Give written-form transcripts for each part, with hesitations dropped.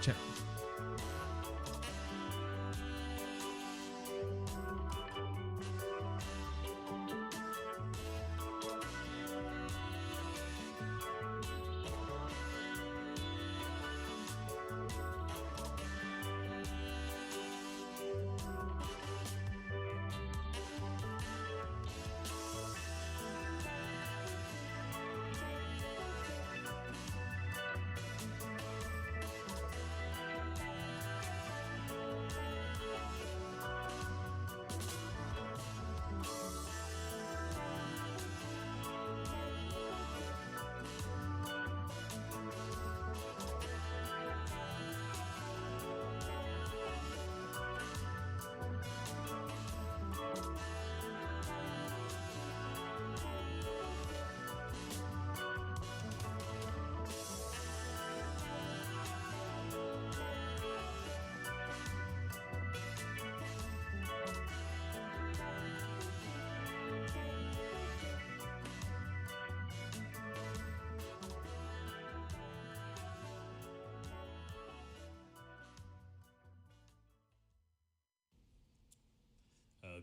Ciao.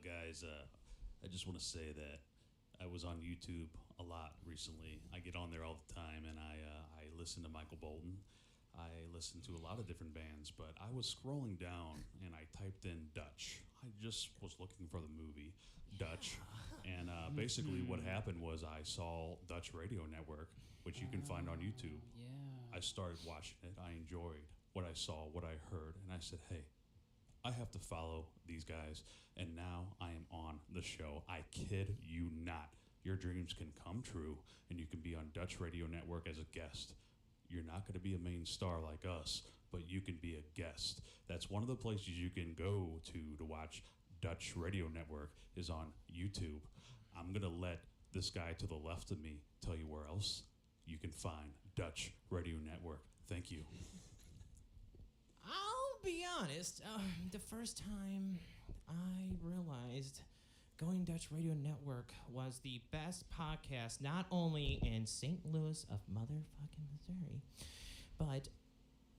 Guys, I just want to say that I was on YouTube a lot recently. I get on there all the time, and I listen to Michael Bolton. I listen to a lot of different bands, but I was scrolling down, and I typed in Dutch. I just was looking for the movie Dutch, and basically what happened was I saw Dutch Radio Network, which you can find on YouTube. Yeah. I started watching it. I enjoyed what I saw, what I heard, and I said, hey, I have to follow these guys, and now I am on the show. I kid you not. Your dreams can come true, and you can be on Dutch Radio Network as a guest. You're not going to be a main star like us, but you can be a guest. That's one of the places you can go to watch Dutch Radio Network is on YouTube. I'm going to let this guy to the left of me tell you where else you can find Dutch Radio Network. Thank you. I'll be honest, the first time I realized Going Dutch Radio Network was the best podcast, not only in St. Louis of motherfucking Missouri, but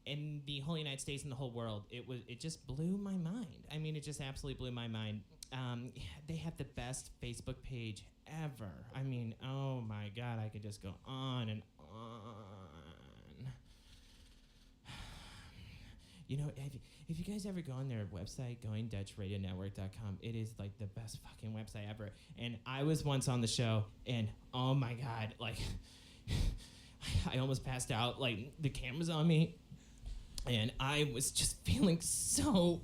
in the whole United States and the whole world. It just blew my mind. I mean, it just absolutely blew my mind. They have the best Facebook page ever. I mean, oh my God, I could just go on and on. You know, if you guys ever go on their website, goingdutchradionetwork.com, it is like the best fucking website ever. And I was once on the show, and oh my God, like, I almost passed out. Like, the camera's on me, and I was just feeling so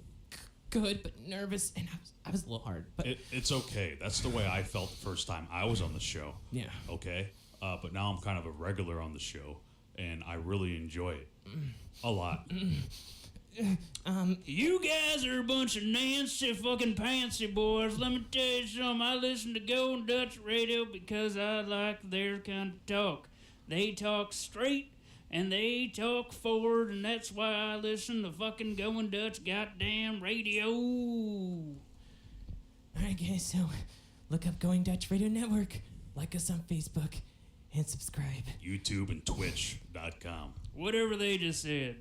good, but nervous, and I was a little hard. But it's okay. That's the way I felt the first time I was on the show. Yeah. Okay? But now I'm kind of a regular on the show, and I really enjoy it. A lot. You guys are a bunch of Nancy fucking Pantsy boys. Let me tell you something. I listen to Going Dutch Radio because I like their kind of talk. They talk straight and they talk forward, and that's why I listen to fucking Going Dutch goddamn radio. all right, guys, so look up Going Dutch Radio Network, like us on Facebook, and subscribe. YouTube and Twitch.com. Whatever they just said.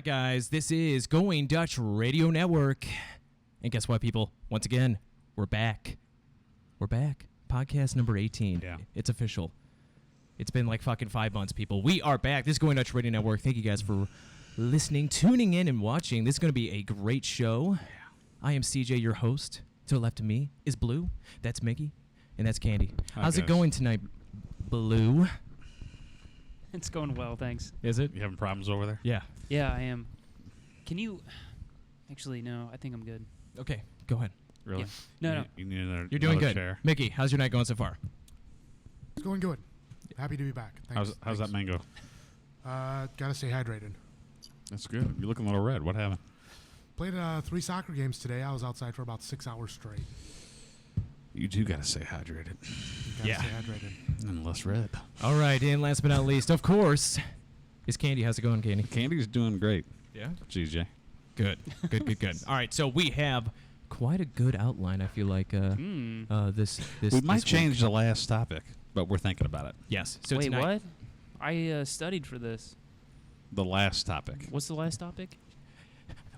guys, this is Going Dutch Radio Network. And guess what, people? Once again, we're back. We're back. Podcast number 18. Yeah. It's official. It's been like fucking 5 months, people. We are back. This is Going Dutch Radio Network. Thank you guys for listening, tuning in, and watching. This is going to be a great show. I am CJ, your host. To the left of me is Blue. That's Mickey. And that's Candy. Hi, How's it guys. going tonight, Blue? It's going well, thanks. Is it? You having problems over there? Yeah. Yeah, I am. Can you... Actually, no, I think I'm good. Okay, go ahead. Really? Yeah. No, you, no. You need another, You're doing another good. chair. Mickey, how's your night going so far? It's going good. Happy to be back. Thanks. How's that mango? Gotta stay hydrated. That's good. You look a little red. What happened? Played 3 soccer games today. I was outside for about 6 hours straight. You do got to stay hydrated. Gotta Yeah. stay hydrated. And less red. All right, and last but not least, of course, is Candy. How's it going, Candy? Candy's doing great. Yeah. GJ. Good. Good. All right, so we have quite a good outline. I feel like this. We might this change week. the last topic, but we're thinking about it. Yes. So Wait, tonight, what? I studied for this. The last topic. What's the last topic?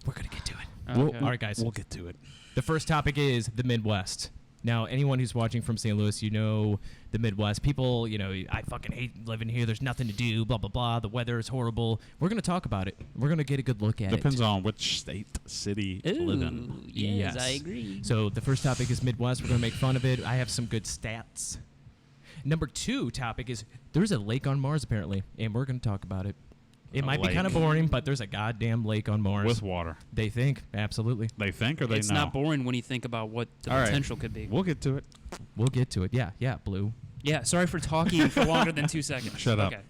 We're gonna get to it. Oh, okay. All right, guys. We'll get to it. The first topic is the Midwest. Now, anyone who's watching from St. Louis, you know the Midwest. People, you know, I fucking hate living here. There's nothing to do, blah, blah, blah. The weather is horrible. We're going to talk about it. We're going to get a good look at Depends it. on which state, city you live in. Ooh, yes, Yes. I agree. So the first topic is Midwest. We're going to make fun of it. I have some good stats. Number 2 topic is there's a lake on Mars, apparently, and we're going to talk about it. It A might be kind of lake. boring, but there's a goddamn lake on Mars. With water. They think. Absolutely. They think or they It's know? not boring when you think about what the All right. potential could be. We'll get to it. We'll get to it. Yeah, Blue. Yeah, sorry for talking for longer than 2 seconds. Shut up. Okay.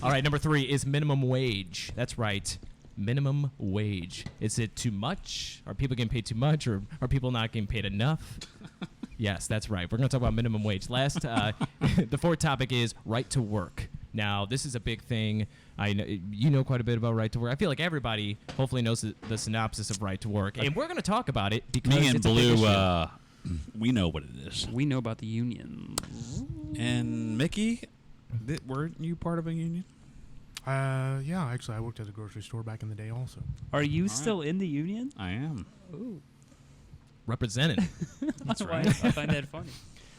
All right, number 3 is minimum wage. That's right. Minimum wage. Is it too much? Are people getting paid too much, or are people not getting paid enough? Yes, that's right. We're going to talk about minimum wage. Last, the 4th topic is right to work. Now, this is a big thing. I know you know quite a bit about right to work. I feel like everybody hopefully knows the synopsis of right to work, and we're going to talk about it because Me and it's a big Blue, issue. we know what it is. We know about the union. And Mickey, weren't you part of a union? Yeah, actually, I worked at a grocery store back in the day also. Are you right. still in the union? I am. Ooh. Represented. That's I right. find that funny.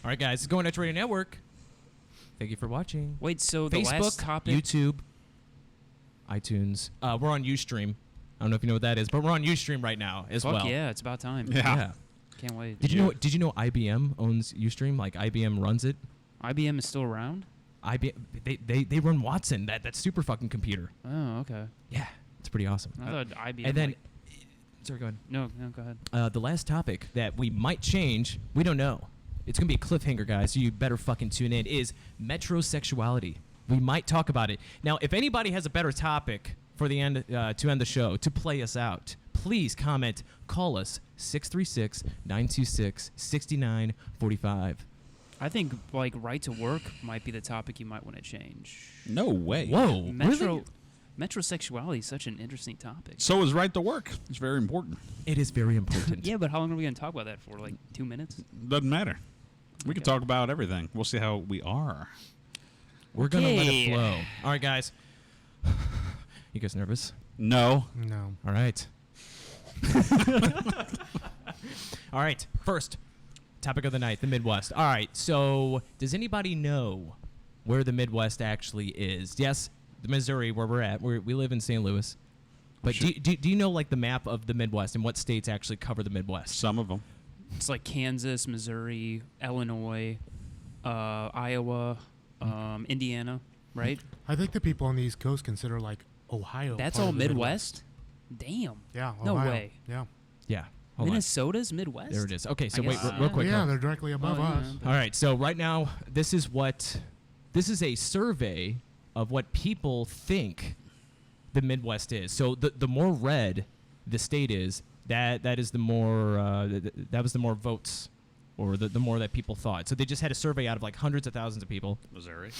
All right, guys, it's Going Dutch Radio Network. Thank you for watching. Wait, so the Facebook, last topic... YouTube, iTunes. We're on Ustream. I don't know if you know what that is, but we're on Ustream right now as Fuck well. yeah, it's about time. Yeah. Can't wait. Did you know IBM owns Ustream? Like IBM runs it. IBM is still around? IBM they run Watson. That super fucking computer. Oh, okay. Yeah, it's pretty awesome. I thought IBM... And then, like- sorry, go ahead. No, go ahead. The last topic that we might change, we don't know. It's going to be a cliffhanger, guys, so you better fucking tune in, is metrosexuality. We might talk about it. Now, if anybody has a better topic for the end to end the show, to play us out, please comment, call us, 636-926-6945. I think, like, right to work might be the topic you might want to change. No way. Whoa, really? Metrosexuality is such an interesting topic. So is right to work. It's very important. It is very important. Yeah, but how long are we going to talk about that for? Like 2 minutes? Doesn't matter. We can Okay. talk about everything. We'll see how we are. We're going to let it Okay. flow. All right, guys. You guys nervous? No. No. All right. All right. First, topic of the night, the Midwest. All right. So, does anybody know where the Midwest actually is? Yes, the Missouri, where we're at. We live in St. Louis. But Sure. do you know, like, the map of the Midwest and what states actually cover the Midwest? Some of them. It's like Kansas, Missouri, Illinois, Iowa, Indiana, right? I think the people on the East Coast consider like Ohio. That's part all of the Midwest? Damn. Yeah. No Ohio. way. Yeah. Yeah. Hold on. Minnesota's Midwest? There it is. Okay, so I wait, guess, real yeah. quick. yeah, huh? they're directly above Oh, yeah, us. but- All right, so right now, this is a survey of what people think the Midwest is. So the more red the state is, that is the more that was the more votes, or the more that people thought. So they just had a survey out of like hundreds of thousands of people. Missouri.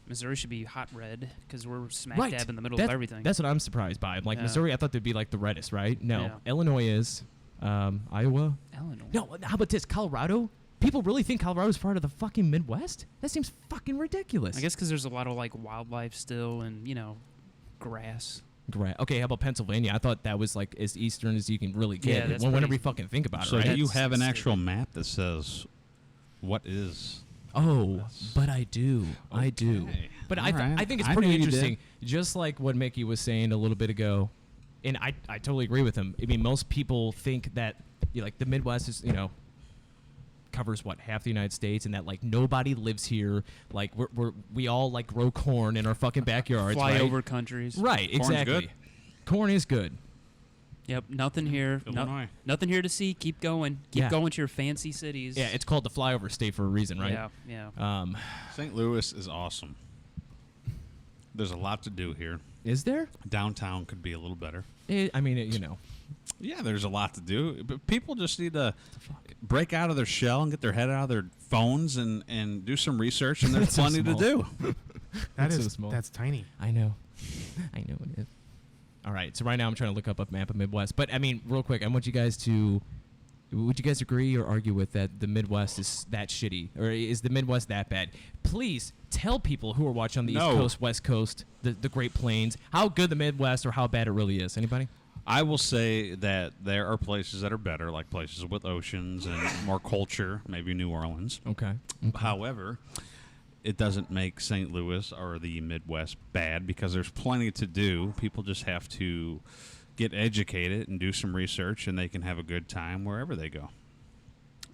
Missouri should be hot red because we're smack Right. dab in the middle That- of everything. That's what I'm surprised by. Like Yeah. Missouri, I thought they'd be like the reddest, right? No, Yeah. Illinois is, Iowa. Illinois. No, how about this? Colorado. People really think Colorado's part of the fucking Midwest? That seems fucking ridiculous. I guess because there's a lot of like wildlife still and, grass. Okay, how about Pennsylvania? I thought that was like as eastern as you can really Yeah, get. that's Whenever pretty- you fucking think about So it, do right? you have an That's actual map that says what is? Oh, but I do. I do. Okay. But All right. I think it's I pretty knew you did. interesting. Just like what Mickey was saying a little bit ago, and I totally agree with him. I mean, most people think that like the Midwest is, covers what, half the United States, and that like nobody lives here. Like we all like grow corn in our fucking backyards. right? Flyover countries. Right, Corn's exactly. good. Corn is good. Yep. Nothing here. Illinois. Nothing here to see. Keep going. Keep Yeah. going to your fancy cities. Yeah, it's called the flyover state for a reason, right? Yeah. Yeah. St. Louis is awesome. There's a lot to do here. Is there? Downtown could be a little better. I mean, Yeah, there's a lot to do. But people just need to break out of their shell and get their head out of their phones and do some research, and there's That's so plenty to small. do. That That's so is small. that's tiny. I know. I know it is. All right, so right now I'm trying to look up a map of Midwest. But, I mean, real quick, I want you guys to... Would you guys agree or argue with that the Midwest is that shitty? Or is the Midwest that bad? Please tell people who are watching on the No. East Coast, West Coast, the Great Plains, how good the Midwest or how bad it really is. Anybody? I will say that there are places that are better, like places with oceans and more culture, maybe New Orleans. Okay. However, it doesn't make St. Louis or the Midwest bad because there's plenty to do. People just have to get educated and do some research, and they can have a good time wherever they go.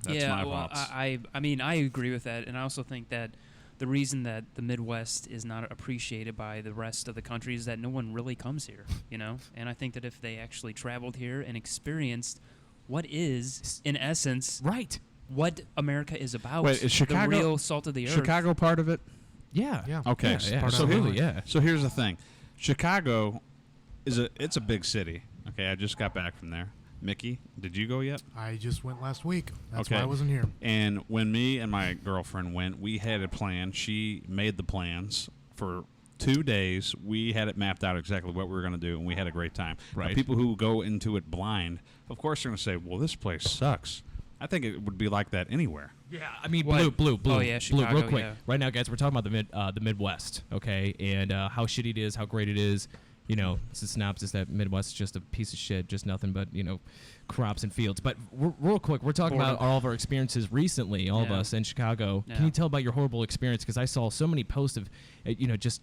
That's yeah, my well, thoughts. I mean, I agree with that, and I also think that the reason that the Midwest is not appreciated by the rest of the country is that no one really comes here, And I think that if they actually traveled here and experienced what is, in essence, Right. what America is about, Wait, is Chicago- the real salt of the earth. Chicago part of it? Yeah. Yeah. Okay. Yeah, yeah, part of absolutely, Illinois. yeah. So here's the thing. Chicago it's a big city. Okay, I just got back from there. Mickey, did you go yet? I just went last week. That's Okay. why I wasn't here. And when me and my girlfriend went, we had a plan. She made the plans for 2 days. We had it mapped out exactly what we were going to do, and we had a great time. Now, Right. people who go into it blind, of course, they're going to say, well, this place sucks. I think it would be like that anywhere. Yeah, I mean, What? blue. Oh, yeah, blue. Chicago, Real quick, yeah. right now, guys, we're talking about the Midwest, okay, and how shitty it is, how great it is. It's a synopsis that Midwest is just a piece of shit, just nothing but crops and fields. But real quick, we're talking about all of our experiences recently, all of Yeah. us in Chicago. Yeah. Can you tell about your horrible experience? Because I saw so many posts of,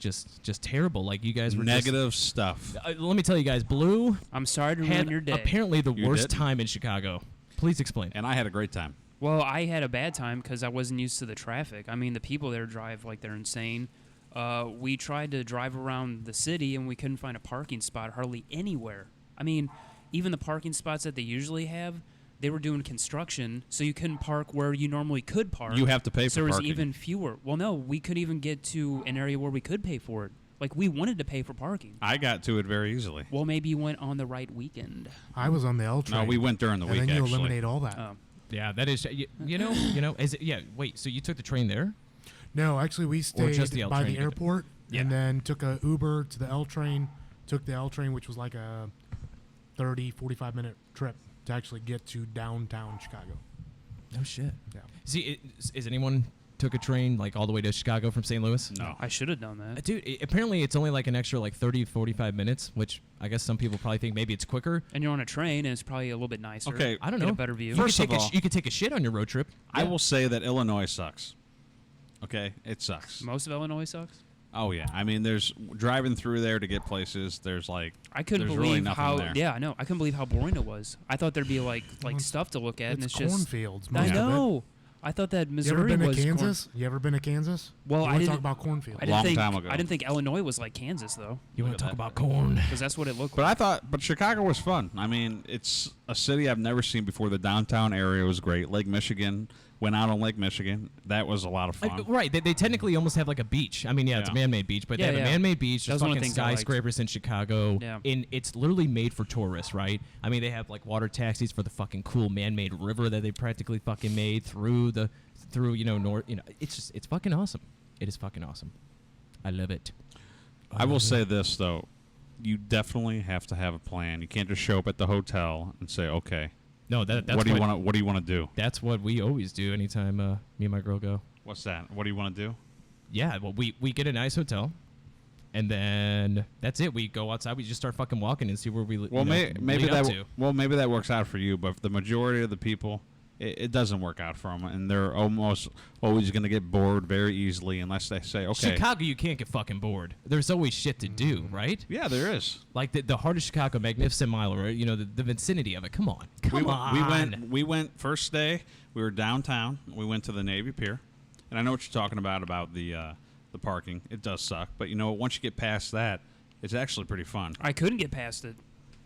just terrible. Like you guys were Negative stuff. let me tell you guys, Blue I'm sorry to had ruin your day. apparently the You worst did? time in Chicago. Please explain. And I had a great time. Well, I had a bad time because I wasn't used to the traffic. I mean, the people there drive like they're insane. We tried to drive around the city and we couldn't find a parking spot hardly anywhere. I mean, even the parking spots that they usually have, they were doing construction, so you couldn't park where you normally could park. You have to pay so for there was parking. even fewer. Well, no, we couldn't even get to an area where we could pay for it. Like, we wanted to pay for parking. I got to it very easily. Well, maybe you went on the right weekend. I was on the L train. No, we went during the and week, then you actually. eliminate all that. Yeah, that is is it? Yeah, wait. So you took the train there? No, actually, we stayed just the L by train the to get airport Yeah. and then took a Uber to the L train. Took the L train, which was like a 30, 45-minute trip to actually get to downtown Chicago. No shit. Yeah. See, is anyone took a train like all the way to Chicago from St. Louis? No. I should have done that. Dude, apparently it's only like an extra like 30, 45 minutes, which I guess some people probably think maybe it's quicker. And you're on a train, and it's probably a little bit nicer. Okay, I don't Get know. a better view. You First could of take all- you could take a shit on your road trip. I Yeah. will say that Illinois sucks. Okay? It sucks. Most of Illinois sucks. Oh, yeah. I mean, there's driving through there to get places, there's like, I couldn't there's really believe nothing how. there. Yeah, I know. I couldn't believe how boring it was. I thought there'd be like Well, stuff to look at, and it's just. cornfields. I most of it. know. I thought that You ever Missouri been to was. Kansas? You ever been to Kansas? Well, you I wanna didn't. talk about cornfields. I didn't Long think. time ago. I didn't think Illinois was like Kansas though, You want Look to at talk that. about corn? because that's what it looked But like. but Chicago was fun. I mean, it's a city I've never seen before. The downtown area was great. Lake Michigan, went out on Lake Michigan. That was a lot of fun. Right, they technically almost have like a beach. I mean, yeah, it's a Yeah. man-made beach, but Yeah, they have yeah. a man-made beach. That There's was one of the fucking things I liked. skyscrapers in Chicago, Yeah. and it's literally made for tourists, right? I mean, they have like water taxis for the fucking cool man-made river that they practically fucking made through north. It's fucking awesome. It is fucking awesome. I love it. I will say this though, you definitely have to have a plan. You can't just show up at the hotel and say, "Okay, No, that's what do you want to do?" That's what we always do anytime me and my girl go. What's that? What do you want to do? Yeah, well, we get a nice hotel. And then that's it. We go outside. We just start fucking walking and see where we Well, maybe that works out for you, but for the majority of the people, it doesn't work out for them, and they're almost always going to get bored very easily unless they say, okay. Chicago, you can't get fucking bored. There's always shit to do, right? Yeah, there is. Like the heart of Chicago, Magnificent Mile, or the vicinity of it. Come on, come on. We went first day. We were downtown. We went to the Navy Pier, and I know what you're talking about the parking. It does suck, but once you get past that, it's actually pretty fun. I couldn't get past it.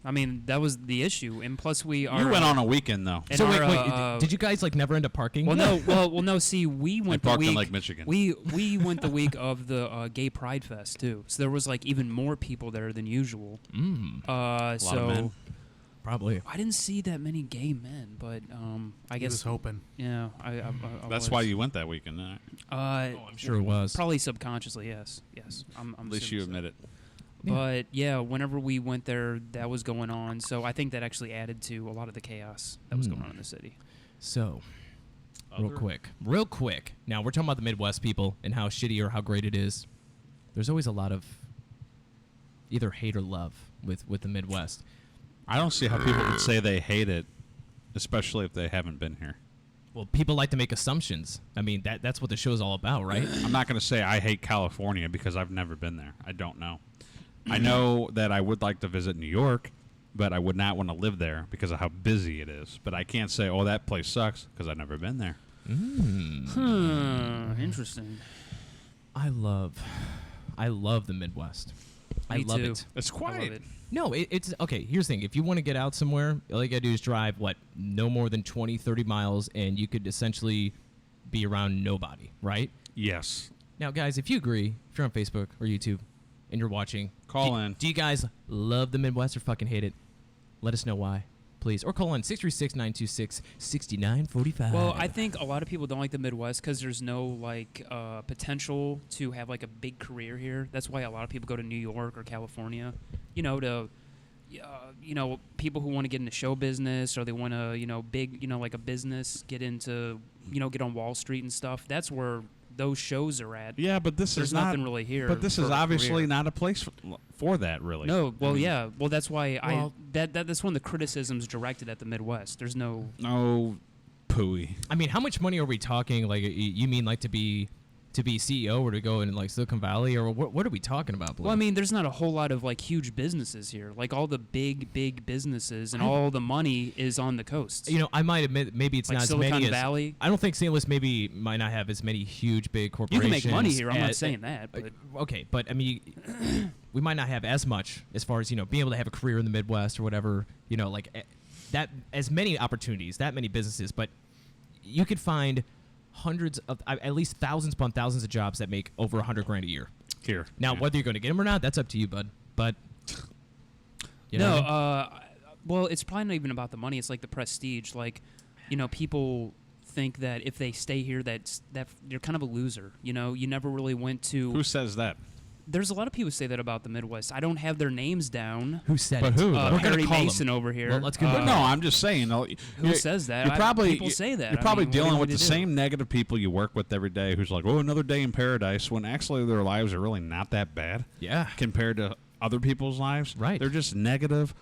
I mean, that was the issue, and plus we are. You went on a weekend though. So wait, did you guys never end up parking? Well, no. Well, no. See, we went the parked week. in Lake Michigan. We went the week of the Gay Pride Fest too, so there was even more people there than usual. A lot of men. Probably. I didn't see that many gay men, but I guess was hoping. Yeah, I That's was. why you went that weekend. I'm sure it was. Probably subconsciously, yes. I'm At least you admit it. But yeah, whenever we went there, that was going on. So I think that actually added to a lot of the chaos that was going on in the city. So, real quick. Now we're talking about the Midwest people and how shitty or how great it is. There's always a lot of either hate or love with the Midwest. I don't see how people could say they hate it, especially if they haven't been here. Well, people like to make assumptions. I mean, that's what the show's all about, right? I'm not going to say I hate California because I've never been there. I don't know. I know that I would like to visit New York, but I would not want to live there because of how busy it is. But I can't say, oh, that place sucks because I've never been there. Interesting. I love the Midwest. I love too. it. It's I quiet. love it. No, it's okay. Here's the thing. If you want to get out somewhere, all you got to do is drive, no more than 20, 30 miles, and you could essentially be around nobody, right? Yes. Now, guys, if you agree, if you're on Facebook or YouTube and you're watching, Call in. Do you guys love the Midwest or fucking hate it? Let us know why, please. Or call in 636-926-6945. Well, I think a lot of people don't like the Midwest because there's no potential to have a big career here. That's why a lot of people go to New York or California. People who want to get into show business or they want to, big, like a business, get into, get on Wall Street and stuff. That's where those shows are at. Yeah, but There's nothing really here. But this for is a obviously career. not a place for that, really. No, well, yeah. Well, that's why Well- that's one of the criticisms directed at the Midwest. There's no. No pooey. I mean, how much money are we talking? You mean to be CEO or to go in Silicon Valley, or what are we talking about, Blue? Well, I mean, there's not a whole lot of huge businesses here. All the big businesses and all the money is on the coast. I might admit maybe it's not as Silicon many Valley. I don't think St. Louis might not have as many huge big You corporations. can make money here. I'm not as- saying that, but Okay, but I mean, we might not have as much as far as being able to have a career in the Midwest or whatever. That as many opportunities, that many businesses, but you could find hundreds of, at least thousands upon thousands of jobs that make over $100,000 a year. Here. Now, Yeah. whether you're going to get them or not, that's up to you, bud. But you know no. what I mean? Well, it's probably not even about the money. It's the prestige. People think that if they stay here, that you're kind of a loser. You never really went to. Who says that? There's a lot of people who say that about the Midwest. I don't have their names down. Who said But it? who? We're gonna Harry call Mason him. over here. Well, let's go. But no, I'm just saying. Who says that? People say that. You're I probably mean, what do you dealing want with me the to do? same negative people you work with every day who's like, oh, another day in paradise, when actually their lives are really not that bad Yeah. compared to other people's lives. Right. They're just negative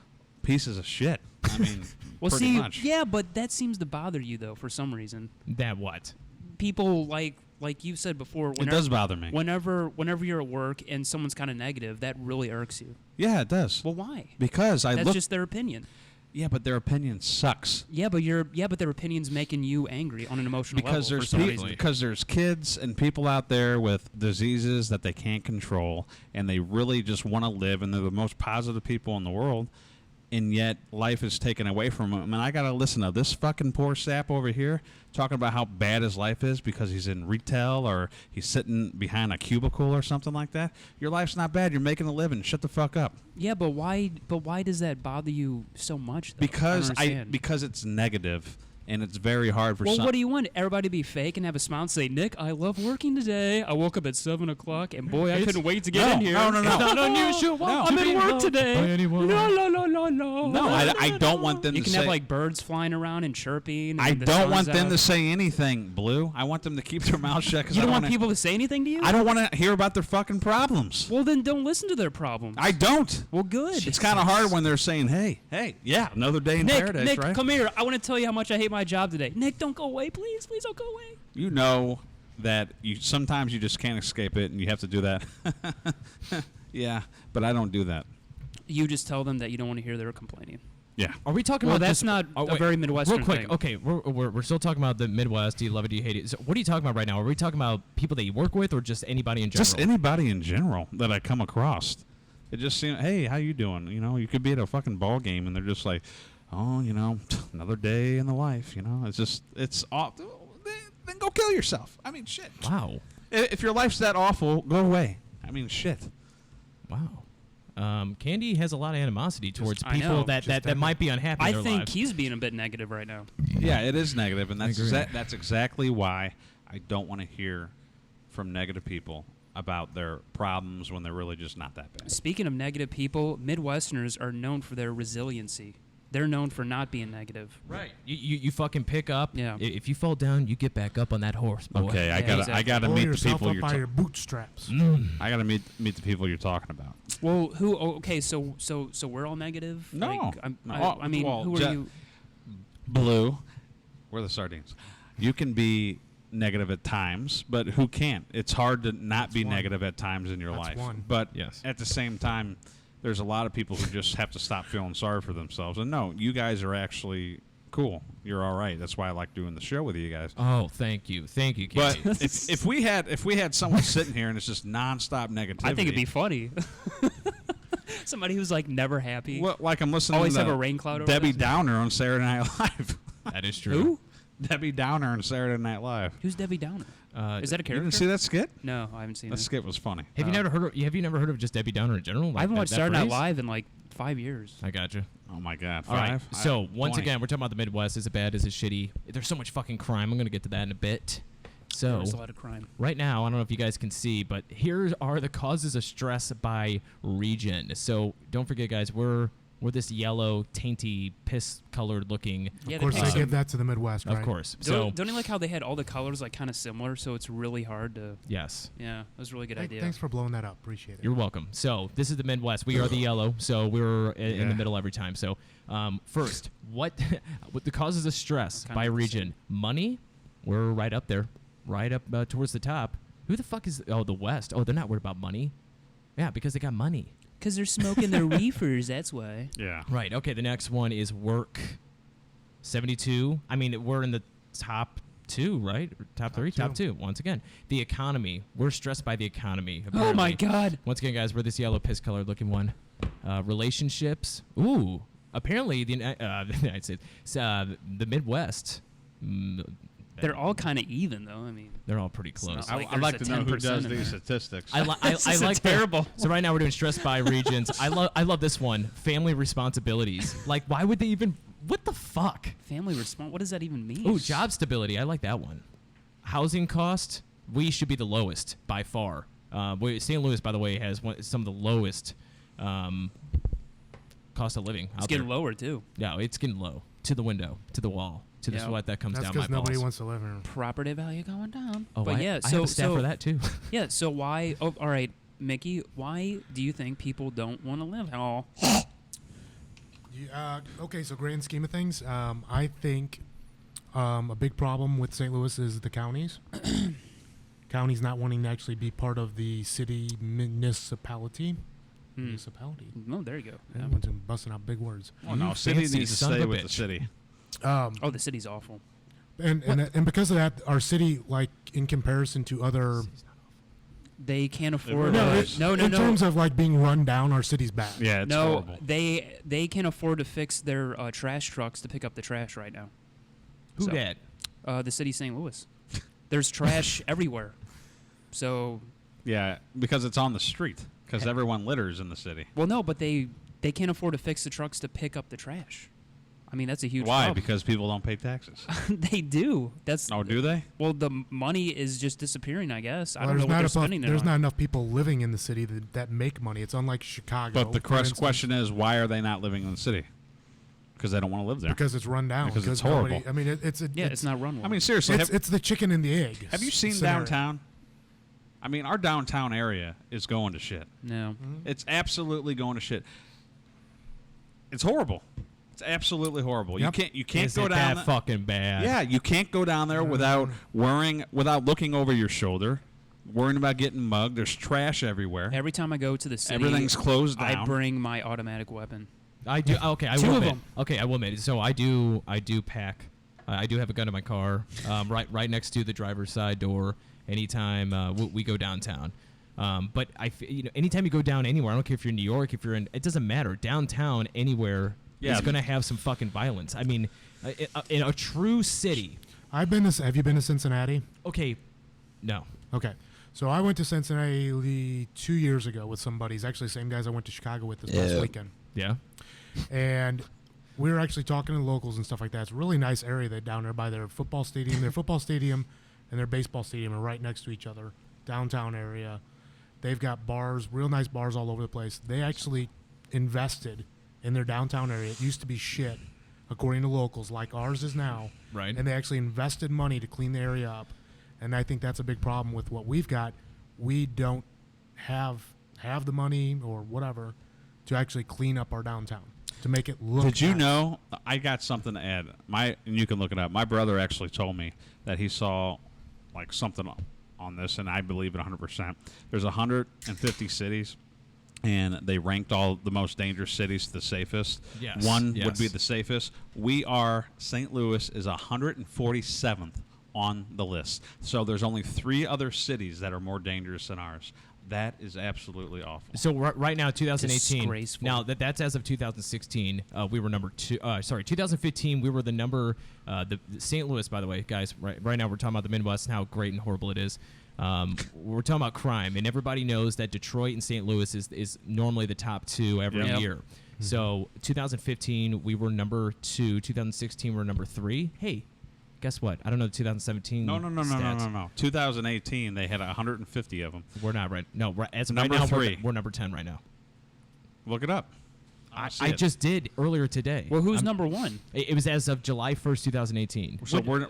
pieces of shit. I mean, Well, pretty see, much. yeah, but that seems to bother you though for some reason. That what? People like you said before. It does bother me. Whenever you're at work and someone's kind of negative, that really irks you. Yeah, it does. Well, why? Because I That's look. just their opinion. Yeah, but their opinion sucks. Yeah, but their opinion's making you angry on an emotional Because level there's for some people, reason. because there's kids and people out there with diseases that they can't control, and they really just want to live, and they're the most positive people in the world, and yet life is taken away from them. And I gotta listen to this fucking poor sap over here talking about how bad his life is because he's in retail or he's sitting behind a cubicle or something like that. Your life's not bad. You're making a living. Shut the fuck up. Yeah, but why? But why does that bother you so much? Though? Because I don't understand. because it's negative. and it's very hard for Well, some. what do you want? Everybody to be fake and have a smile and say, Nick, I love working today. I woke up at 7 o'clock, and boy, I couldn't wait to get in here. No. It's not unusual. No. I'm at work today. anyone. No. No, I don't want them You to can say. have like birds flying around and chirping. I and the don't want sun's them out. to say anything, Blue. I want them to keep their mouth shut. 'Cause You I don't want wanna- people to say anything to you? I don't want to hear about their fucking problems. Well, then don't listen to their problems. I don't. Well, good. It's kind of hard when they're saying, "Hey, yeah, another day in Nick, paradise, Nick, right?" come here. I want to tell you how much I hate my job today. Nick, don't go away, please. Please don't go away. You know that sometimes you just can't escape it, and you have to do that. Yeah, but I don't do that. You just tell them that you don't want to hear their complaining. Yeah. Are we talking Well, about that's just, not oh, a wait, very Midwestern real quick, thing. okay, we're still talking about the Midwest. Do you love it? Do you hate it? So what are you talking about right now? Are we talking about people that you work with, or just anybody in general? Just anybody in general that I come across. It just seems, hey, how you doing? You know, you could be at a fucking ball game, and they're just like, oh, you know, another day in the life. You know, it's off. Then go kill yourself. I mean, shit. Wow, If your life's that awful, go away. I mean, shit. wow. Candy has a lot of animosity towards I people know. that might be unhappy. I in their think lives. he's being a bit negative right now. Yeah, it is negative, and that's agree. that's exactly why I don't want to hear from negative people about their problems when they're really just not that bad. Speaking of negative people, Midwesterners are known for their resiliency. They're known for not being negative. Right. You fucking pick up. Yeah. If you fall down, you get back up on that horse, boy. Okay, I Yeah, gotta exactly. Pull meet the yourself people up you're. by your bootstraps. I gotta meet the people you're talking about. Well, who? Oh, okay, so we're all negative. No. Like, No. I mean, Well, who are you? Blue, we're the sardines. You can be negative at times, but who can't? It's hard to not be one. negative at times in your That's life. one. But Yes. at the same time, there's a lot of people who just have to stop feeling sorry for themselves. And no, you guys are actually cool. You're all right. That's why I like doing the show with you guys. Oh, thank you, Candy. But if we had someone sitting here and it's just nonstop negativity, I think it'd be funny. Somebody who's like never happy. well, like I'm listening Always to have a rain cloud over Debbie their- Downer on Saturday Night Live. that is true. Who? Debbie Downer on Saturday Night Live. Who's Debbie Downer? Is that a You character? didn't see that skit? No, I haven't seen That it. skit was funny. Have you never heard of just Debbie Downer in general? Like I haven't that- watched that Saturday Night phrase? Live in like 5 years. I got you. Oh my God! All right. Five? So once 20. again, we're talking about the Midwest. Is it bad? Is it shitty? There's so much fucking crime. I'm gonna get to that in a bit. So There's a lot of crime. right now, I don't know if you guys can see, but here are the causes of stress by region. So don't forget, guys, we're this yellow, tainty, piss-colored looking. Yeah, Of course, they they picked give some- that to the Midwest, right? Of course. Don't, So don't you like how they had all the colors like kind of similar, so it's really hard to. yes. Yeah, that was a really good idea. Thanks for blowing that up. Appreciate it. You're welcome. So this is the Midwest. We are the yellow, so we're in the Yeah. middle every time. So first, what the causes of stress Kind by of the region? same. Money, we're right up there, right up towards the top. Who the fuck is? Oh, the West. Oh, they're not worried about money. Yeah, because they got money. Because they're smoking their reefers, that's why. Yeah. Right. Okay. The next one is work. 72. I mean, we're in the top two, right? Or top three, top two. Once again, the economy. We're stressed by the economy. Oh my apparently. God. Once again, guys, we're this yellow piss-colored looking one. Relationships. Ooh. Apparently, the United States, the Midwest. They're all kind of even, though. I mean, They're all pretty It's close. not like I'd like there's to a know who 10% does in these there. statistics. I This I is like terrible. So right now we're doing stress by regions. I love this one. Family responsibilities. Like, why would they even? What the fuck? family response. What does that even mean? Ooh, job stability. I like that one. Housing cost. We should be the lowest by far. St. Louis, by the way, has some of the lowest cost of living. It's out getting there. lower too. Yeah, it's getting low. To the window, to the wall, to the Yeah. sweat that comes That's down my because nobody balls. wants to live here. Property value going down. Oh, but I, yeah, I so have a stat so for that too. yeah. So why? Oh, all right, Mickey. Why do you think people don't want to live at all? Okay, so grand scheme of things, I think a big problem with St. Louis is the counties. Counties not wanting to actually be part of the city municipality. Hmm. Municipality. Oh, there you go. Yeah, Yeah. everyone's busting out big words. Oh no, You city fancy needs to son of stay a with the bitch. city. Oh, the city's awful. And because of that, our city, like in comparison to other, They can't afford. No, in terms of like being run down, our city's bad. Yeah, it's no, horrible. they can't afford to fix their trash trucks to pick up the trash right now. Who So, dat? The city of St. Louis. There's trash everywhere. So, Yeah, because it's on the street. Because Okay. everyone litters in the city. well, no, but they can't afford to fix the trucks to pick up the trash. I mean, that's a huge Why? problem. Because people don't pay taxes. They do. That's Oh, do they? well, the money is just disappearing. I guess I don't know there's what they're enough, spending it there's on. not enough people living in the city that make money. It's unlike Chicago. But the for instance, question is, why are they not living in the city? Because they don't want to live there. because it's run down. Because it's nobody- horrible. I mean, it's It's not run well. I mean, seriously, it's the chicken and the egg. have you seen scenario. downtown? I mean, our downtown area is going to shit. no. It's absolutely going to shit. It's horrible. It's absolutely horrible. Yep. You can't Is go it down. that fucking bad? Yeah, you can't go down there without without looking over your shoulder, worrying about getting mugged. There's trash everywhere. Every time I go to the city, Everything's closed down. I bring my automatic weapon. I do. Okay, I Two will of admit. them. Okay, I will admit. So I do pack. I do have a gun in my car, right next to the driver's side door. Anytime we go downtown, but anytime you go down anywhere, I don't care if you're in New York, if you're in, it doesn't matter. Downtown anywhere Yeah. is going to have some fucking violence. I mean, in a true city. Have you been to Cincinnati? Okay, no. Okay. So I went to Cincinnati 2 years ago with some buddies. Actually, same guys I went to Chicago with this past weekend. Yeah. And we were actually talking to locals and stuff like that. It's a really nice area that down there by their football stadium. Their football stadium and their baseball stadium are right next to each other. Downtown area. They've got bars, real nice bars all over the place. They actually invested in their downtown area. It used to be shit, according to locals, like ours is now. Right. And they actually invested money to clean the area up. And I think that's a big problem with what we've got. We don't have the money or whatever to actually clean up our downtown, to make it look Did you nice. know? I got something to add. And you can look it up. My brother actually told me that he saw like something on this, and I believe it 100%. There's 150 cities, and they ranked all the most dangerous cities to the safest. Yes, One would yes. be the safest. St. Louis is 147th on the list. So there's only 3 other cities that are more dangerous than ours. That is absolutely awful. So right now, 2018. Disgraceful. Now that's as of 2016. We were number 2. 2015. We were the number. The St. Louis, by the way, guys. Right now, we're talking about the Midwest and how great and horrible it is. We're talking about crime, and everybody knows that Detroit and St. Louis is normally the top 2 every Yep. year. So 2015, we were number 2. 2016, we were number 3. Hey, guess what? I don't know the 2017. No. stats. 2018, they had 150 of them. We're not right. No, as of Number right now, 3. we're number 10 right now. Look it up. I just did earlier today. Well, who's number one? It was as of July 1st, 2018. So we're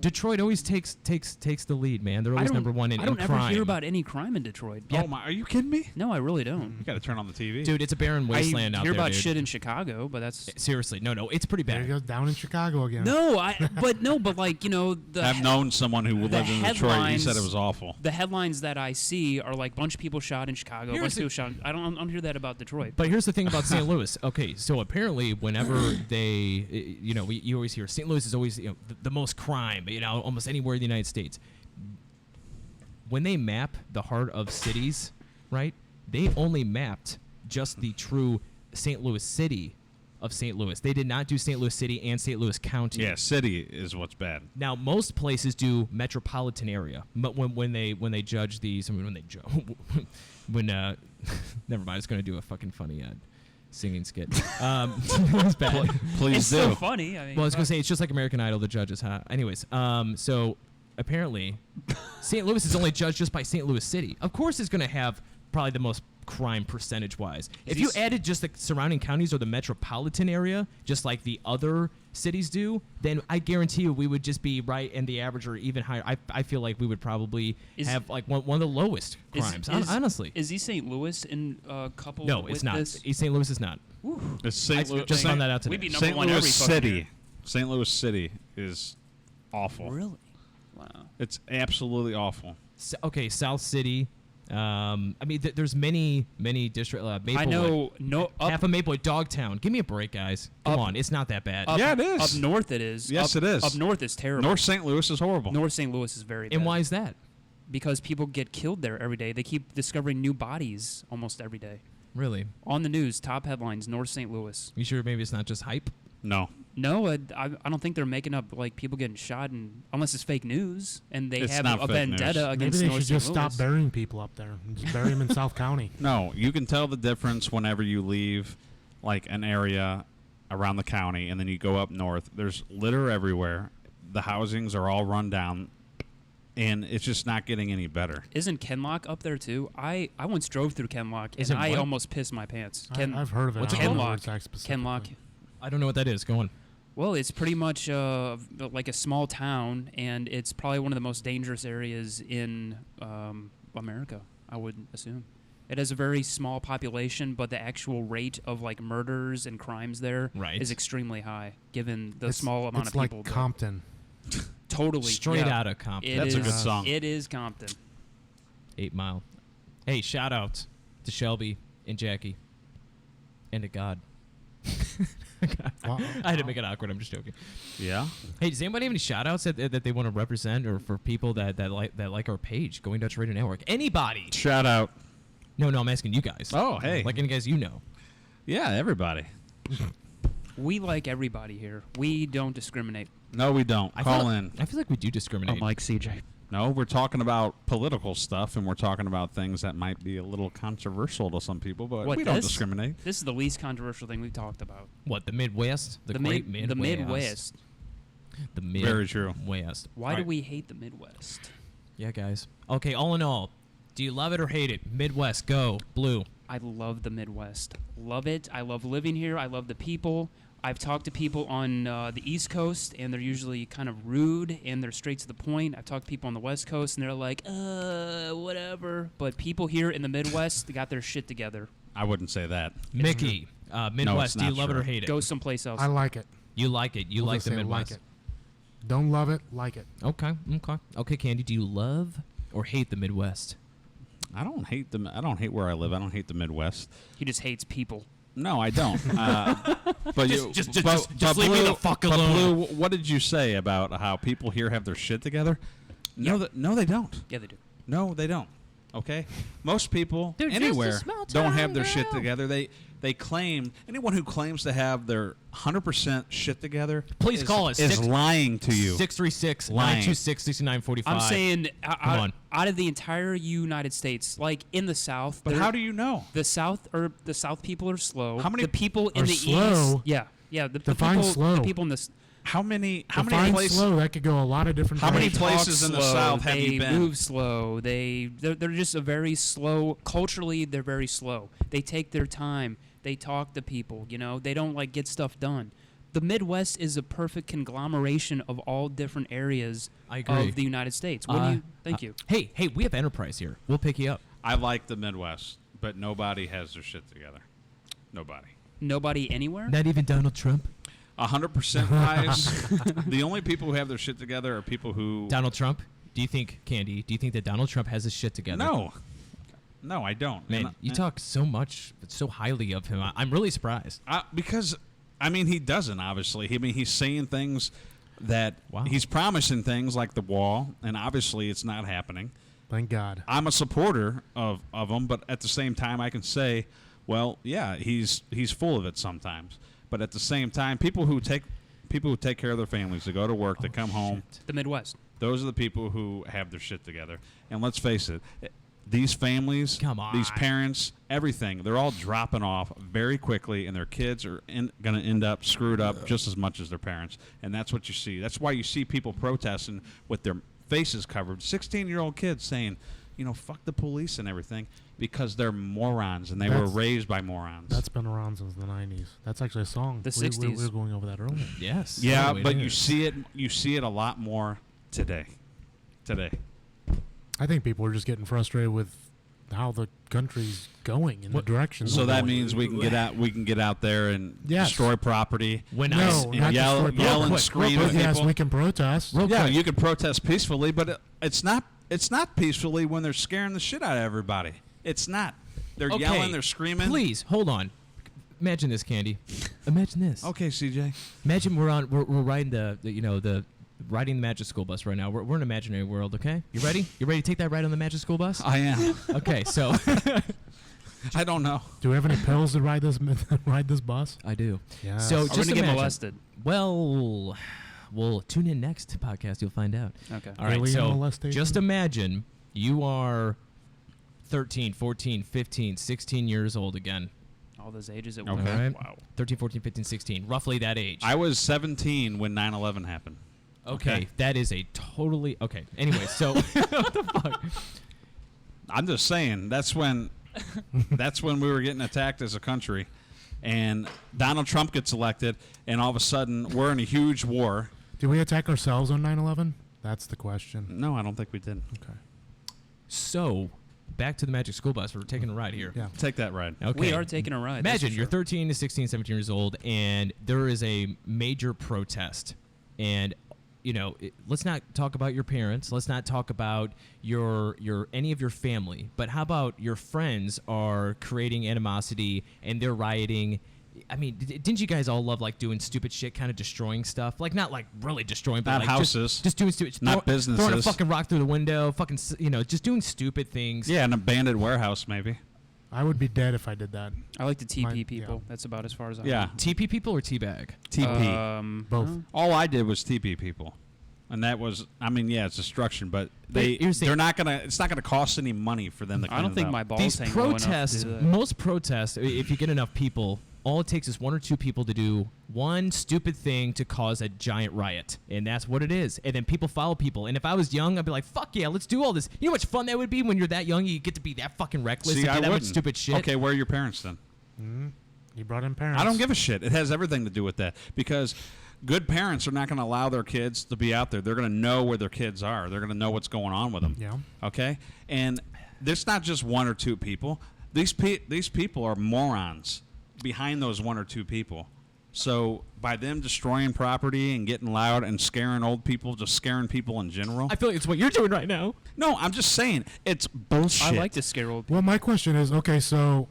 Detroit always takes the lead, man. They're I always don't- number 1 in I don't ever crime. hear about any crime in Detroit. Oh my! Are you kidding me? No, I really don't. You got to turn on the TV, Dude, it's a barren wasteland I out hear there, about dude. shit in Chicago, but that's Seriously, no, it's pretty There you bad. go, down in Chicago again. but like I've known someone who lived in Detroit. He said it was awful. The headlines that I see are like bunch of people shot in Chicago, Here's bunch of the- people shot. I don't hear that about Detroit. But here's the thing about St. Louis. Okay, so apparently whenever they, you always hear St. Louis is always the most crime, almost anywhere in the United States. When they map the heart of cities, right, they only mapped just the true St. Louis city of St. Louis. They did not do St. Louis City and St. Louis County. Yeah, city is what's bad. Now, most places do metropolitan area, but when they judge these, when never mind, I was going to do a fucking funny singing skit. It's bad. Please It's do. so funny. I mean, Well, I was gonna say it's just like American Idol, the judges, huh? Anyways, so apparently, St. Louis is only judged just by St. Louis City. Of course, it's gonna have probably the most crime percentage-wise. If you added just the surrounding counties or the metropolitan area, just like the other cities do, then I guarantee you we would just be right in the average or even higher. I feel like we would probably have like one of the lowest crimes. Honestly, is East St. Louis in a couple? no, with it's not. This? East St. Louis is not. It's St. Louis. Just found that out today. We'd be number St. one Louis every fucking City. year. St. Louis City is awful. Really? Wow. It's absolutely awful. Okay, South City. I mean, there's many districts. Maplewood. I know. No, Half of Maplewood, Dogtown. Give me a break, guys. Come Up- on, it's not that bad. up, Yeah, it is. Up north, it is. Yes, Up- it is. Up north is terrible. North St. Louis is horrible. North St. Louis is very bad. And why is that? Because people get killed there every day. They keep discovering new bodies almost every day. Really? On the news, top headlines: North St. Louis. You sure maybe it's not just hype? No. No, I don't think they're making up like people getting shot, unless it's fake news and they It's have not a fake vendetta news. Maybe against they North should St. just Louis. stop burying people up there and just bury them in South County. No, you can tell the difference whenever you leave like an area around the county, and then you go up north. There's litter everywhere. The housings are all run down, and it's just not getting any better. Isn't Kenlock up there too? I once drove through Kenlock and Isn't I what? almost pissed my pants. I've heard of it. what's I it don't know Kenlock? where it's at specifically. Kenlock. I don't know what that is. Go on. Well, it's pretty much like a small town, and it's probably one of the most dangerous areas in America, I would assume. It has a very small population, but the actual rate of like murders and crimes there is Right. extremely high, given the It's- small amount it's of people. like Compton. Totally. Straight yeah. out of Compton. It That's a is- good song. It is Compton. 8 Mile. Hey, shout out to Shelby and Jackie and to God. Wow. I had to make it awkward. I'm just joking. Yeah. Hey, does anybody have any shout outs that they want to represent or for people that like our page, Going Dutch Radio Network? Anybody? Shout out. No, I'm asking you guys. Oh, hey. Like any guys you know. Yeah, everybody. We like everybody here. We don't discriminate. No, we don't. Call in. I feel like we do discriminate. Unlike CJ. No, we're talking about political stuff, and we're talking about things that might be a little controversial to some people, but What, we don't this? discriminate. This is the least controversial thing we've talked about. What, the Midwest? The great Midwest. The Midwest. The Midwest. Very true. Why All do right. we hate the Midwest? Yeah, guys. Okay, all in all, do you love it or hate it? Midwest, go. Blue. I love the Midwest. Love it. I love living here. I love the people. I've talked to people on the East Coast, and they're usually kind of rude, and they're straight to the point. I've talked to people on the West Coast, and they're like, whatever. But people here in the Midwest, they got their shit together. I wouldn't say that. Mickey, Midwest, do you not love it true. or hate it? Go someplace else. I like it. You like it. You I'll like just the say Midwest. Like it. Don't love it. Like it. Okay, okay. Okay, Candy, do you love or hate the Midwest? I don't hate them. I don't hate where I live. I don't hate the Midwest. He just hates people. No, I don't. But just leave me the fuck But alone. Blue, what did you say about how people here have their shit together? No, they don't. Yeah, they do. No, they don't. Okay, most people They're just a anywhere small don't have town their shit girl. together. They claim anyone who claims to have their 100% shit together. Please is, call us. Is lying to you. 636-926-6945. I'm saying on. out of the entire United States, like in the South. But they're- how do you know? the South people are slow. How many the people in are the slow? East? Yeah. The Define people, slow. The people in the How many Define places? slow. That could go a lot of different. How many directions. places in the slow, South have you they been? move slow. They're just a very slow. Culturally, they're very slow. They take their time. They talk to people. You know, they don't like get stuff done. The Midwest is a perfect conglomeration of all different areas I agree. of the United States. What do you? Thank you. Hey, we have Enterprise here. We'll pick you up. I like the Midwest, but nobody has their shit together. Nobody. Nobody anywhere. Not even Donald Trump. 100% wise, the only people who have their shit together are people who. Donald Trump. Do you think, Candy? Do you think that Donald Trump has his shit together? No, I don't. Man, And- you talk so much, so highly of him. I'm really surprised. because, I mean, he doesn't. Obviously, he's saying things that Wow. he's promising things like the wall, and obviously, it's not happening. Thank God. I'm a supporter of him, but at the same time, I can say, well, yeah, he's full of it sometimes. But at the same time, people who take care of their families, they go to work, they come home. The Midwest. Those are the people who have their shit together. And let's face it, these families, Come on. these parents, everything, they're all dropping off very quickly, and their kids are going to end up screwed up just as much as their parents. And that's what you see. That's why you see people protesting with their faces covered. 16-year-old kids saying, fuck the police and everything, because they're morons, and they were raised by morons. That's been around since the 90s. That's actually a song. The We 60s. were going over that earlier. Yes. yeah, Oh, it but is. you see it a lot more today. I think people are just getting frustrated with how the country's going in the direction. So we're that going. means we can get out there and Yes. destroy property. When No, I not and yell destroy and property. scream But at yes, people. we can protest. Yeah, you can protest peacefully, but it's not peacefully when they're scaring the shit out of everybody. It's not. They're Okay, yelling, they're screaming. Please hold on. Imagine this, Candy. Imagine this. Okay, CJ. Imagine we're riding the riding the Magic School Bus right now. We're in an imaginary world. Okay, you ready? You ready to take that ride on the Magic School Bus? I am. Okay, so I don't know. Do we have any pills to ride this bus? I do. Yeah. So We're just gonna get imagine. molested. Well, we'll tune in next podcast. You'll find out. Okay. All right, Alien so molestation? just imagine you are 13, 14, 15, 16 years old again. Oh all those ages. It Okay. was. All right. Wow. 13, 14, 15, 16. Roughly that age. I was 17 when 9/11 happened. Okay, that is a totally okay. Anyway, so what the fuck? I'm just saying that's when we were getting attacked as a country, and Donald Trump gets elected, and all of a sudden we're in a huge war. Did we attack ourselves on 9/11? That's the question. No, I don't think we did. Okay. So back to the Magic School Bus. We're taking a ride here. Yeah. Take that ride. Okay. We are taking a ride. that's Imagine for you're sure. 13 to 16, 17 years old, and there is a major protest. And, let's not talk about your parents. Let's not talk about your any of your family. But how about your friends are creating animosity and they're rioting? I mean, didn't you guys all love like doing stupid shit, kind of destroying stuff? Like not like really destroying, but Not like houses. just doing stupid, Not throwing a businesses. fucking rock through the window, fucking just doing stupid things. Yeah, an abandoned warehouse maybe. I would be dead if I did that. I like to TP Mine- people. yeah. That's about as far as I. Yeah, TP people or teabag? TP. Both. All I did was TP people, and that was, I mean, yeah, it's destruction, but here's the- they're not gonna. It's not gonna cost any money for them to. I don't clean think it my up. balls These hang low enough to protests, do that. most protests, if you get enough people, all it takes is one or two people to do one stupid thing to cause a giant riot. And that's what it is. And then people follow people. And if I was young, I'd be like, fuck yeah, let's do all this. You know how much fun that would be when you're that young? You get to be that fucking reckless See, and I do that much wouldn't. stupid shit. Okay, where are your parents then? You brought in parents. I don't give a shit. It has everything to do with that because good parents are not going to allow their kids to be out there. They're going to know where their kids are. They're going to know what's going on with them. Yeah. Okay? And there's not just one or two people. These people are morons behind those one or two people. So by them destroying property and getting loud and scaring old people, just scaring people in general. I feel like it's what you're doing right now. No, I'm just saying it's bullshit. I like to scare old people. Well, my question is, okay, so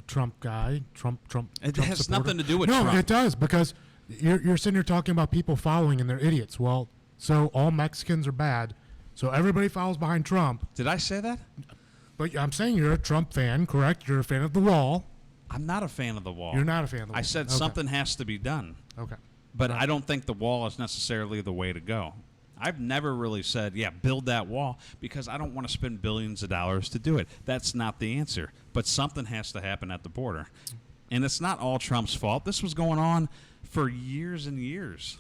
Trump guy, Trump. It Trump has supporter. nothing to do with no, Trump. it does because you're sitting here talking about people following and they're idiots. Well, so all Mexicans are bad, so everybody follows behind Trump. Did I say that? But I'm saying you're a Trump fan, correct? You're a fan of the wall. I'm not a fan of the wall. You're not a fan of the wall. I said Okay. something has to be done. Okay. But I don't think the wall is necessarily the way to go. I've never really said, yeah, build that wall because I don't want to spend billions of dollars to do it. That's not the answer. But something has to happen at the border. And it's not all Trump's fault. This was going on for years and years.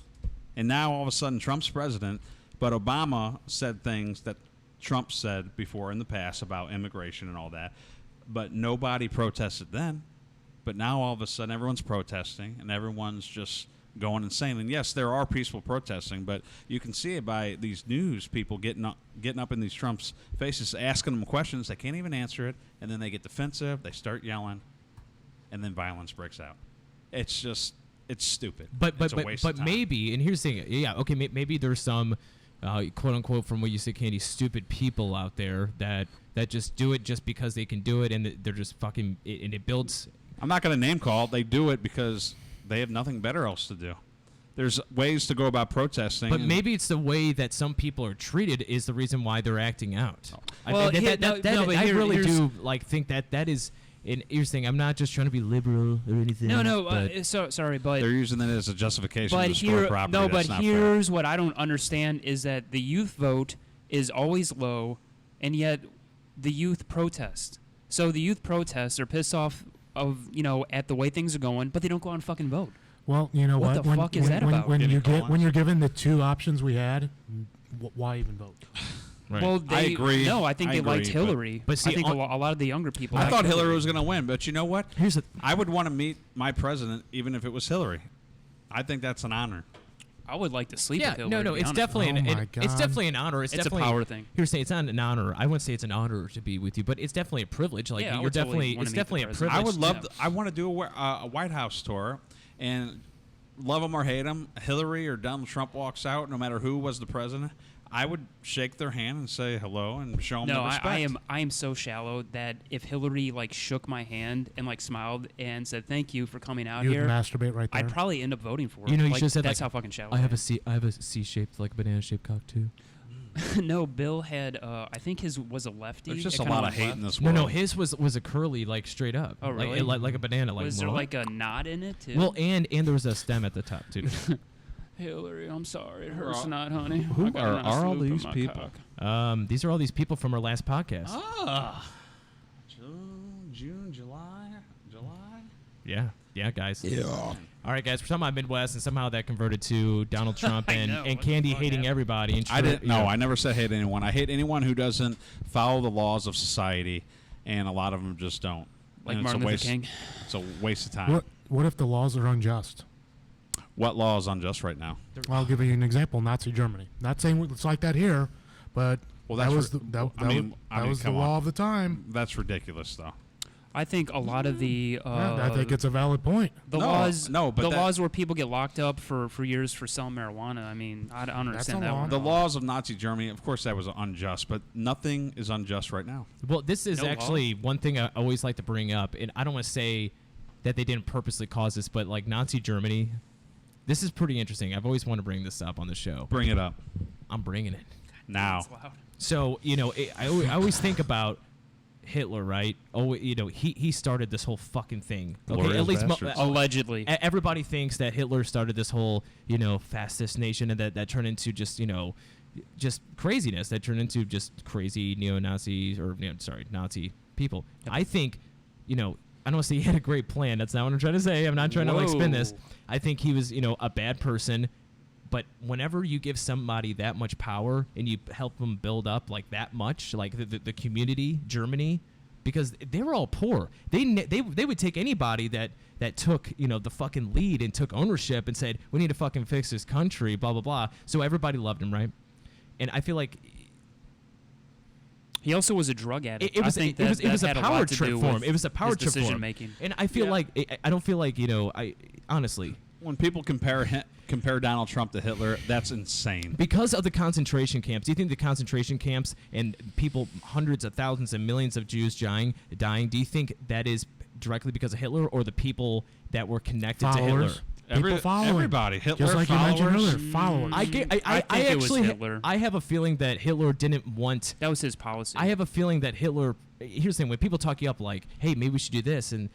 And now all of a sudden Trump's president, but Obama said things that Trump said before in the past about immigration and all that. But nobody protested then. But now all of a sudden everyone's protesting and everyone's just going insane. And yes, there are peaceful protesting, but you can see it by these news people getting up in these Trump's faces, asking them questions. They can't even answer it, and then they get defensive. They start yelling, and then violence breaks out. It's just, it's stupid. It's a waste of time. maybe, and here's the thing, yeah, okay, maybe there's some quote unquote, from what you say, Candy, stupid people out there that just do it just because they can do it, and they're just fucking, and it builds. I'm not going to name call. They do it because they have nothing better else to do. There's ways to go about protesting. But and maybe it's the way that some people are treated is the reason why they're acting out. Well, I really here's- do think that is. And here's the thing: I'm not just trying to be liberal or anything. No, but sorry, but they're using it as a justification to but destroy here, property. no, That's but not fair. here's what I don't understand is that the youth vote is always low, and yet the youth protest. So the youth protest are pissed off of at the way things are going, but they don't go out and fucking vote. Well, you know What what? the fuck is that about? When Getting you're given the two options we had, why even vote? Right. Well, they, agree. No, I think I they liked agree, but- Hillary. But see, I think on- a lot of the younger people. I liked thought Hillary was going to win, but you know what? here's the. I would want to meet my president even if it was Hillary. I think that's an honor. I would like to sleep Yeah, with Hillary. no, to be it's honest. definitely Oh my it's God. definitely an honor. It's It's a definitely power thing. Here's saying it's not an honor. I wouldn't say it's an honor to be with you, but it's definitely a privilege. Like Yeah, I you're would totally definitely, wanna it's meet the definitely a president. privilege. I would love. Yeah. I want to do a White House tour, and love him or hate him, Hillary or Donald Trump walks out, no matter who was the president. I would shake their hand and say hello and show them No, the respect. I am so shallow that if Hillary shook my hand and smiled and said thank you for coming out You'd here, masturbate right there. I'd probably end up voting for her. You know, you should've said, that's like, how fucking shallow. I have a C-shaped, like a banana-shaped cock too. No, Bill had. I think his was a lefty. There's just It a kinda lot of went hate left. in this No, world. no, his was a curly, straight up. Oh, really? Like a banana. Was there what? a knot in it too? Well, and there was a stem at the top too. Hillary, I'm sorry, it hurts a lot, honey. who I got a are nice all loop in these my people? cock. These are all these people from our last podcast. June, July. Yeah, guys. Yeah. All right, guys. We're talking about Midwest, and somehow that converted to Donald Trump and, know. and What the Candy fuck hating happened? everybody. And I didn't. you No, know, I never said hate anyone. I hate anyone who doesn't follow the laws of society, and a lot of them just don't. Like And Martin it's a Luther waste, King. It's a waste of time. What if the laws are unjust? What law is unjust right now? I'll give you an example. Nazi Germany. Not saying it's like that here, but Well, that that's was ri- the, that, I that mean- was, I that mean, was the come law on. of the time. That's ridiculous, though. I think a lot of the I think it's a valid point. the No, laws no, but the that- laws where people get locked up for years for selling marijuana. I mean, I don't That's understand a that law. one. The at all. laws of Nazi Germany, of course, that was unjust, but nothing is unjust right now. well, this is No law. actually one thing I always like to bring up, and I don't want to say that they didn't purposely cause this, but like Nazi Germany, this is pretty interesting. I've always wanted to bring this up on the show. Bring it up I'm bringing it. now. It's loud. So I always think about Hitler, right? Oh, he started this whole fucking thing. Okay, Glorious at least bastards. Allegedly. everybody thinks that Hitler started this whole fascist nation, and that turned into just just craziness. That turned into just crazy neo-Nazis or Nazi people. I think I don't want to say he had a great plan. That's not what I'm trying to say. I'm not trying to like spin this. Whoa. I think he was a bad person. But whenever you give somebody that much power and you help them build up like that much, like the community, Germany, because they were all poor. They would take anybody that took the fucking lead and took ownership and said, we need to fucking fix this country, blah blah blah. So everybody loved him, right? And I feel like He also was a drug addict. it was I think it was a had power lot to trip do for him. with It was a power his trip for decision him. making. And I feel like I don't feel like I honestly. When people compare Donald Trump to Hitler, that's insane. Because of the concentration camps, do you think the concentration camps and people, hundreds of thousands and millions of Jews dying, do you think that is directly because of Hitler or the people that were connected to Hitler? Followers. People following. Everybody, Hitler Just like you mentioned followers. earlier, followers. I think it was actually Hitler. I have a feeling that Hitler didn't want. That was his policy. I have a feeling that Hitler. Here's the thing: when people talk you up, like, "Hey, maybe we should do this," and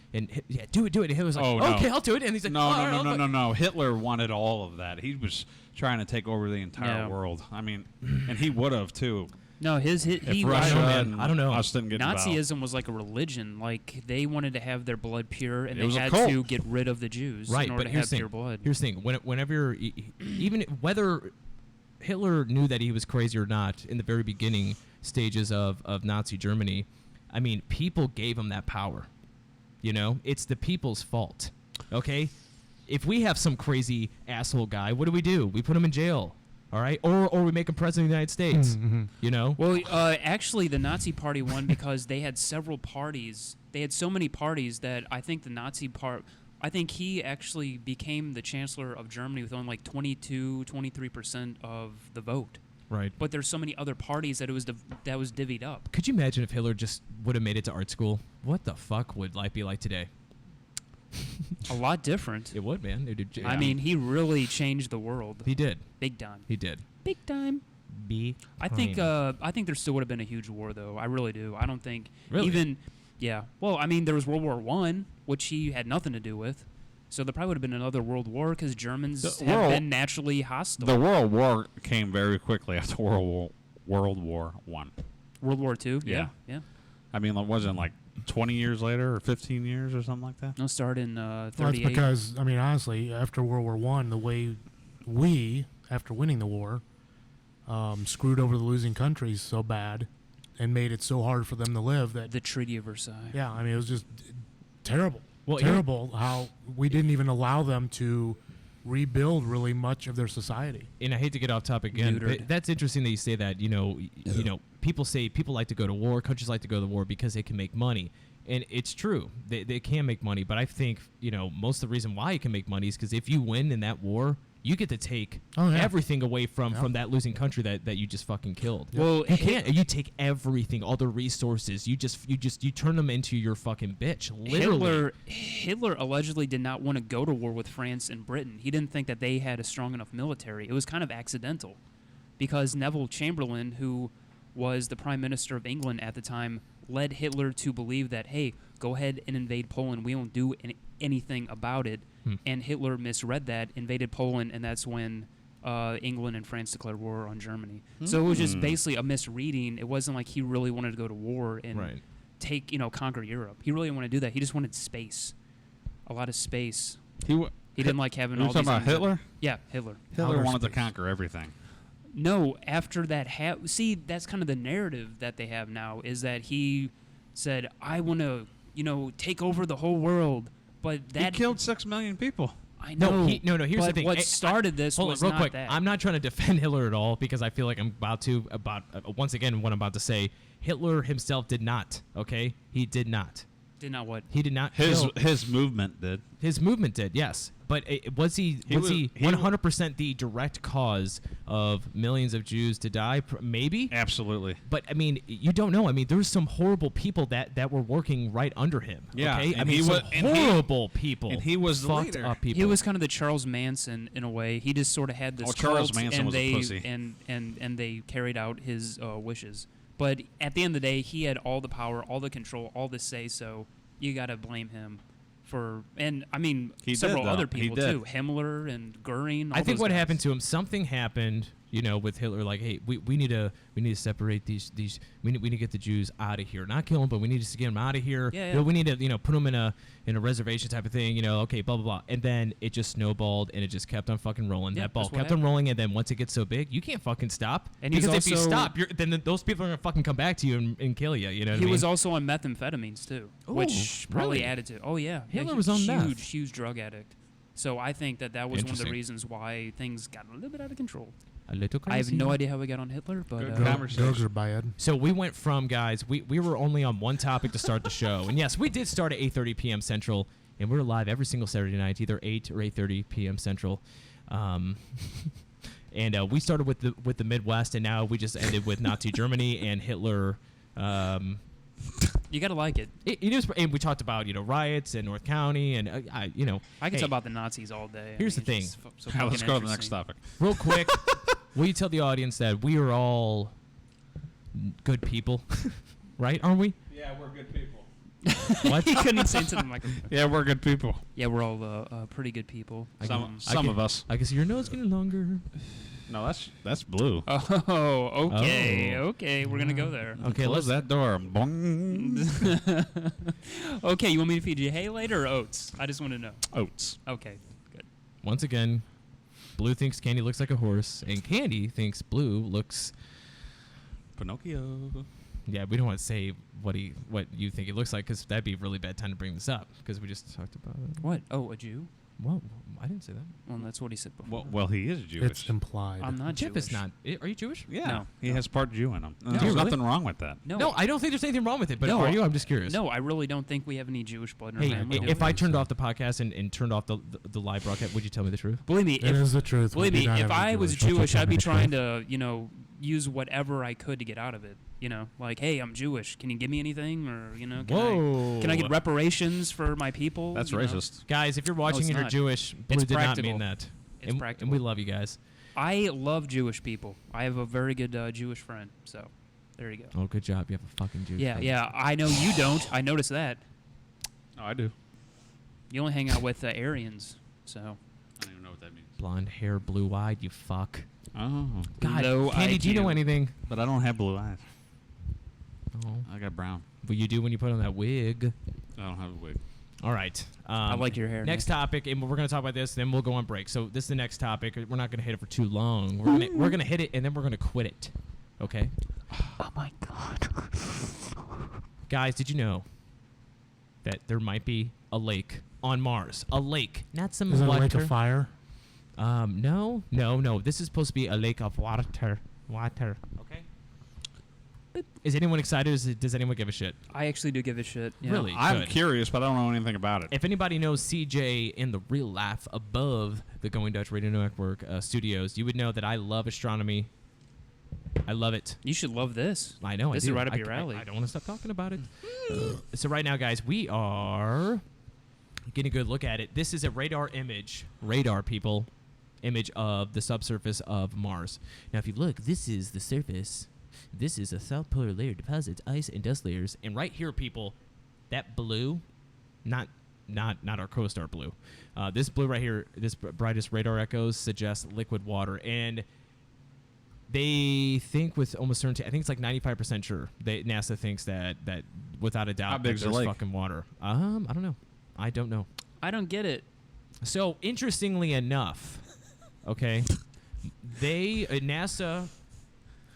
yeah, do it, and Hitler's like, Oh, no. "Okay, I'll do it," and he's like, No, "All no, right, no, I'll no, do no, it." no. Hitler wanted all of that. He was trying to take over the entire Yeah. world. I mean, and he would have too. no, he If was Russia man. and I don't know. us didn't get involved. Nazism was like a religion. Like they wanted to have their blood pure, and It they was a had cult. to get rid of the Jews Right, in order but to here's have the pure thing. blood. Here's the thing: whenever, even whether Hitler knew that he was crazy or not in the very beginning stages of Nazi Germany, I mean, people gave him that power. It's the people's fault. Okay, if we have some crazy asshole guy, what do? We put him in jail. All right, or we make him president of the United States. Mm-hmm. Well, actually, the Nazi Party won because they had several parties. They had so many parties that I think the Nazi part. I think he actually became the chancellor of Germany with only like 23% of the vote. Right. But there's so many other parties that that was divvied up. Could you imagine if Hitler just would have made it to art school? What the fuck would life be like today? A lot different. It would, man. I mean, he really changed the world, he did. big time. He did. Big time. Be. I think there still would have been a huge war, though. I really do. I don't think Really? even. Yeah. Well, I mean, there was World War I, which he had nothing to do with. So there probably would have been another world war because Germans The have world- been naturally hostile. The World War came very quickly after World War One. World War II. Yeah. Yeah. I mean, it wasn't like 20 years later or 15 years or something like that. No, start in Well, 38. that's because, I mean, honestly, after World War One, the way we, after winning the war, screwed over the losing countries so bad and made it so hard for them to live that, the Treaty of Versailles. yeah, I mean, it was just terrible. Well, Terrible how we didn't even allow them to rebuild really much of their society. And I hate to get off topic again, Neutered. but that's interesting that you say that. People say people like to go to war, countries like to go to war because they can make money. And it's true. They can make money, but I think, most of the reason why you can make money is because if you win in that war, you get to take everything away from that losing country that you just fucking killed. Well, You can't. You take everything, all the resources. You turn them into your fucking bitch. Literally. Hitler allegedly did not want to go to war with France and Britain. He didn't think that they had a strong enough military. It was kind of accidental because Neville Chamberlain, who was the Prime Minister of England at the time, led Hitler to believe that, hey, go ahead and invade Poland. We won't do anything about it. And Hitler misread that, invaded Poland, and that's when England and France declared war on Germany. So it was just basically a misreading. It wasn't like he really wanted to go to war and Right. conquer Europe. He really didn't want to do that. He just wanted space. a lot of space. He He didn't like having Are you all talking these about things- Hitler? Yeah, Hitler. Hitler Outer wanted to space. conquer everything. No, after that, see, that's kind of the narrative that they have now is that he said, "I want to, take over the whole world." But that He killed 6 million people. I know. No, here's but the thing. What I- started this Hold was on, real not quick. that. I'm not trying to defend Hitler at all because I feel like I'm once again what I'm about to say. Hitler himself did not. Okay, he did not. Did not what? He did not. His kill. movement did. His movement did, yes. But was he He was- he 100% the direct cause of millions of Jews to die? Maybe. Absolutely. But I mean, you don't know. I mean, there's some horrible people that were working right under him. Yeah, Okay? I and mean, he some wa- and he- horrible people. and he was the fucked leader. up people. He was kind of the Charles Manson in a way. He just sort of had this Oh, Charles cult, Manson and was a they pussy. and they carried out his wishes. But at the end of the day, he had all the power, all the control, all the say. So you got to blame him for. And I mean, He several did, though. other He people did. too, Himmler and Goering. I all think those what guys. happened to him, something happened, with Hitler. Like, hey, we need to separate these. We need to get the Jews out of here. Not kill them, but we need to get them out of here. Yeah, yeah. We need to put them in a reservation type of thing. Okay, blah blah blah. And then it just snowballed, and it just kept on fucking rolling. Yeah, That ball that's what kept on happened. rolling, and then once it gets so big, you can't fucking stop. And he's because if you also- stop, then those people are gonna fucking come back to you and kill you. You know what He I mean? was also on methamphetamines too, which Ooh, probably really? added to. Oh yeah, Hitler yeah, was on huge, meth. huge drug addict. So I think that was one of the Interesting. reasons why things got a little bit out of control. a little I have crazy. no idea how we got on Hitler, but Good Dro- conversation. drugs are bad. So we went from, guys, we were only on one topic to start the show. And yes, we did start at 8:30 p.m. Central, and we're live every single Saturday night, either 8 or 8:30 p.m. Central. And we started with the Midwest, and now we just ended with Nazi Germany and Hitler. you gotta like it. And we talked about, riots in North County, and, I can hey, talk about the Nazis all day. Here's the it's thing. just so Now, let's fucking go to the next interesting. topic. real quick, will you tell the audience that we are all good people, right? Aren't we? Yeah, we're good people. What? He couldn't say into the microphone. Yeah, we're good people. Yeah, we're all pretty good people. Some I of us. I can see your nose getting longer. No, that's blue. Oh, okay, Oh. okay, we're gonna go there. Okay, Close let's. that door. Bong. Okay, you want me to feed you hay later or oats? I just want to know. Oats. Okay, good. Once again, Blue thinks Candy looks like a horse, and Candy thinks Blue looks. Pinocchio. Yeah, we don't want to say what you think he looks like, because that'd be a really bad time to bring this up, because we just talked about it. What? Oh, a Jew? Well, I didn't say that. Well, that's what he said before. Well, he is Jewish. It's implied. I'm not Jeff Jewish. is not. Are you Jewish? yeah, No. he has part Jew in him. There's really? nothing wrong with that. No, No, I don't think there's anything wrong with it. But No, are you? I'm just curious. no, I really don't think we have any Jewish blood in our Hey, family. do if we? I turned off the podcast and turned off the live broadcast, would you tell me the truth? believe me, It if is the truth. we believe do me, not if have any I was Jewish. Jewish, I'd be That's trying the to, use whatever I could to get out of it. Like, hey, I'm Jewish. Can you give me anything, or can I get reparations for my people? That's you know? racist. Guys, if you're watching it's and you're not. Jewish, Blue It's did not practical. mean that. It's and practical. we love you guys. I love Jewish people. I have a very good Jewish friend. So there you go. Oh, good job. You have a fucking Jewish Yeah, friend. yeah. I know you don't. I noticed that. Oh, I do. You only hang out with Aryans. So I don't even know what that means. Blonde hair, blue-eyed, you fuck. Oh, God, Low Candy, do you know IQ. anything? but I don't have blue eyes. Oh. I got brown. But you do when you put on that wig. I don't have a wig. All right. I like your hair. Next Nick. topic, and we're going to talk about this, then we'll go on break. So this is the next topic. We're not going to hit it for too long. We're gonna hit it, and then we're going to quit it. Okay? Oh my God. Guys, did you know that there might be a lake on Mars? A lake, not some Is it a water. lake of fire? No. This is supposed to be a lake of water. Okay. Is anyone excited? Does anyone give a shit? I actually do give a shit. Yeah. Really? I'm Good. curious, but I don't know anything about it. If anybody knows CJ in the real life above the Going Dutch Radio Network studios, you would know that I love astronomy. I love it. You should love this. I know. This I is do. right up your alley. I don't want to stop talking about it. So right now, guys, we are getting a good look at it. This is a radar people, image of the subsurface of Mars. Now, if you look, this is the surface. This is a south polar layer deposits ice and dust layers. And right here, people, that blue, not our CoStar blue. This blue right here, this brightest radar echoes suggests liquid water. And they think with almost certainty, I think it's like 95% sure. NASA thinks that without a doubt, How big's that the there's lake? fucking water. I don't know. I don't get it. So interestingly enough, okay, they NASA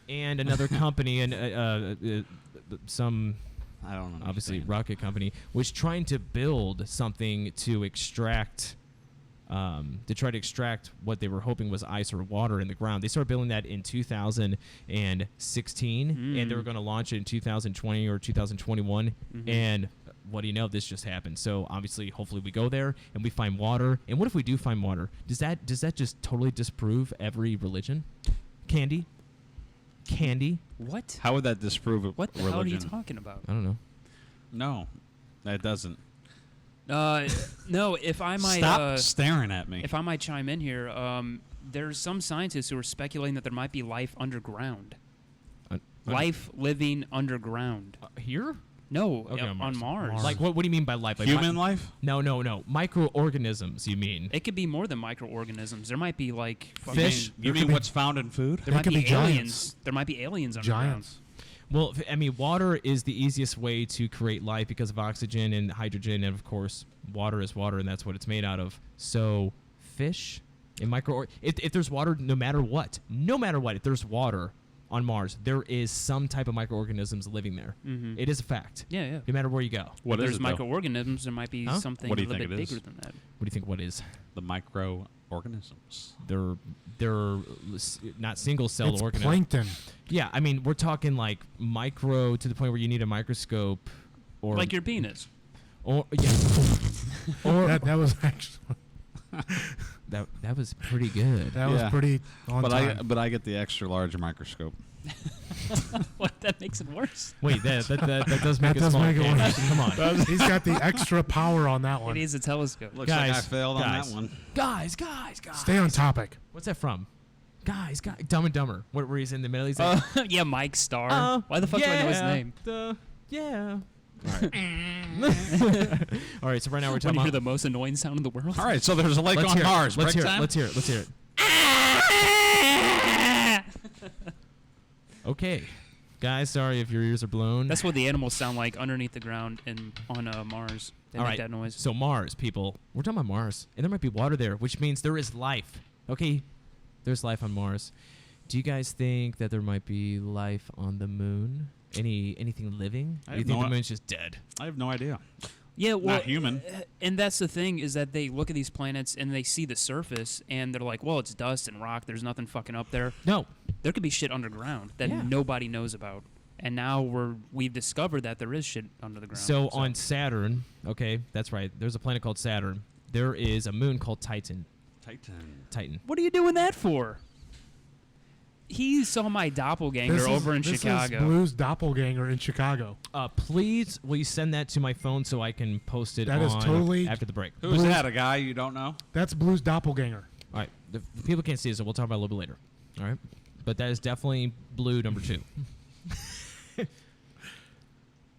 and another company and some I don't know. obviously rocket company was trying to build something to extract. To try to extract what they were hoping was ice or water in the ground. They started building that in 2016, and they were going to launch it in 2020 or 2021. And what do you know? This just happened. So obviously, hopefully, we go there and we find water. And what if we do find water? Does that just totally disprove every religion? Candy. What? How would that disprove a What the religion? hell are you talking about? I don't know. No, that doesn't. No, if I might Stop staring at me. if I might chime in here, there's some scientists who are speculating that there might be life underground. Life living underground. Here? No, Okay, on Mars. Like what? What do you mean by life? Like Human life? No. Microorganisms. You mean? It could be more than microorganisms. There might be like Fish? You mean what's found in food? There might could be be giants. aliens. There might be aliens underground. Giants. Well, I mean, water is the easiest way to create life because of oxygen and hydrogen, and of course, water is water, and that's what it's made out of. So, fish and if there's water, no matter what, if there's water on Mars, there is some type of microorganisms living there. Mm-hmm. It is a fact. Yeah. No matter where you go. What if is there's it, though? microorganisms, there might be Huh? something What a do you little think bit it is? bigger than that. What do you think? What is? The microorganisms. They're not single cell It's organisms. plankton. Yeah, I mean, we're talking like micro to the point where you need a microscope, or Like your penis. or yeah, or That was actually that was pretty good. that was Yeah. pretty on time. But I get the extra large microscope. What? That makes it worse. Wait, that does make That it does small. make it Okay, worse. Come on, He's got the extra power on that It one. needs a telescope. Looks like I Guys, failed on guys. that one. guys. Stay on topic. What's that from? Guys, Dumb and Dumber. Where he's in the middle. He's like, Yeah, Mike Starr. Why the fuck do I know his name? Yeah. All right. So right now we're Want talking to hear about. the most annoying sound in the world? All right, so there's a lake Let's on hear it. Mars. Let's Break hear it. time? Let's hear it. Let's hear it. Okay, guys. Sorry if your ears are blown. That's what the animals sound like underneath the ground and on Mars. They All make right. that noise. So Mars, people. We're talking about Mars, and there might be water there, which means there is life. Okay, there's life on Mars. Do you guys think that there might be life on the moon? Anything living? I Or have you think no the moon's just dead? I have no idea. Yeah, well, Not human. and that's the thing is that they look at these planets and they see the surface and they're like, well, it's dust and rock. There's nothing fucking up there. No. There could be shit underground that Yeah. nobody knows about. And now we've discovered that there is shit under the ground. So on Saturn, okay, that's right. There's a planet called Saturn. There is a moon called Titan. Titan. what are you doing that for? He saw my doppelganger over in Chicago. This is Blue's doppelganger in Chicago. Please, will you send that to my phone so I can post it That on is totally- after the break? Who's Blue's- that? A guy you don't know? That's Blue's doppelganger. All right. The people can't see it, so we'll talk about it a little bit later. All right. But that is definitely Blue number 2.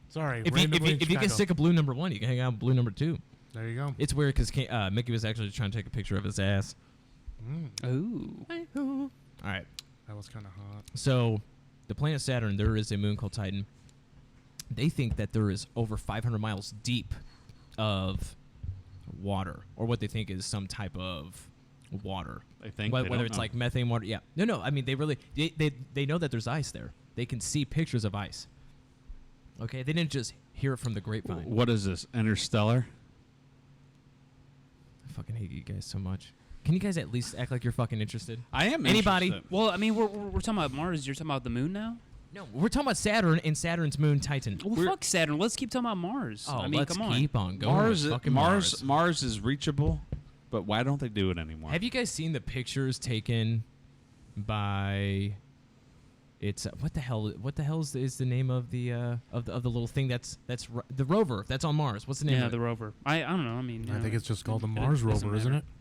Sorry, If you randomly in can Chicago. stick a Blue number 1, you can hang out with Blue number 2. There you go. It's weird because Mickey was actually trying to take a picture of his ass. Ooh. All right. That was kind of hot. So, the planet Saturn, there is a moon called Titan. They think that there is over 500 miles deep of water, or what they think is some type of water. I think. Whether it's like methane water. Yeah. No. I mean, they know that there's ice there. They can see pictures of ice. Okay. They didn't just hear it from the grapevine. What is this? Interstellar? I fucking hate you guys so much. Can you guys at least act like you're fucking interested? I am. Anybody? interested. Well, I mean, we're talking about Mars. You're talking about the moon now? No, we're talking about Saturn and Saturn's moon Titan. Well, fuck Saturn. Let's keep talking about Mars. Oh, I mean, let's come on. keep on going. Mars, with fucking Mars is reachable, but why don't they do it anymore? Have you guys seen the pictures taken by? It's what the hell? What the hell is the name of the little thing that's the rover that's on Mars? What's the name? Yeah, of the it? rover. I don't know. I mean, I think it's just called the it Mars doesn't rover, isn't matter. it?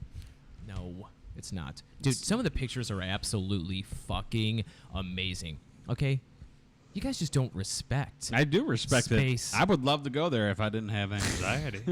No, it's not, dude. Some of the pictures are absolutely fucking amazing. Okay, you guys just don't respect. I do respect Space. it. I would love to go there if I didn't have anxiety.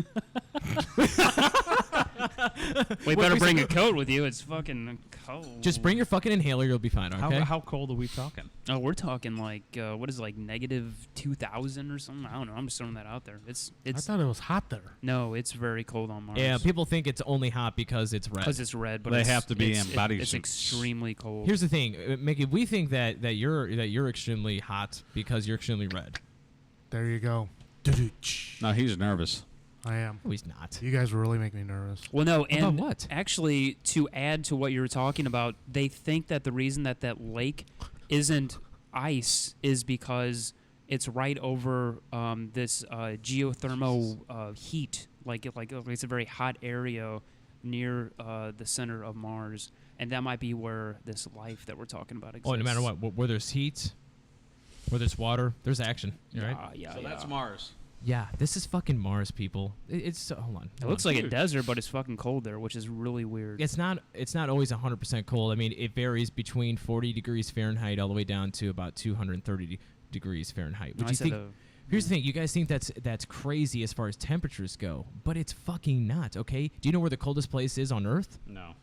We better bring a coat with you. It's fucking cold. Just bring your fucking inhaler. You'll be fine. Okay. How cold are we talking? Oh, we're talking like what is it, like -2,000 or something? I don't know. I'm just throwing that out there. I It's thought it was hot there. no, it's very cold on Mars. Yeah, people think it's only hot because it's red. because it's red, but They it's, have to be it's, in bodysuits. It's extremely cold. Here's the thing, Mickey. We think that you're extremely hot because you're extremely red. There you go. No, he's nervous. I am. No, he's not. You guys really make me nervous. Well, no, and About what? actually, to add to what you were talking about, they think that the reason that lake isn't ice is because it's right over this geothermal heat, like it's a very hot area near the center of Mars, and that might be where this life that we're talking about exists. Oh, no matter what, where there's heat, where there's water, there's action. Right? Yeah, So yeah. that's Mars. Yeah, this is fucking Mars, people. It's hold on. It looks like a desert, but it's fucking cold there, which is really weird. It's not always 100% cold. I mean, it varies between 40 degrees Fahrenheit all the way down to about 230 degrees Fahrenheit. No, Which I you said think? Here's the thing: you guys think that's crazy as far as temperatures go, but it's fucking not. Okay? Do you know where the coldest place is on Earth? No.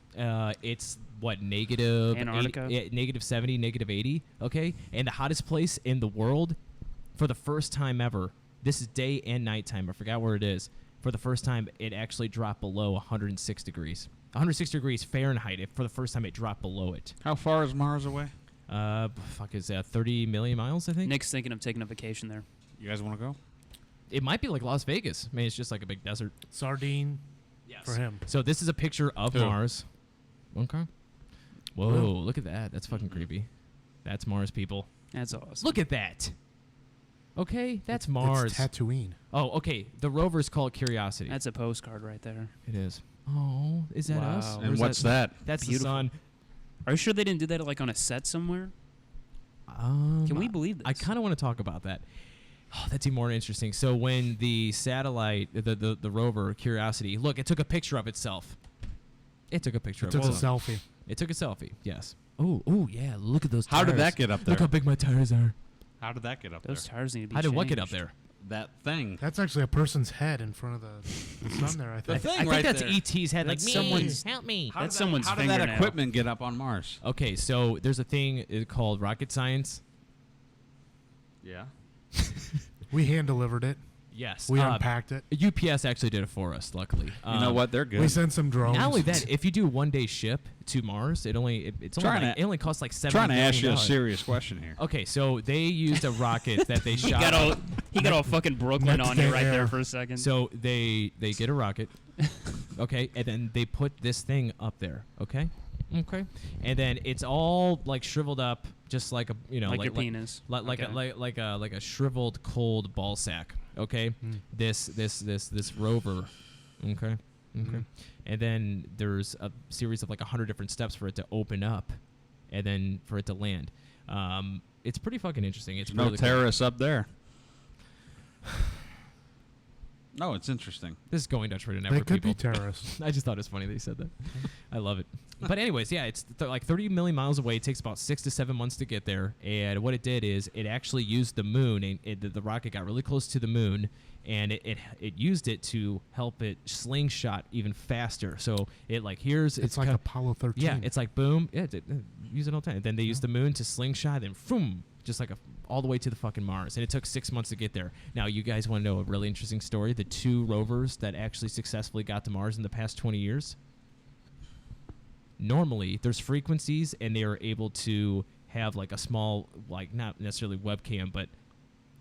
It's what negative Antarctica? 80, negative 70, negative 80. Okay, and the hottest place in the world, for the first time ever. This is day and nighttime. I forgot where it is. For the first time, it actually dropped below 106 degrees. 106 degrees Fahrenheit. For the first time, it dropped below it. How far is Mars away? Is that 30 million miles? I think. Nick's thinking of taking a vacation there. You guys want to go? It might be like Las Vegas. I mean, it's just like a big desert. Sardine for him. So this is a picture of Who? Mars. Okay. Whoa! Wow. Look at that. That's fucking creepy. That's Mars, people. That's awesome. Look at that. Okay, that's Mars. It's Tatooine. Oh, okay. The rover's called Curiosity. That's a postcard right there. It is. Oh, is that us? Wow. Or And is what's that? That's Beautiful. the sun. Are you sure they didn't do that like on a set somewhere? Can we believe this? I kind of want to talk about that. Oh, that's even more interesting. So when the satellite, the rover Curiosity, look, it took a picture of itself. It took a picture It of took a itself. selfie. It took a selfie. Yes. Oh, yeah. Look at those. How did tires. that get up there? Look how big my tires are. How did that get up Those there? tires need to be How did what get up changed. there? That thing. That's actually a person's head in front of the sun there, I think. thing I think right that's there. ET's head. That's like someone's- help me. That's someone's How did that fingernail. equipment get up on Mars? Okay, so there's a thing called rocket science. Yeah. We hand delivered it. Yes. We unpacked it. UPS actually did it for us, luckily. You know what? They're good. We sent some drones. Not only that, if you do 1 day ship to Mars, it's only Trying like, to- it only costs like $7 trying to ask you a million. serious question here. Okay, so they used a rocket that they He shot. got all fucking Brooklyn Next on you day right there there. for a second. So they get a rocket, okay, and then they put this thing up there, okay, and then it's all like shriveled up, just like a like your penis. like Okay. like a shriveled cold ball sack, okay. This rover, okay, and then there's a series of like 100 different steps for it to open up, and then for it to land. It's pretty fucking interesting. It's No really cool. terrorists up there. No, it's interesting. This is Going Dutch Radio They Network, could people. be terrorists. I just thought it was funny that you said that. I love it. But anyways, yeah, it's like 30 million miles away. It takes about 6 to 7 months to get there. And what it did is it actually used the moon, and the rocket got really close to the moon, and it used it to help it slingshot even faster. So it like It's like kind of- Apollo 13. yeah, it's like boom, yeah, use it all the time. Then they use the moon to slingshot, then boom, just like all the way to the fucking Mars. And it took 6 months to get there. Now, you guys want to know a really interesting story? The 2 rovers that actually successfully got to Mars in the past 20 years. Normally, there's frequencies, and they are able to have like a small, like not necessarily webcam, but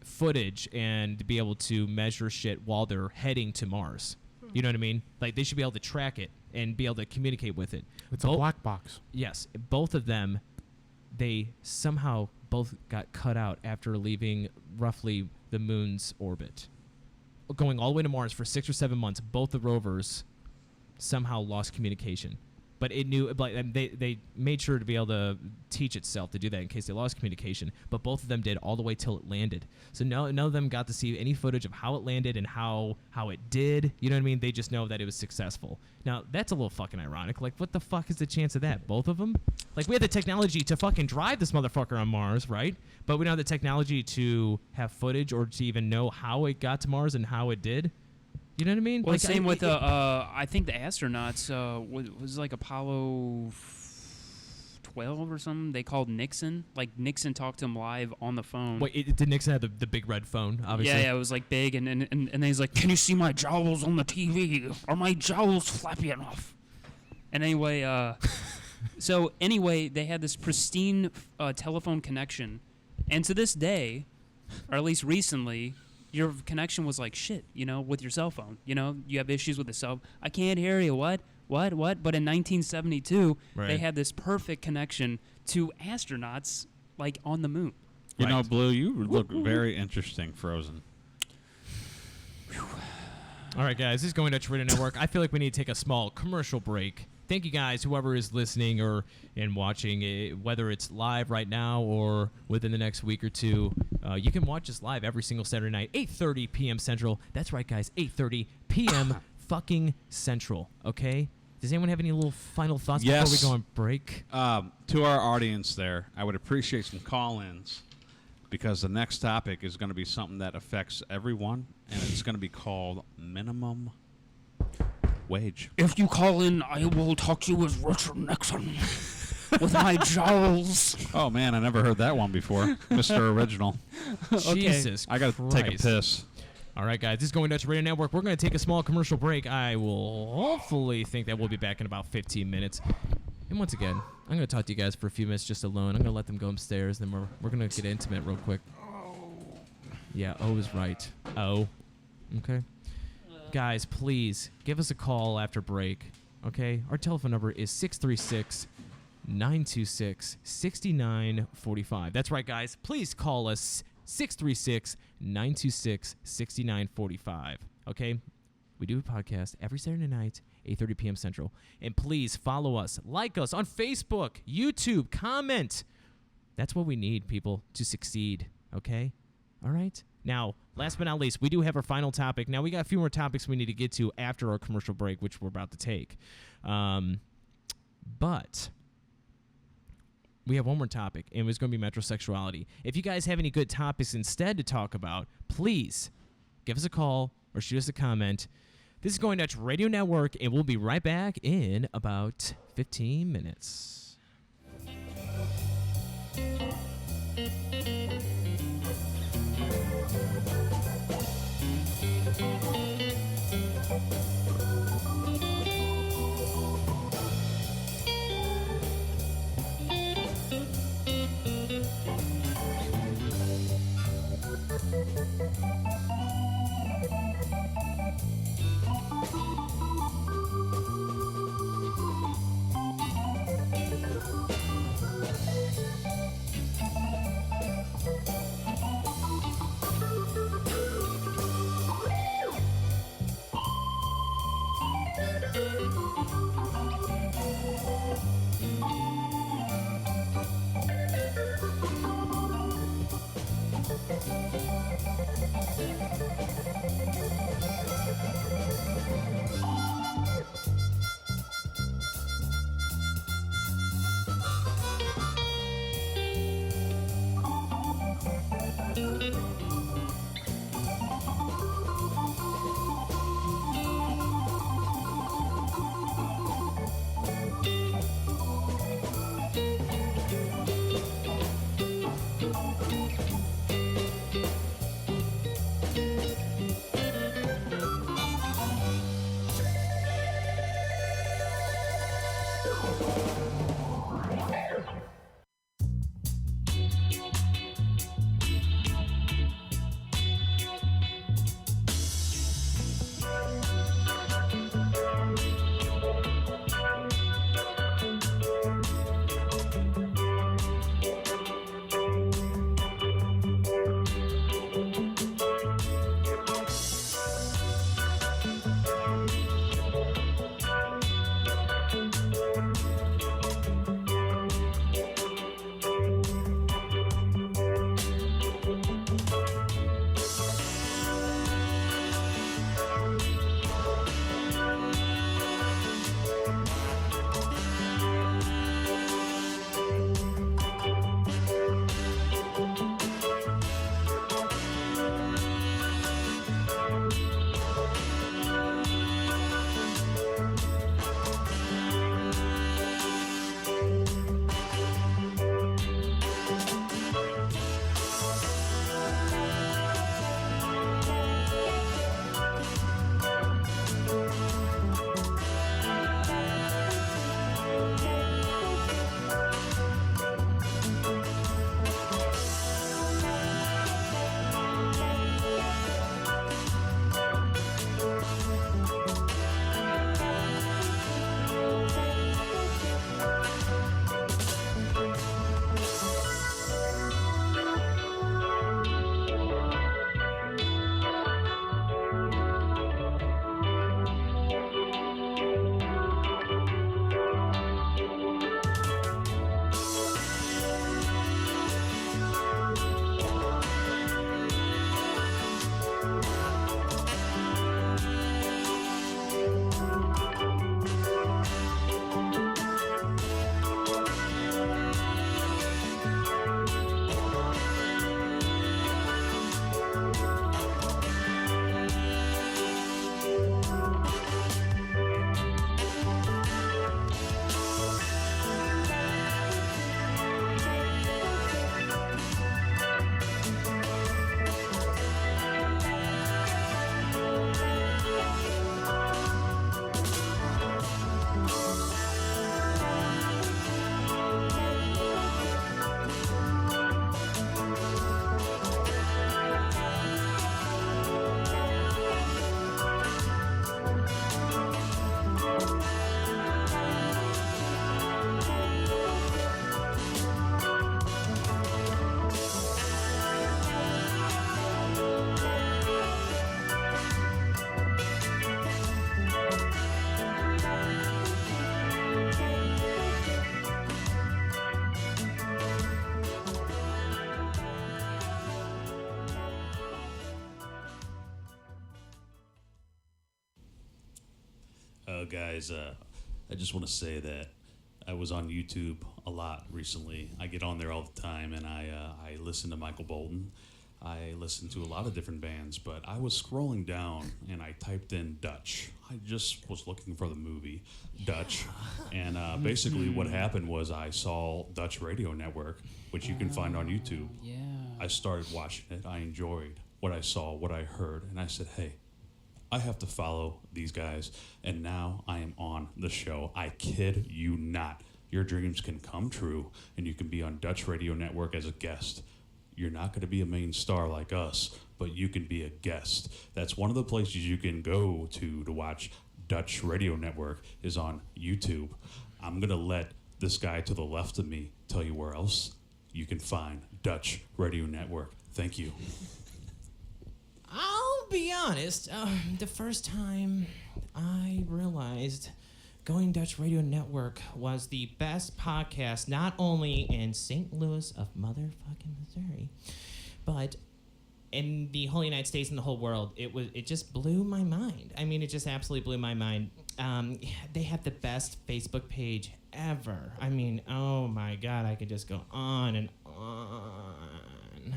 footage, and to be able to measure shit while they're heading to Mars. You know what I mean? Like they should be able to track it and be able to communicate with it. It's a Both- black box. Yes, both of them, they somehow both got cut out after leaving roughly the moon's orbit. Going all the way to Mars for 6 or 7 months, both the rovers somehow lost communication. But it knew, like they made sure to be able to teach itself to do that in case they lost communication. But both of them did all the way till it landed. So none of them got to see any footage of how it landed and how it did. You know what I mean? They just know that it was successful. Now that's a little fucking ironic. Like, what the fuck is the chance of that? Both of them? Like, we had the technology to fucking drive this motherfucker on Mars, right? But we don't have the technology to have footage or to even know how it got to Mars and how it did. You know what I mean? Well, Like, same with it- I think the astronauts was like Apollo 12 or something. They called Nixon. Like Nixon talked to him live on the phone. Wait, did Nixon have the big red phone? Obviously. Yeah, it was like big, and then he's like, "Can you see my jowls on the TV? Are my jowls flappy enough?" And anyway, so anyway, they had this pristine telephone connection, and to this day, or at least recently, your connection was like shit. You know, with your cell phone. You know, you have issues with the cell. I can't hear you. What? But in 1972, they Right. had this perfect connection to astronauts like on the moon. You know, Right. Blue, you look very interesting frozen. All right, guys, this is Going Dutch Radio Network. I feel like we need to take a small commercial break. Thank you, guys, whoever is listening or and watching, whether it's live right now or within the next week or two. You can watch us live every single Saturday night, 8:30 p.m. Central. That's right, guys, 8:30 p.m. fucking Central, okay? Does anyone have any little final thoughts before we Yes. go on break? To our audience there, I would appreciate some call-ins because the next topic is going to be something that affects everyone, and it's going to be called minimum wage. If you call in, I will talk to you as Richard Nixon with my jowls. Oh, man, I never heard that one before, Mr. Original. Jesus I got to take a Christ. piss. All right, guys, this is Going Dutch Radio Network. We're going to take a small commercial break. I will hopefully think that we'll be back in about 15 minutes. And once again, I'm going to talk to you guys for a few minutes just alone. I'm going to let them go upstairs, then we're going to get intimate real quick. Yeah, O is right. O. Okay. Guys, please give us a call after break. Okay? Our telephone number is 636-926-6945. That's right, guys. Please call us 636-926-6945. Okay? We do a podcast every Saturday night, 8:30 p.m. Central. And please follow us, like us on Facebook, YouTube, comment. That's what we need, people, to succeed. Okay? All right? Now, last but not least, we do have our final topic. Now, we got a few more topics we need to get to after our commercial break, which we're about to take. But we have one more topic, and it's going to be metrosexuality. If you guys have any good topics instead to talk about, please give us a call or shoot us a comment. This is Going Dutch Radio Network, and we'll be right back in about 15 minutes. Guys, I just want to say that I was on YouTube a lot recently. I get on there all the time, and I listen to Michael Bolton. I listen to a lot of different bands, but I was scrolling down, and I typed in Dutch. I just was looking for the movie Dutch, and basically what happened was I saw Dutch Radio Network, which you can find on YouTube. Yeah. I started watching it. I enjoyed what I saw, what I heard, and I said, hey, I have to follow these guys, and now I am on the show. I kid you not. Your dreams can come true, and you can be on Dutch Radio Network as a guest. You're not going to be a main star like us, but you can be a guest. That's one of the places you can go to watch Dutch Radio Network is on YouTube. I'm going to let this guy to the left of me tell you where else you can find Dutch Radio Network. Thank you. I'll be honest. The first time I realized Going Dutch Radio Network was the best podcast, not only in St. Louis of motherfucking Missouri, but in the whole United States and the whole world. It just blew my mind. I mean, it just absolutely blew my mind. They have the best Facebook page ever. I mean, oh my God, I could just go on and on.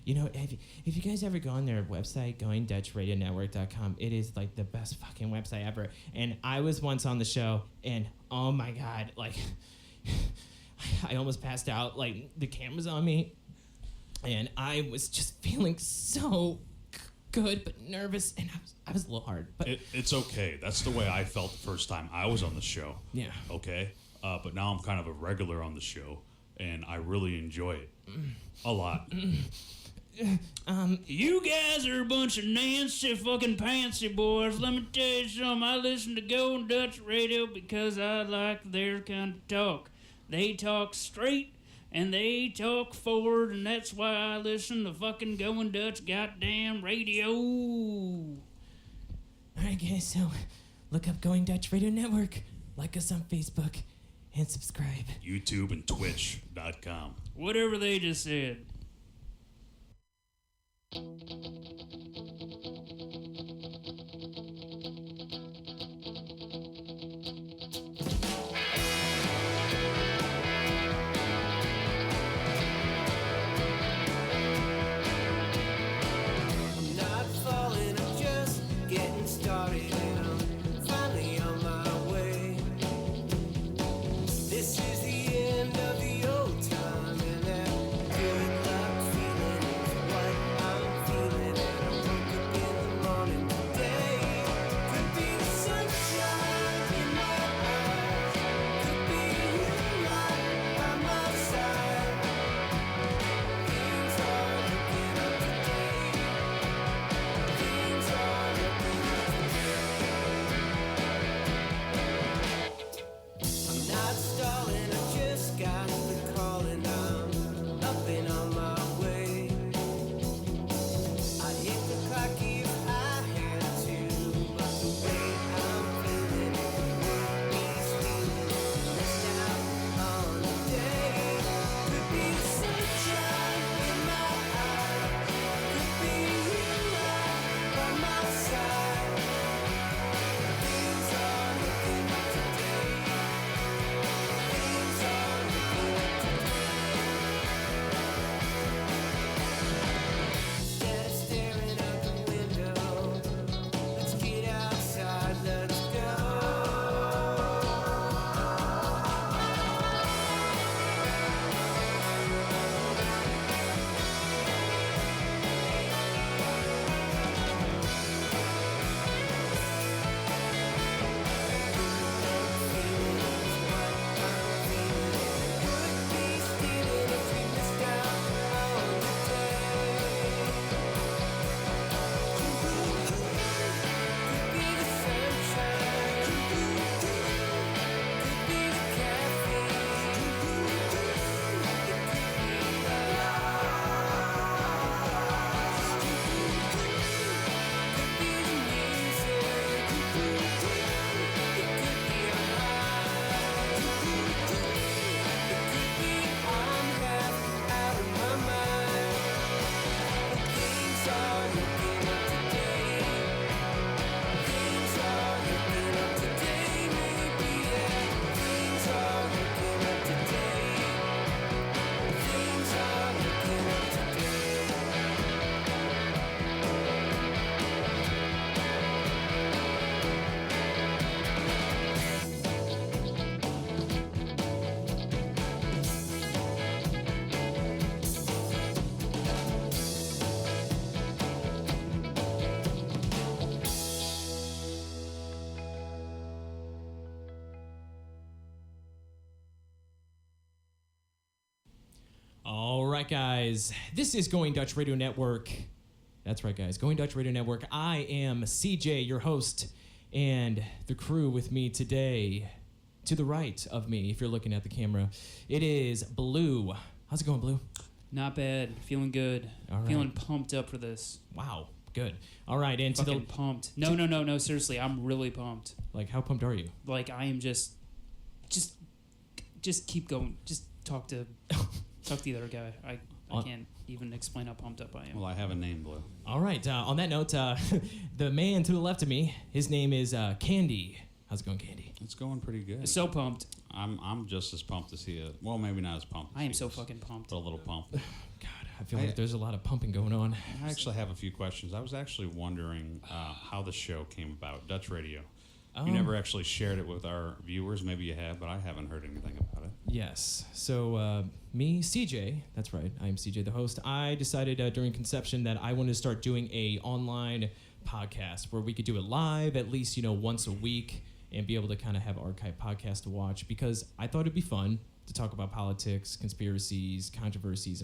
You know, if you guys ever go on their website, goingdutchradionetwork.com, it is like the best fucking website ever. And I was once on the show, and oh my God, like, I almost passed out. Like, the camera's on me, and I was just feeling so good but nervous, and I was a little hard. But It's okay. That's the way I felt the first time I was on the show. yeah. Okay? But now I'm kind of a regular on the show, and I really enjoy it a lot. You guys are a bunch of Nancy fucking Pantsy boys. Let me tell you something. I listen to Going Dutch Radio because I like their kind of talk. They talk straight and they talk forward, and that's why I listen to fucking Going Dutch goddamn radio. All right, guys, so look up Going Dutch Radio Network, like us on Facebook, and subscribe. YouTube and Twitch.com. Whatever they just said. I'm not falling, I'm just getting started, and I'm finally on my way. This is the end of the old time, and that good luck feeling is what I'm feeling. right, guys. This is Going Dutch Radio Network. That's right, guys. Going Dutch Radio Network. I am CJ, your host, and the crew with me today, to the right of me, if you're looking at the camera, it is Blue. How's it going, Blue? Not bad. Feeling good. All right. Feeling pumped up for this. Wow, good. All right, and to Fucking the pumped. No. Seriously, I'm really pumped. like, how pumped are you? Like I am just keep going. Just talk to the other guy. I can't even explain how pumped up I am. Well, I have a name, Blue. All right. On that note, the man to the left of me, his name is Candy. How's it going, Candy? It's going pretty good. So pumped. I'm just as pumped as he is. Well, maybe not as pumped. As I am he so is, fucking pumped. but a little pumped. God, I feel like there's a lot of pumping going on. I actually have a few questions. I was actually wondering how the show came about, Dutch Radio. You never actually shared it with our viewers. Maybe you have, but I haven't heard anything about it. Yes. So me, CJ, that's right. I am CJ, the host. I decided during conception that I wanted to start doing a online podcast where we could do it live at least, once a week and be able to kind of have archive podcasts to watch because I thought it'd be fun to talk about politics, conspiracies, controversies,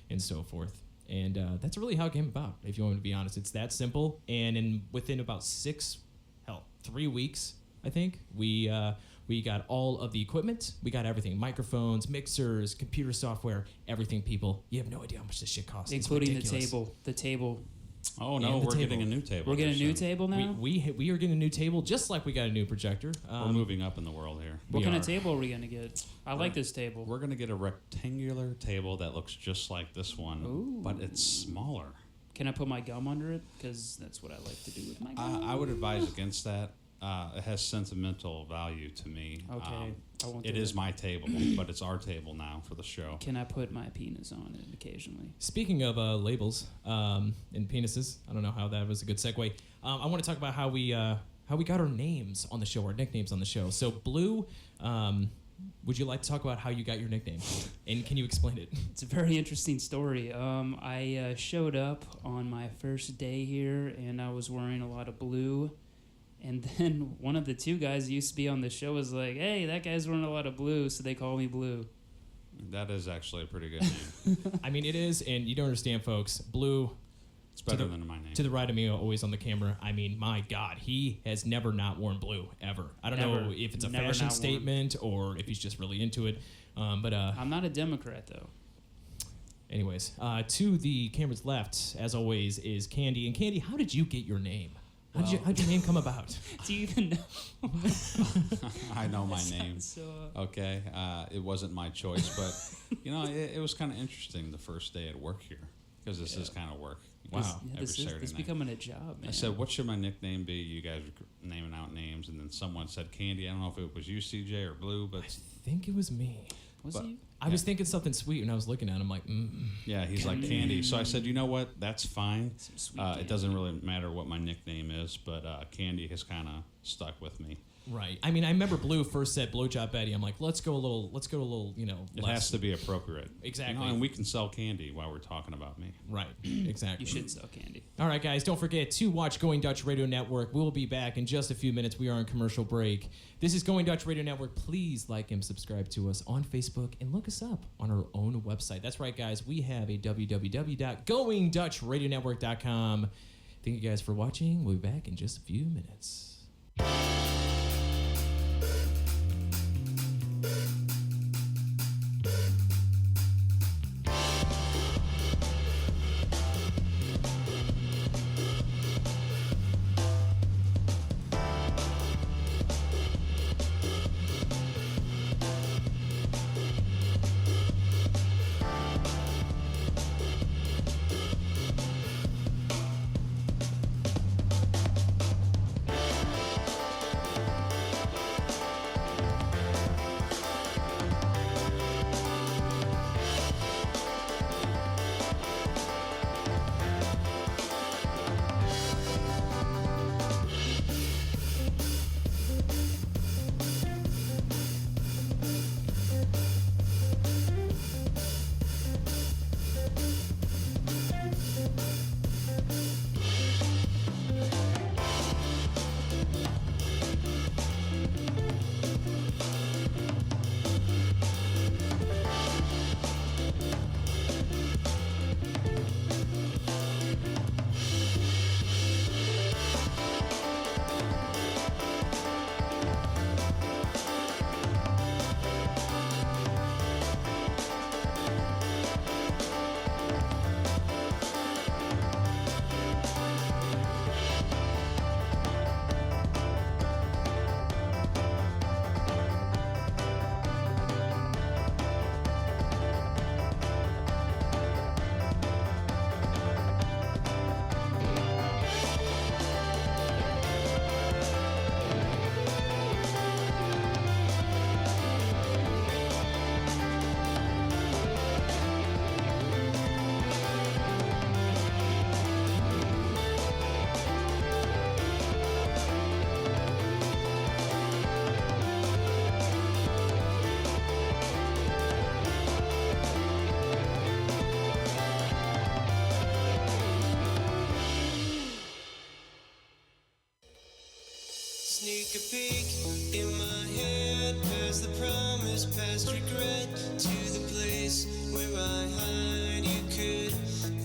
and so forth. And that's really how it came about, if you want me to be honest. It's that simple. And within about 3 weeks, I think, we got all of the equipment. We got everything. Microphones, mixers, computer software, everything, people. You have no idea how much this shit costs. It's Including ridiculous. the table. Oh no, And the we're table. getting a new table. We're getting a new here soon. table now? We are getting a new table, just like we got a new projector. We're moving up in the world here. What we kind are. of table are we going to get? I like this table. We're gonna get a rectangular table that looks just like this one, Ooh. but it's smaller. Can I put my gum under it? Because that's what I like to do with my gum. I would advise against that. It has sentimental value to me. Okay, I won't It do is it. my table, but it's our table now for the show. Can I put my penis on it occasionally? Speaking of labels and penises, I don't know how that was a good segue. I want to talk about how we got our names on the show, our nicknames on the show. So, Blue, would you like to talk about how you got your nickname? And can you explain it? It's a very interesting story. I showed up on my first day here, and I was wearing a lot of blue. And then one of the two guys who used to be on the show was like, "Hey, that guy's wearing a lot of blue," so they call me Blue. That is actually a pretty good name. I mean, it is, and you don't understand, folks. Blue, It's better than my name. to the right of me, always on the camera. I mean, my God, he has never not worn blue, ever. I don't know Never. if it's a Never fashion not worn. statement or if he's just really into it. But I'm not a Democrat, though. anyways, to the camera's left, as always, is Candy. And Candy, how did you get your name? How'd your name come about? Do you even know? I know my name. So, Okay, it wasn't my choice, but it was kind of interesting the first day at work here because this is kind of work. Wow. Every this Saturday is night. becoming a job, man. I said, "What should my nickname be?" You guys were naming out names, and then someone said Candy. I don't know if it was you, CJ, or Blue, but I think it was me. Was but- he? I was thinking something sweet, and I was looking at him like, yeah, he's like Candy. So I said, "You know what? That's fine. Some sweet It doesn't really matter what my nickname is, but Candy has kind of stuck with me. right. I mean, I remember Blue first said Blowjob Betty. I'm like, let's go a little, It less. has to be appropriate. Exactly. And we can sell candy while we're talking about me. Right, exactly. You should sell candy. All right, guys, don't forget to watch Going Dutch Radio Network. We'll be back in just a few minutes. We are on commercial break. This is Going Dutch Radio Network. Please like and subscribe to us on Facebook and look us up on our own website. That's right, guys. We have a www.goingdutchradionetwork.com. Thank you guys for watching. We'll be back in just a few minutes. sneak a peek in my head, past the promise, past regret, to the place where I hide. You could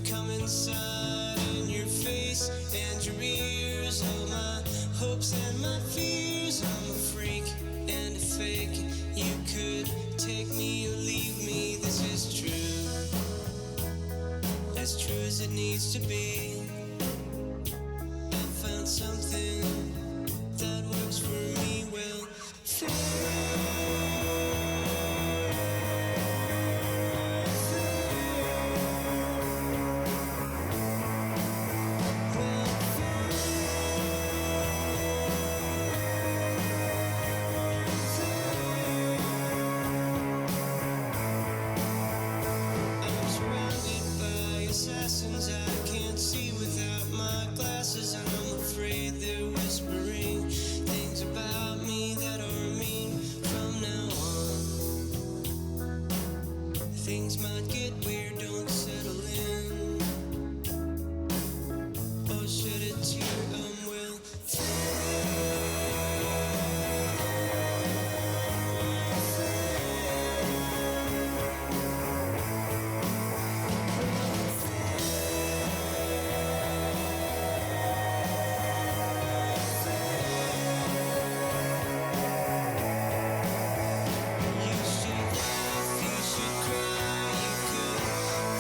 come inside in your face and your ears, all my hopes and my fears. I'm a freak and a fake. You could take me or leave me. This is true, as true as it needs to be. I found something that works for me well. I'm surrounded by assassins I can't see without my glasses. I'm afraid they're whispering things about me that are mean from now on. Things might get weird, don't settle in. Or shed a tear, well. You should laugh, you should cry, you could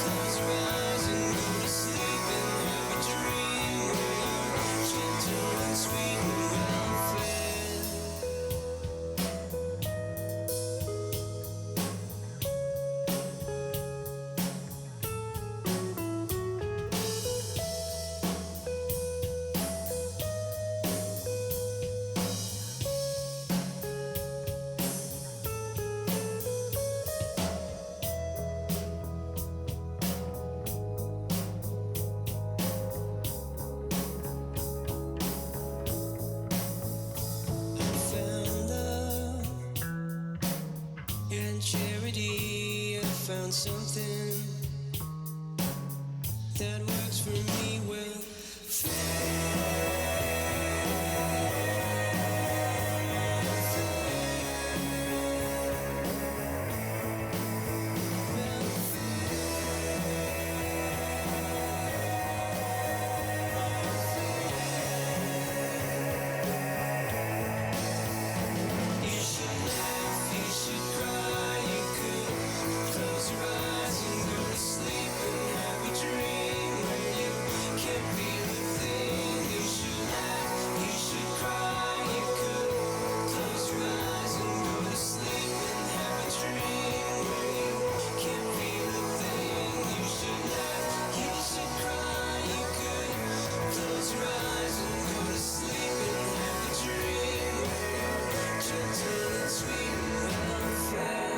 close your eyes and go to sleep and have a dream where you're gentle and sweet and well fed. I found love and charity. I found something that works for me well. You should laugh, you should cry, you could close your eyes and go to sleep and have a dream where you can't feel a thing. You should laugh, you should cry, you could close your eyes and go to sleep and have a dream where you can't feel a thing. You should laugh, you should cry, you could close your eyes and go to sleep and have a dream where you're gentle and sweet and well fed.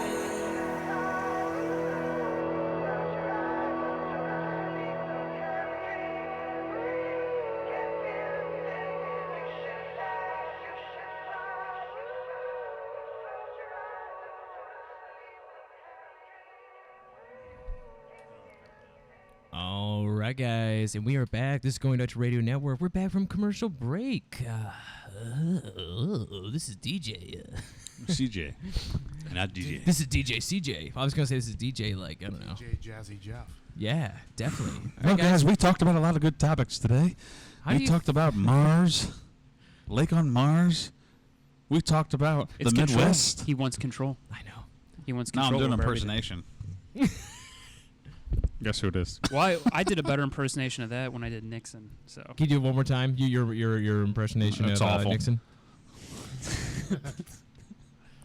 All right, guys, and we are back. This is Going Dutch Radio Network. We're back from commercial break. This is DJ. CJ, not DJ. This is DJ CJ. I was gonna say this is DJ, like, I don't know. J Jazzy Jeff. Yeah, definitely. All Well, right, guys, we talked about a lot of good topics today. How do We you- talked about Mars, Lake on Mars. We talked about It's the control. Midwest. He wants control. I know. He wants Now I'm control. doing over everything. impersonation. Guess who it is? Well, I did a better impersonation of that when I did Nixon. So Can you do it one more time? Your impersonation That's of awful. Nixon.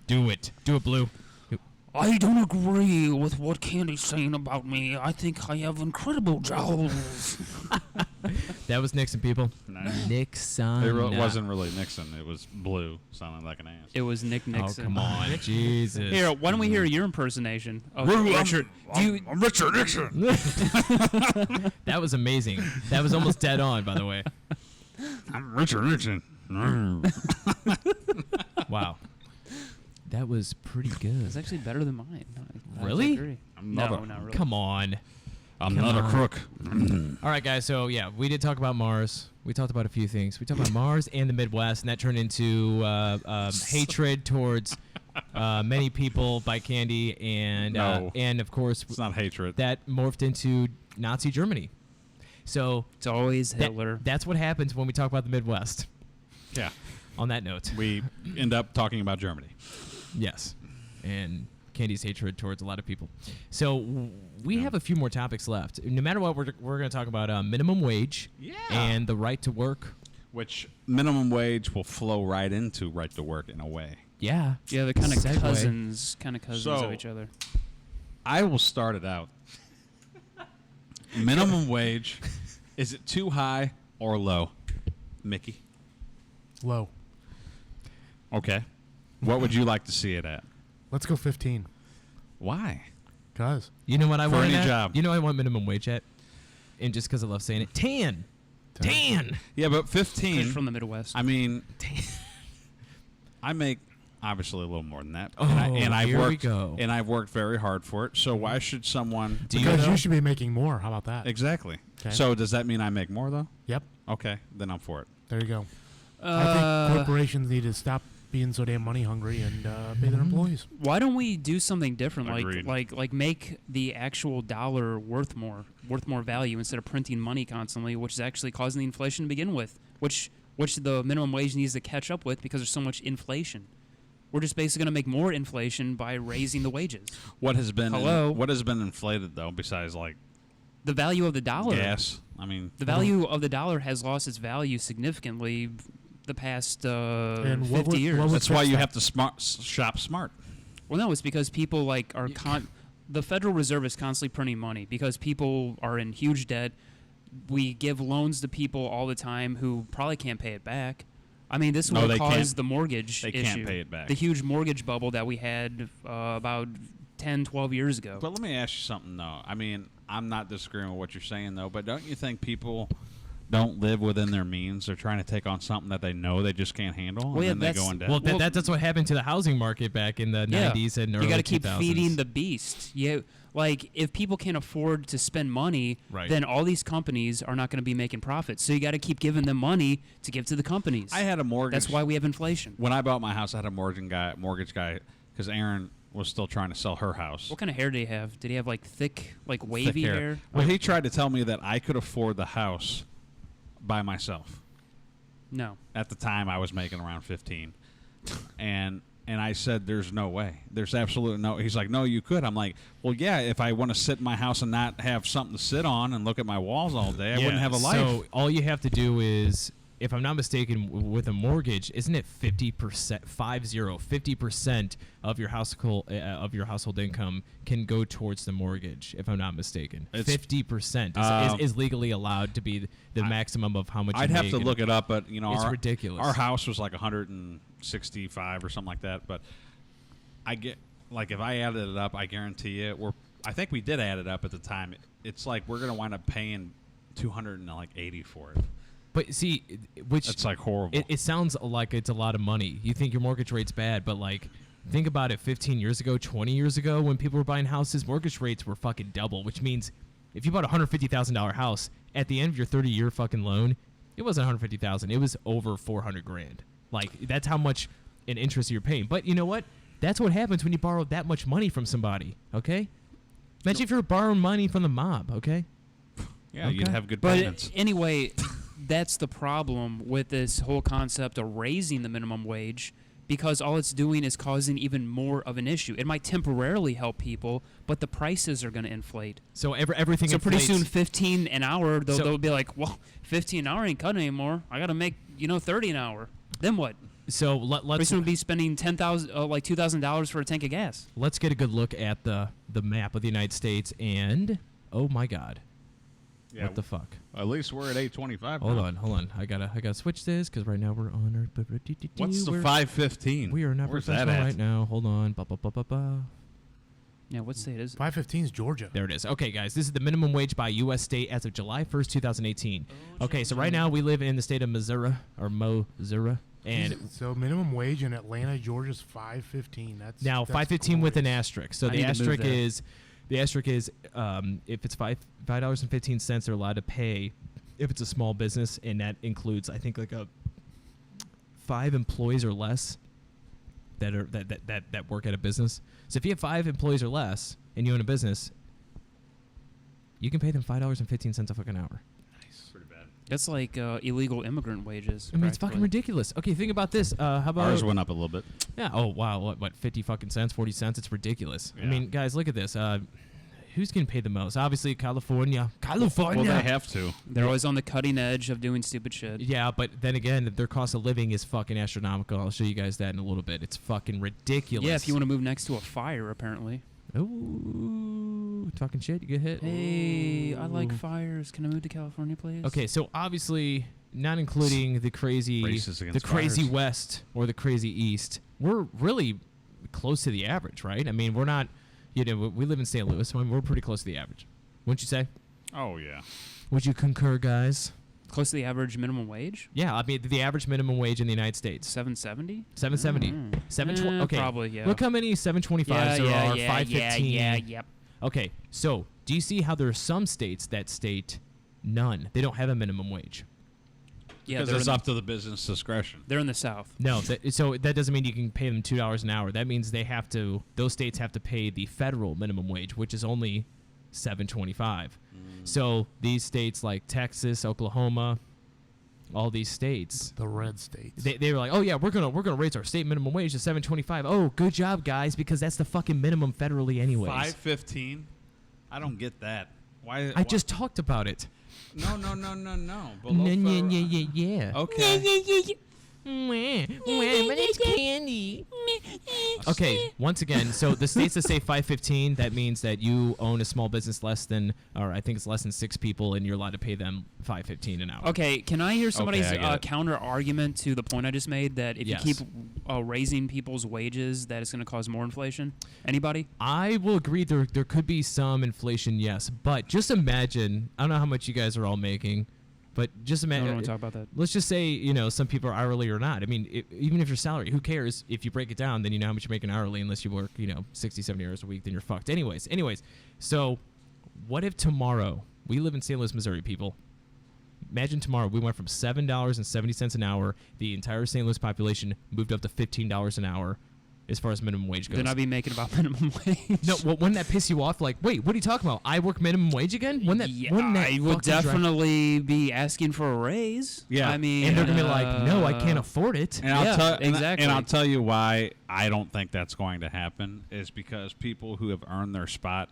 Do it. Do it, Blue. I don't agree with what Candy's saying about me. I think I have incredible jowls. That was Nixon, people. No. Nixon. It wasn't really Nixon. It was Blue, sounding like an ass. it was Nick Oh, Nixon. come on. Jesus. Here, why don't we hear your impersonation of I'm- Richard? I'm Richard Nixon. That was amazing. That was almost dead on, by the way. I'm Richard Nixon. Wow. That was pretty good. It's actually better than mine. I Really? agree. I'm No, not a- not really. Come on. I'm Come not a on. crook. All right, guys. So yeah, we did talk about Mars. We talked about a few things. We talked about Mars and the Midwest, and that turned into hatred towards many people by Candy, No. and of course It's not hatred. that morphed into Nazi Germany. So It's always that- Hitler. that's what happens when we talk about the Midwest. Yeah. On that note, We end up talking about Germany. yes, and Candy's hatred towards a lot of people. So we have a few more topics left. No matter what, we're going to talk about minimum wage and the right to work. Which minimum wage will flow right into right to work in a way. Yeah. Yeah, they're kind of Segue. cousins So- of each other. I will start it out. Minimum wage, is it too high or low? Mickey? Low. Okay. What would you like to see it at? Let's go 15. Why? Cause You know what I For want? any at? job. You know I want minimum wage at, and just because I love saying it, tan. Yeah, but 15. Chris from the Midwest. I mean, I make obviously a little more than that. Oh, I've here we worked, go. And I've worked very hard for it. So why should someone? Do you because know? you should be making more. How about that? Exactly. Okay. So does that mean I make more though? Yep. Okay, then I'm for it. There you go. I think corporations need to stop being so damn money hungry and pay their employees. Why don't we do something different? Agreed. Like make the actual dollar worth more value instead of printing money constantly, which is actually causing the inflation to begin with, which the minimum wage needs to catch up with because there's so much inflation. We're just basically going to make more inflation by raising the wages. What has been Hello? what has been inflated though besides like The value of the dollar. gas? I mean, The value of the dollar has lost its value significantly the past And 50 what would- years. what would that's why fix you that? have to shop smart. Well, no, it's because people like are the Federal Reserve is constantly printing money because people are in huge debt. We give loans to people all the time who probably can't pay it back. I mean, this No, will they cause can't. the mortgage They issue. can't pay it back. The huge mortgage bubble that we had about 10, 12 years ago. But let me ask you something though. I mean, I'm not disagreeing with what you're saying though, but don't you think people don't live within their means? They're trying to take on something that they know they just can't handle, Well, yeah, and then they go that's- in debt. Well, Well- that's what happened to the housing market back in the 90s and early you got to keep 2000s. feeding the beast. Yeah, like if people can't afford to spend money, Right. then all these companies are not going to be making profits. So you got to keep giving them money to give to the companies. I had a mortgage. That's why we have inflation. when I bought my house, I had a mortgage guy, because Aaron was still trying to sell her house. What kind of hair did he have? Did he have like thick, like wavy Thick hair? Well, he tried to tell me that I could afford the house by myself. No. At the time, I was making around 15, and I said, "There's no way. There's absolutely no." He's like, "No, you could." I'm like, "Well, yeah. If I want to sit in my house and not have something to sit on and look at my walls all day, I wouldn't have a life." So all you have to do is, if I'm not mistaken, with a mortgage, isn't it 50%, 50% of your household income can go towards the mortgage? If I'm not mistaken, It's- 50% is legally allowed to be the maximum of how much. I'd you have make to and- look it up, but It's ridiculous. Our house was like 165 or something like that. But I get like if I added it up, I guarantee you, I think we did add it up at the time. It's like we're gonna wind up paying 280 for it. But see, which It's like horrible. it sounds like it's a lot of money. You think your mortgage rate's bad, but like, think about it. 15 years ago, 20 years ago, when people were buying houses, mortgage rates were fucking double. Which means, if you bought a $150,000 house at the end of your 30-year fucking loan, it wasn't $150,000. It was over $400,000. Like that's how much in interest you're paying. But you know what? That's what happens when you borrow that much money from somebody. Okay. Imagine if you're borrowing money from the mob. Okay. yeah, you'd okay. have good But payments. anyway, that's the problem with this whole concept of raising the minimum wage because all it's doing is causing even more of an issue. It might temporarily help people, but the prices are going to inflate. So everything. So pretty inflates. soon, 15 an hour, So- they'll be like, well, 15 an hour ain't cutting anymore. I got to make, 30 an hour. Then what? So Pretty let's soon we'll be spending $2,000 for a tank of gas. let's get a good look at the map of the United States, and oh my God, Yeah, what the fuck? at least we're at 825. Hold now. on. I gotta switch this because right now we're on our. What's the we're- 515? We are not Where's that professional at? right now. Hold on. Ba. Yeah, what state is it? 515 is Georgia. There it is. Okay, guys, this is the minimum wage by U.S. state as of July 1st, 2018. Okay, so right now we live in the state of Missouri or Missouri, and so minimum wage in Atlanta, Georgia is 515. That's now that's 515 with an glorious. asterisk. So I the need to move asterisk that. is The asterisk is if it's $5.15, they're allowed to pay if it's a small business, and that includes, I think, like 5 employees or less that work at a business. So if you have 5 employees or less and you own a business, you can pay them $5.15 a fucking hour. Pretty bad. That's like illegal immigrant wages. I mean, it's fucking practically. ridiculous. Okay, think about this. How about Ours went up a little bit. Yeah. Oh wow. What? 50 fucking cents? 40 cents? It's ridiculous. I Yeah. mean, guys, look at this. Who's getting paid the most? Obviously, California. Well, they have to. They're always on the cutting edge of doing stupid shit. Yeah, but then again, their cost of living is fucking astronomical. I'll show you guys that in a little bit. It's fucking ridiculous. Yeah, if you want to move next to a fire, apparently. Ooh, talking shit, you get hit. Hey, I like Ooh. fires. Can I move to California, please? Okay, so obviously, not including the crazy, Races the against crazy fires. West or the crazy East, we're really close to the average, right? I mean, we're not. We live in St. Louis, so we're pretty close to the average. Wouldn't you say? Oh yeah. Would you concur, guys? Close to the average minimum wage? Yeah, I mean the average minimum wage in the United States, $7.70? $7.70, $7.20. Okay, Probably, yeah. Look how many 7.25s there are. $5.15. Yep. Okay, so do you see how there are some states that state none? They don't have a minimum wage. Yeah, Because they're it's in, up to the business discretion. they're in the South. No, so that doesn't mean you can pay them $2 an hour. That means those states have to pay the federal minimum wage, which is only $7.25. So these states like Texas, Oklahoma, all these states, The red states. they were like, oh yeah, we're gonna raise our state minimum wage to $7.25. Oh, good job, guys, because that's the fucking minimum federally anyways. $5.15. I don't get that. Why? I just talked about it. No. Below Yeah. Okay. But it's candy. Okay, once again, so the states that say 515, that means that you own a small business less than, or I think it's less than 6 people, and you're allowed to pay them $5.15 an hour. Okay, can I hear somebody's I get it. counter argument to the point I just made that if Yes. you keep raising people's wages, that it's going to cause more inflation? Anybody? I will agree there could be some inflation, yes, but just imagine, I don't know how much you guys are all making, but just I don't imagine. want to talk about that. Let's just say, some people are hourly or not. I mean, even if you're salary, who cares? If you break it down, then you know how much you're making hourly, unless you work, 60, 70 hours a week, then you're fucked. Anyways, so what if tomorrow, we live in St. Louis, Missouri, people. Imagine tomorrow we went from $7.70 an hour, the entire St. Louis population moved up to $15 an hour as far as minimum wage goes. Then I'd be making about minimum wage. No, well, wouldn't that piss you off? Like, wait, what are you talking about? I work minimum wage again? Wouldn't that Yeah, wouldn't that I would fucking drive- definitely be asking for a raise. Yeah. I mean, And they're going to be like, no, I can't afford it. And I'll Yeah, tell exactly. And I'll tell you why I don't think that's going to happen is because people who have earned their spot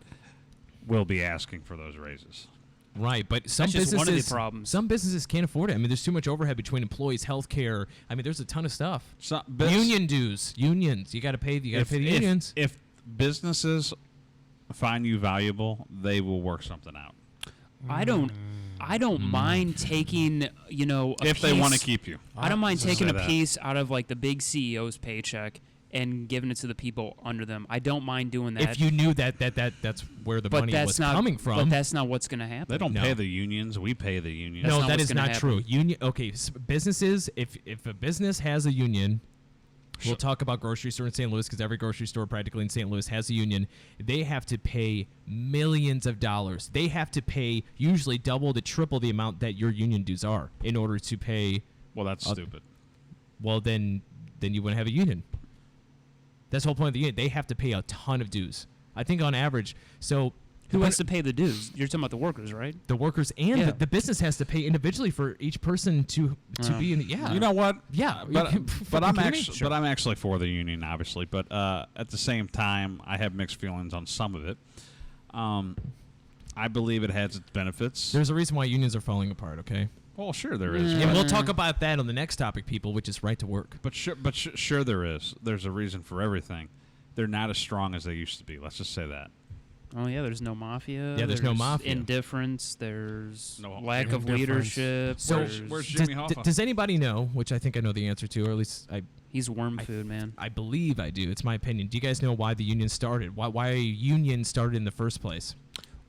will be asking for those raises. Right, but some That's just businesses, one of the problems. some businesses can't afford it. I mean, there's too much overhead between employees, healthcare. I mean, there's a ton of stuff. So, Union dues, unions. You got to pay. You got to pay the unions. If businesses find you valuable, they will work something out. I don't mind taking, a If they want to piece- keep you. I don't mind Just taking say a that. piece out of like the big CEO's paycheck and giving it to the people under them. I don't mind doing that. If you knew that's where the but money that's was not coming from. But that's not what's going to happen. They don't No. pay the unions. We pay the unions. That's no, not that what's is gonna not happen. true. Union. Okay, businesses. If a business has a union, we'll talk about grocery store in St. Louis because every grocery store practically in St. Louis has a union. They have to pay millions of dollars. They have to pay usually double to triple the amount that your union dues are in order to pay. Well, that's stupid. Well, then you wouldn't have a union. That's the whole point of the union. They have to pay a ton of dues. I think on average. So Who has to pay the dues? You're talking about the workers, right? the workers and Yeah. the business has to pay individually for each person to be in the You know what? Yeah, but you but fucking I'm kidding me? actually Sure. but I'm actually for the union, obviously. But at the same time, I have mixed feelings on some of it. I believe it has its benefits. There's a reason why unions are falling apart. Okay. Well, sure there is. And we'll talk about that on the next topic, people, which is right to work. But sure there is. There's a reason for everything. They're not as strong as they used to be. Let's just say that. Oh yeah, there's no mafia. Yeah, there's no mafia. Indifference. There's No lack of indifference. leadership. So Where's does, Jimmy Hoffa? does anybody know, which I think I know the answer to, or at least he's worm food, man. I believe I do. It's my opinion. Do you guys know why the union started? Why a union started in the first place?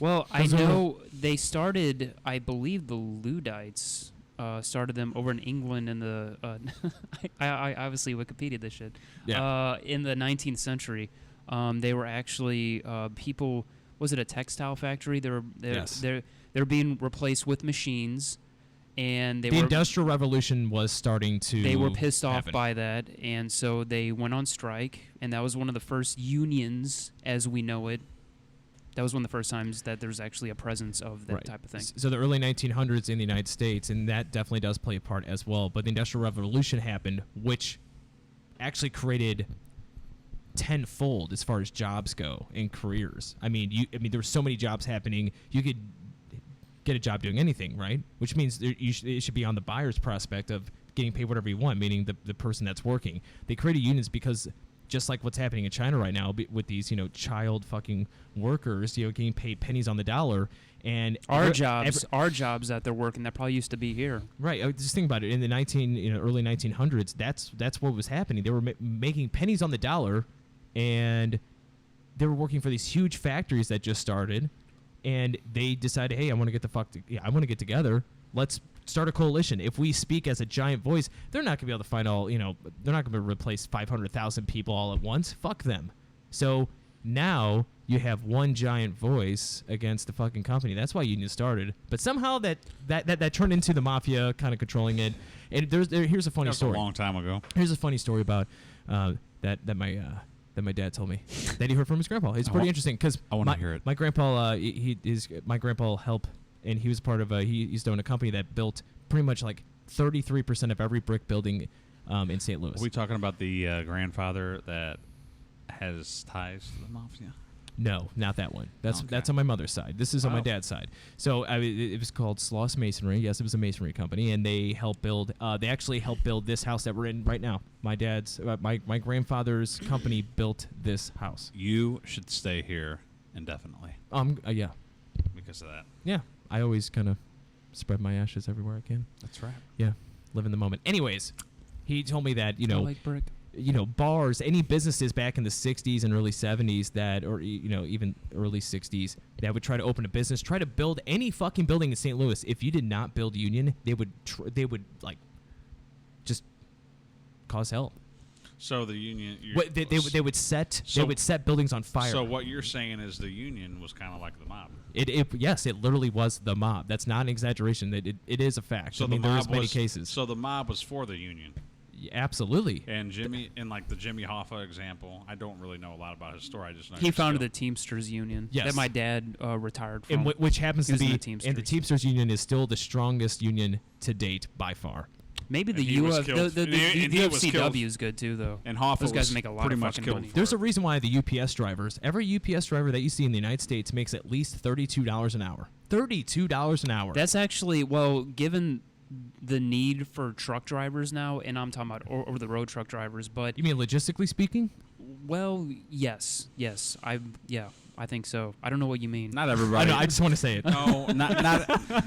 Well, I Those are- know they started. I believe the Luddites started them over in England in the. I obviously Wikipedia this shit. Yeah. In the 19th century, they were actually people was it a textile factory? They're Yes. they're being replaced with machines, and The Industrial Revolution was starting to. they were pissed off happen. by that, and so they went on strike, and that was one of the first unions as we know it. That was one of the first times that there was actually a presence of that Right. type of thing. So the early 1900s in the United States, and that definitely does play a part as well. But the Industrial Revolution happened, which actually created tenfold as far as jobs go in careers. I mean, there were so many jobs happening. You could get a job doing anything, right? Which means it should be on the buyer's prospect of getting paid whatever you want, meaning the person that's working. They created unions because just like what's happening in China right now with these, child fucking workers, getting paid pennies on the dollar. And Our jobs that they're working that probably used to be here. right. Just think about it. In the early 1900s, that's what was happening. They were making pennies on the dollar, and they were working for these huge factories that just started, and they decided, hey, I want to get together. Let's start a coalition. If we speak as a giant voice, they're not going to be able to find they're not going to replace 500,000 people all at once. Fuck them. So now you have one giant voice against the fucking company. That's why unions started. But somehow that turned into the mafia kind of controlling it. And here's a funny That was story. a long time ago. Here's a funny story about that my dad told me that he heard from his grandpa. It's pretty interesting because I wanna hear it. My grandpa, my grandpa helped, and he was part of he used to own a company that built pretty much like 33% of every brick building in St. Louis. Are we talking about the grandfather that has ties to the mafia? No, not that one. That's Okay. that's on my mother's side. This is on my Oh. dad's side. So it was called Sloss Masonry. Yes, it was a masonry company, and they helped build. They actually helped build this house that we're in right now. My dad's, my grandfather's company built this house. You should stay here indefinitely Yeah, because of that. yeah. I always kind of spread my ashes everywhere I can. That's right. Yeah, live in the moment. Anyways, he told me that I like brick. bars, any businesses back in the 60s and early 70s or even early 60s that would try to open a business, try to build any fucking building in St. Louis. If you did not build union, they would like just cause hell. So the union. They would set buildings on fire. So what you're saying is the union was kind of like the mob. Yes, it literally was the mob. That's not an exaggeration. It is a fact. So I mean, the mob there's many was, cases. So the mob was for the union. Absolutely. And Jimmy, in like the Jimmy Hoffa example, I don't really know a lot about his story. I just know He he's founded still- the Teamsters Union Yes. that my dad retired from. And which happens He to was in be, the and the Teamsters. Teamsters Union is still the strongest union to date by far. Maybe the And he was UF, killed. the And he was UFCW killed. is good too, though. And Hoffa Those guys was make a lot pretty of much fucking killed money. for There's it. a reason why the UPS drivers, every UPS driver that you see in the United States makes at least $32 an hour. $32 an hour. That's actually, well, given the need for truck drivers now, and I'm talking about over the road truck drivers, but You mean logistically speaking? well, yes, I think so. I don't know what you mean. Not I everybody. know. I just want to say it. No,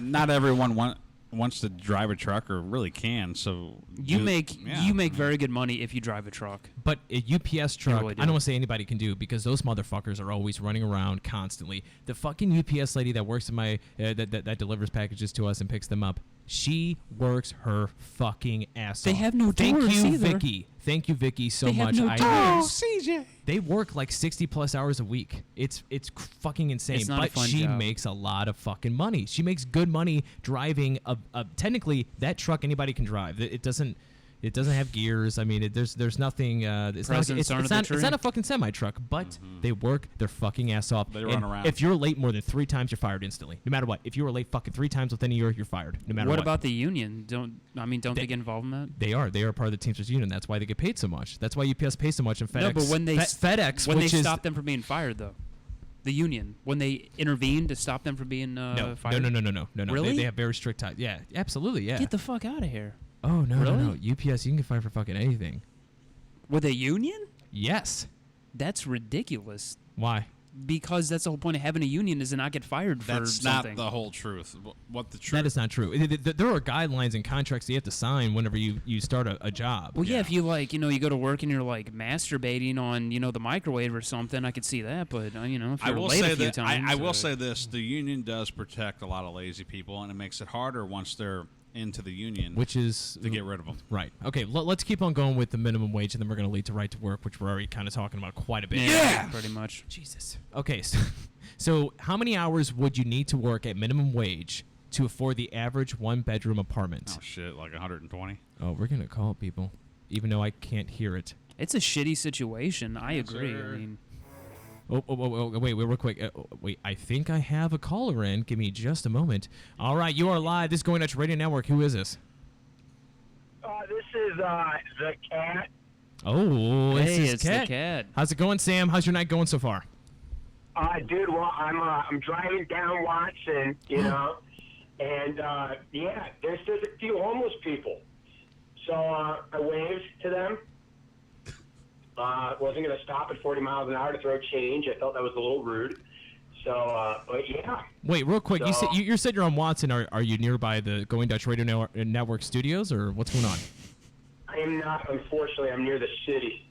not everyone wants to drive a truck or really can. So You make yeah. very good money if you drive a truck. But a UPS truck, really do. I don't want to say anybody can do because those motherfuckers are always running around constantly. The fucking UPS lady that works in my that delivers packages to us and picks them up, she works her fucking ass They off. have no Thank doors you, either. Vicky. Thank you, Vicky, so They have much. no doors. CJ. They work like 60 plus hours a week. It's fucking insane. It's not a But fun she job. makes a lot of fucking money. She makes good money driving technically that truck anybody can drive. It doesn't have gears. I mean, there's nothing. It's not, Presents under the it's tree. not a fucking semi truck, but they work their fucking ass off. They run And around. If you're late more than 3 times, you're fired instantly. No matter what. If you were late fucking 3 times within a year, you're fired. No matter What what. about the union? Don't they get involved in that? They are part of the Teamsters Union. That's why they get paid so much. That's why UPS pays so much. And FedEx. No, but when they FedEx, when which they is stop them from being fired, though, the union when they intervene to stop them from being no, fired. no. Really? They have very strict ties. Yeah, absolutely. Yeah. Get the fuck out of here. Oh no, Really? no. UPS, you can get fired for fucking anything. With a union? Yes. That's ridiculous. Why? Because that's the whole point of having a union is to not get fired for That's something. not the whole truth. What the truth? That is not true. There are guidelines and contracts that you have to sign whenever you start a job. Well, yeah, Yeah. if you you go to work and you're like masturbating on, the microwave or something, I could see that. But if I you're will late say a few that times, I will say this: the union does protect a lot of lazy people, and it makes it harder once they're into the union, which is to get rid of them. right. Okay, let's keep on going with the minimum wage, and then we're going to lead to right to work, which we're already kind of talking about quite a bit. Pretty much. Jesus. Okay, so how many hours would you need to work at minimum wage to afford the average one-bedroom apartment? Oh shit, like 120. Oh, we're going to call people, even though I can't hear it. It's a shitty situation. I agree. sir. I mean, Wait, real quick. Wait, I think I have a caller in. Give me just a moment. All right, you are live. This is Going Dutch Radio Network. Who is this? This is the cat. Oh, this hey, is it's Kat. the cat. How's it going, Sam? How's your night going so far? Dude, well, I'm driving down Watson, you know, and yeah, there's a few homeless people. So I waved to them. Wasn't going to stop at 40 miles an hour to throw change. I felt that was a little rude. So, but yeah. Wait, real quick. You So- said you said you're on Watson. Are you nearby the Going Dutch Radio Network studios, or what's going on? I am not, unfortunately, I'm near the city.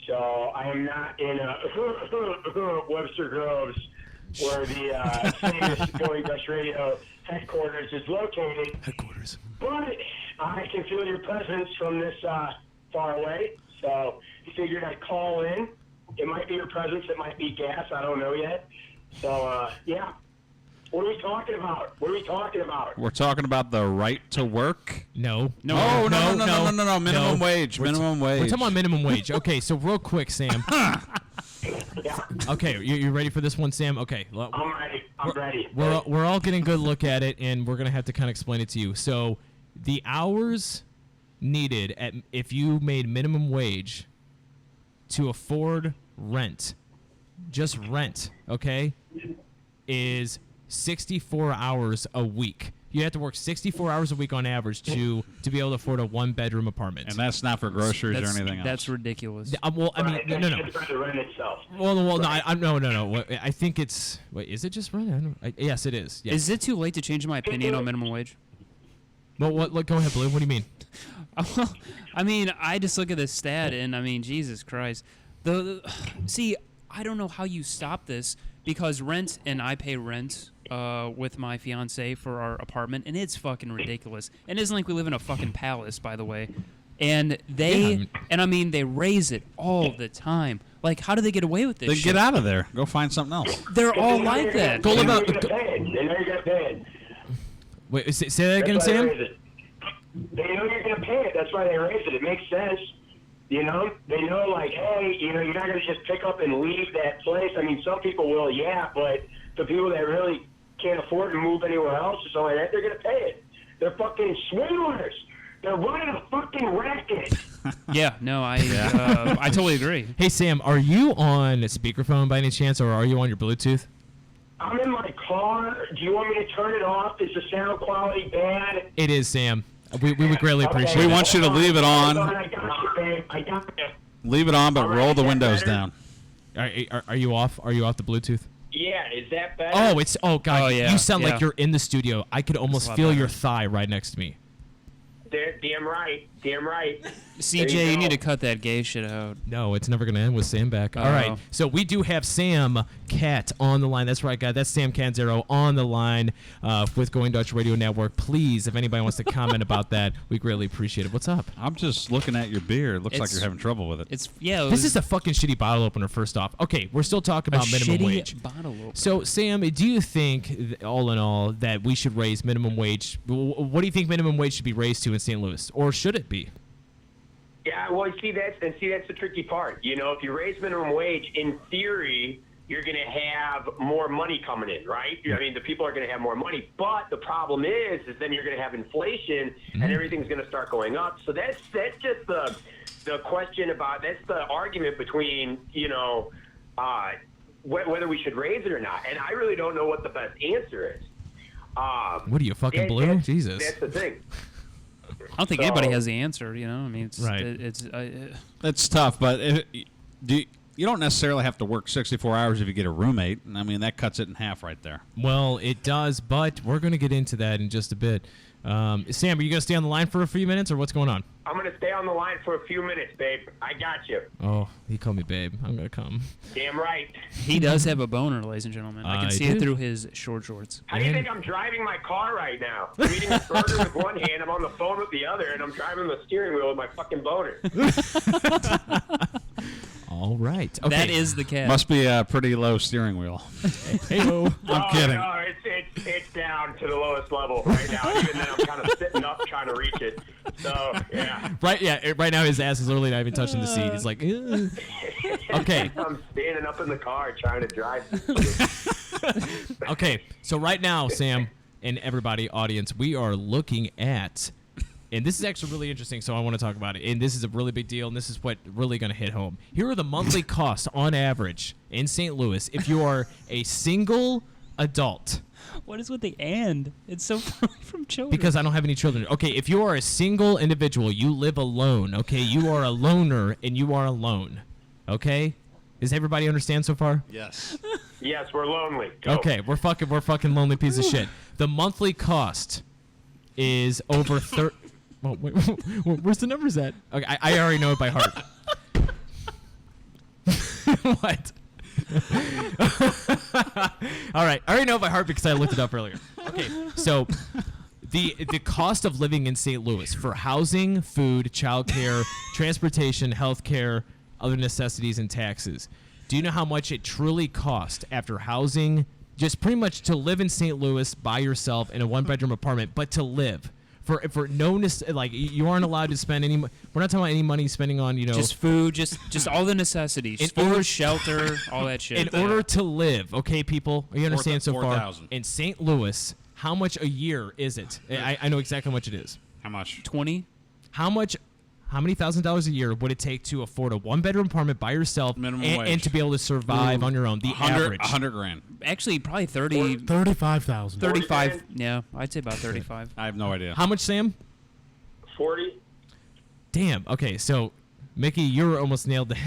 So I am not in Webster Groves, where the famous Going Dutch Radio headquarters is located. Headquarters. But I can feel your presence from this far away. So I figured I'd call in. It might be your presence. It might be gas. I don't know yet. So, yeah. What are we talking about? What are we talking about? We're talking about the right to work. No. No, Oh no! Minimum wage. Minimum wage. We're talking about minimum wage. Okay, so real quick, Sam. Yeah, Okay, you ready for this one, Sam? Okay. I'm ready. I'm ready. We're all getting a good look at it, and we're gonna have to kind of explain it to you. So, the hours needed if you made minimum wage to afford rent, just rent, okay, is 64 hours a week. You have to work 64 hours a week on average to be able to afford a one-bedroom apartment. And that's not for groceries or anything else. That's ridiculous. Well, I mean, Right, no. that's just for the rent itself. Well, no, no. I think it's. Wait, is it just rent? Yes, it is. Yes. Is it too late to change my opinion on minimum wage? Well, what? Go ahead, Blue. What do you mean? I mean, I just look at the stat, and I mean, Jesus Christ. See, I don't know how you stop this because rent, and I pay rent with my fiance for our apartment, and it's fucking ridiculous. And it isn't like we live in a fucking palace, by the way. And they, and I mean, they raise it all the time. Like, how do they get away with this? Then shit? get out of there. Go find something else. They're all like that. Go live out. They know you're going to pay it. Wait, say that again, That's why they Sam. raise it. They know you're going to pay it. That's why they raise it. It makes sense. You know, they know, like, hey, you know, you're not going to just pick up and leave that place. I mean, some people will, yeah, but the people that really can't afford to move anywhere else or something like that, they're going to pay it. They're fucking swindlers. They're running a fucking racket. Yeah, no, I totally agree. Hey, Sam, are you on speakerphone by any chance, or are you on your Bluetooth? I'm in my car. Do you want me to turn it off? Is the sound quality bad? It is, Sam. We would greatly Okay. appreciate We it. want you to leave it on. I got you, babe. I got you. Leave it on, but All right, roll the is that windows better? down. Are you off? Are you off the Bluetooth? Yeah, is that better? Oh God! Oh, yeah, You sound yeah. like you're in the studio. I could almost a lot feel better. your thigh right next to me. Damn right. Damn right. CJ, There you you go. need to cut that gay shit out. No, it's never going to end with Sam back. All right. Oh. So we do have Sam Cat on the line. That's right, guys. That's Sam Canzero on the line with Going Dutch Radio Network. Please, if anybody wants to comment about that, we greatly appreciate it. What's up? I'm just looking at your beer. It looks like It's- you're having trouble with it. It's yeah. It This was is a fucking shitty bottle opener, first off. Okay, we're still talking a about minimum shitty wage. bottle opener. So, Sam, do you think, all in all, that we should raise minimum wage? What do you think minimum wage should be raised to in St. Louis? Or should it be? Yeah, well, see that's the tricky part. You know, if you raise minimum wage, in theory, you're going to have more money coming in, right? I mean, the people are going to have more money, but the problem is then you're going to have inflation, and everything's going to start going up. So that's just the question about that's the argument between whether we should raise it or not, and I really don't know what the best answer is. What are you, fucking that- blue? that's- Jesus. That's the thing. I don't think so- anybody has the answer. You know, I mean, it's Right. It's It's tough, but you don't necessarily have to work 64 hours if you get a roommate. I mean, that cuts it in half right there. Well, it does, but we're going to get into that in just a bit. Sam, are you gonna stay on the line for a few minutes, or what's going on? I'm going to stay on the line for a few minutes, babe. I got you. Oh, he called me babe. I'm gonna come. Damn right. He does have a boner, ladies and gentlemen. I can I see do. it through his short shorts. How do you think I'm driving my car right now? I'm eating a burger with one hand, I'm on the phone with the other, and I'm driving the steering wheel with my fucking boner. All right. Okay. That is the cat. Must be a pretty low steering wheel. Hey-o. I'm kidding. No, it's down to the lowest level right now. Even then, I'm kind of sitting up trying to reach it. So, yeah. Right. Yeah. Right now, his ass is literally not even touching the seat. He's like, "Ugh." Okay. I'm standing up in the car trying to drive. Okay. So right now, Sam and everybody, audience, we are looking at, and this is actually really interesting, so I want to talk about it. And this is a really big deal, and this is what really going to hit home. Here are the monthly costs on average in St. Louis if you are a single adult. What is with the and? It's so far from children. Because I don't have any children. Okay, if you are a single individual, you live alone. Okay, you are a loner and you are alone. Okay, does everybody understand so far? Yes. Yes, we're lonely. Go. Okay, we're fucking lonely piece of shit. The monthly cost is over Well, wait, where's the numbers at? Okay, I already know it by heart. What? All right, I already know it by heart because I looked it up earlier. Okay, so the cost of living in St. Louis for housing, food, childcare, transportation, healthcare, other necessities, and taxes. Do you know how much it truly costs after housing, just pretty much to live in St. Louis by yourself in a one-bedroom apartment, but to live? For no like you aren't allowed to spend any. We're not talking about any money spending on just food, just all the necessities, In food, order- shelter, all that shit. in order to live. Okay, people, you understand so far? 4,000. In St. Louis, how much a year is it? I know exactly how much it is. How much? 20. How many $1,000s a year would it take to afford a one-bedroom apartment by yourself Minimum and wage. to be able to survive on your own? The 100, average. 100 grand. Actually, probably 30, 35,000. 35. Yeah, I'd say about 35. I have no idea. How much, Sam? 40? Damn. Okay, so Mickey, you're almost nailed it.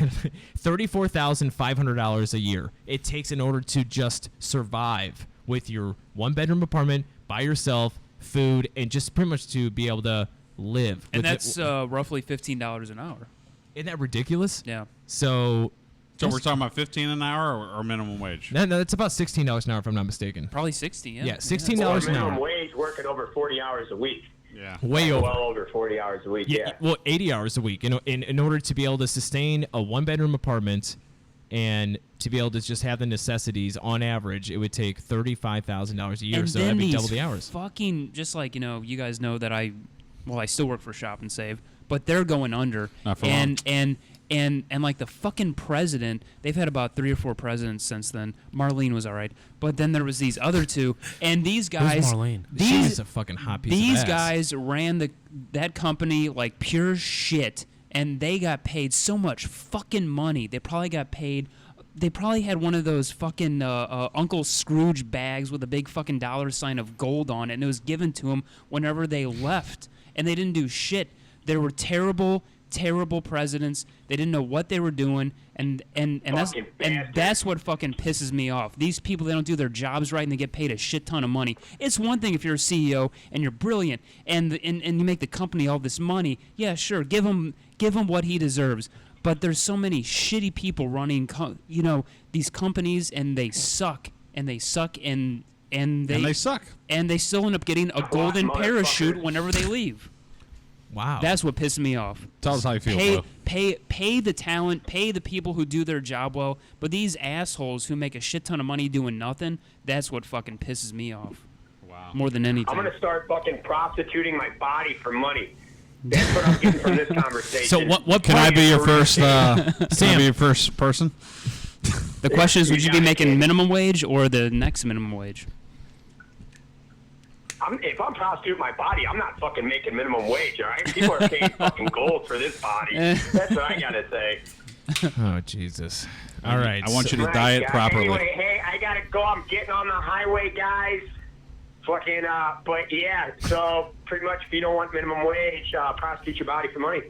$34,500 a year it takes in order to just survive with your one-bedroom apartment by yourself, food, and just pretty much to be able to live. And with that's roughly $15 an hour. isn't that ridiculous? Yeah. So, So we're talking about 15 an hour or minimum wage? no, it's about $16 an hour if I'm not mistaken. Probably 60, yeah. Yeah, $16 Well, an minimum hour. wage working over 40 hours a week. Yeah. Way over. Well over 40 hours a week, yeah. Well, 80 hours a week. In order to be able to sustain a one-bedroom apartment and to be able to just have the necessities, on average, it would take $35,000 a year. And So then that'd be these double the hours. fucking, just like, you guys know that I still work for Shop and Save, but they're going under. Not for and like the fucking president, they've had about 3 or 4 presidents since then. Marlene was all right, but then there was these other two, and these guys, Marlene? She's a fucking hot piece of these ass. guys ran that company like pure shit, and they got paid so much fucking money. They probably had one of those fucking Uncle Scrooge bags with a big fucking dollar sign of gold on it, and it was given to them whenever they left, and they didn't do shit. They were terrible presidents. They didn't know what they were doing, and that's what fucking pisses me off. These people, they don't do their jobs right, and they get paid a shit ton of money. It's one thing if you're a CEO and you're brilliant and you make the company all this money. Yeah, sure, give him what he deserves. But there's so many shitty people running, these companies, and they suck, and they suck, and they suck, and they still end up getting a golden parachute whenever they leave. Wow. That's what pissed me off. Tell us how you feel, bro. Pay the talent, pay the people who do their job well, but these assholes who make a shit ton of money doing nothing, that's what fucking pisses me off. Wow. More than anything. I'm going to start fucking prostituting my body for money. That's what I'm getting from this conversation. So what Can I be your first? Can I be your first person? The question is, would you be got it, making kid. minimum wage or the next minimum wage? If I'm prostituting my body, I'm not fucking making minimum wage, all right? People are paying fucking gold for this body. That's what I got to say. Oh, Jesus. All right. I want you to Right, diet guys. properly. Anyway, hey, I got to go. I'm getting on the highway, guys. Fucking, but yeah, so pretty much if you don't want minimum wage, prostitute your body for money.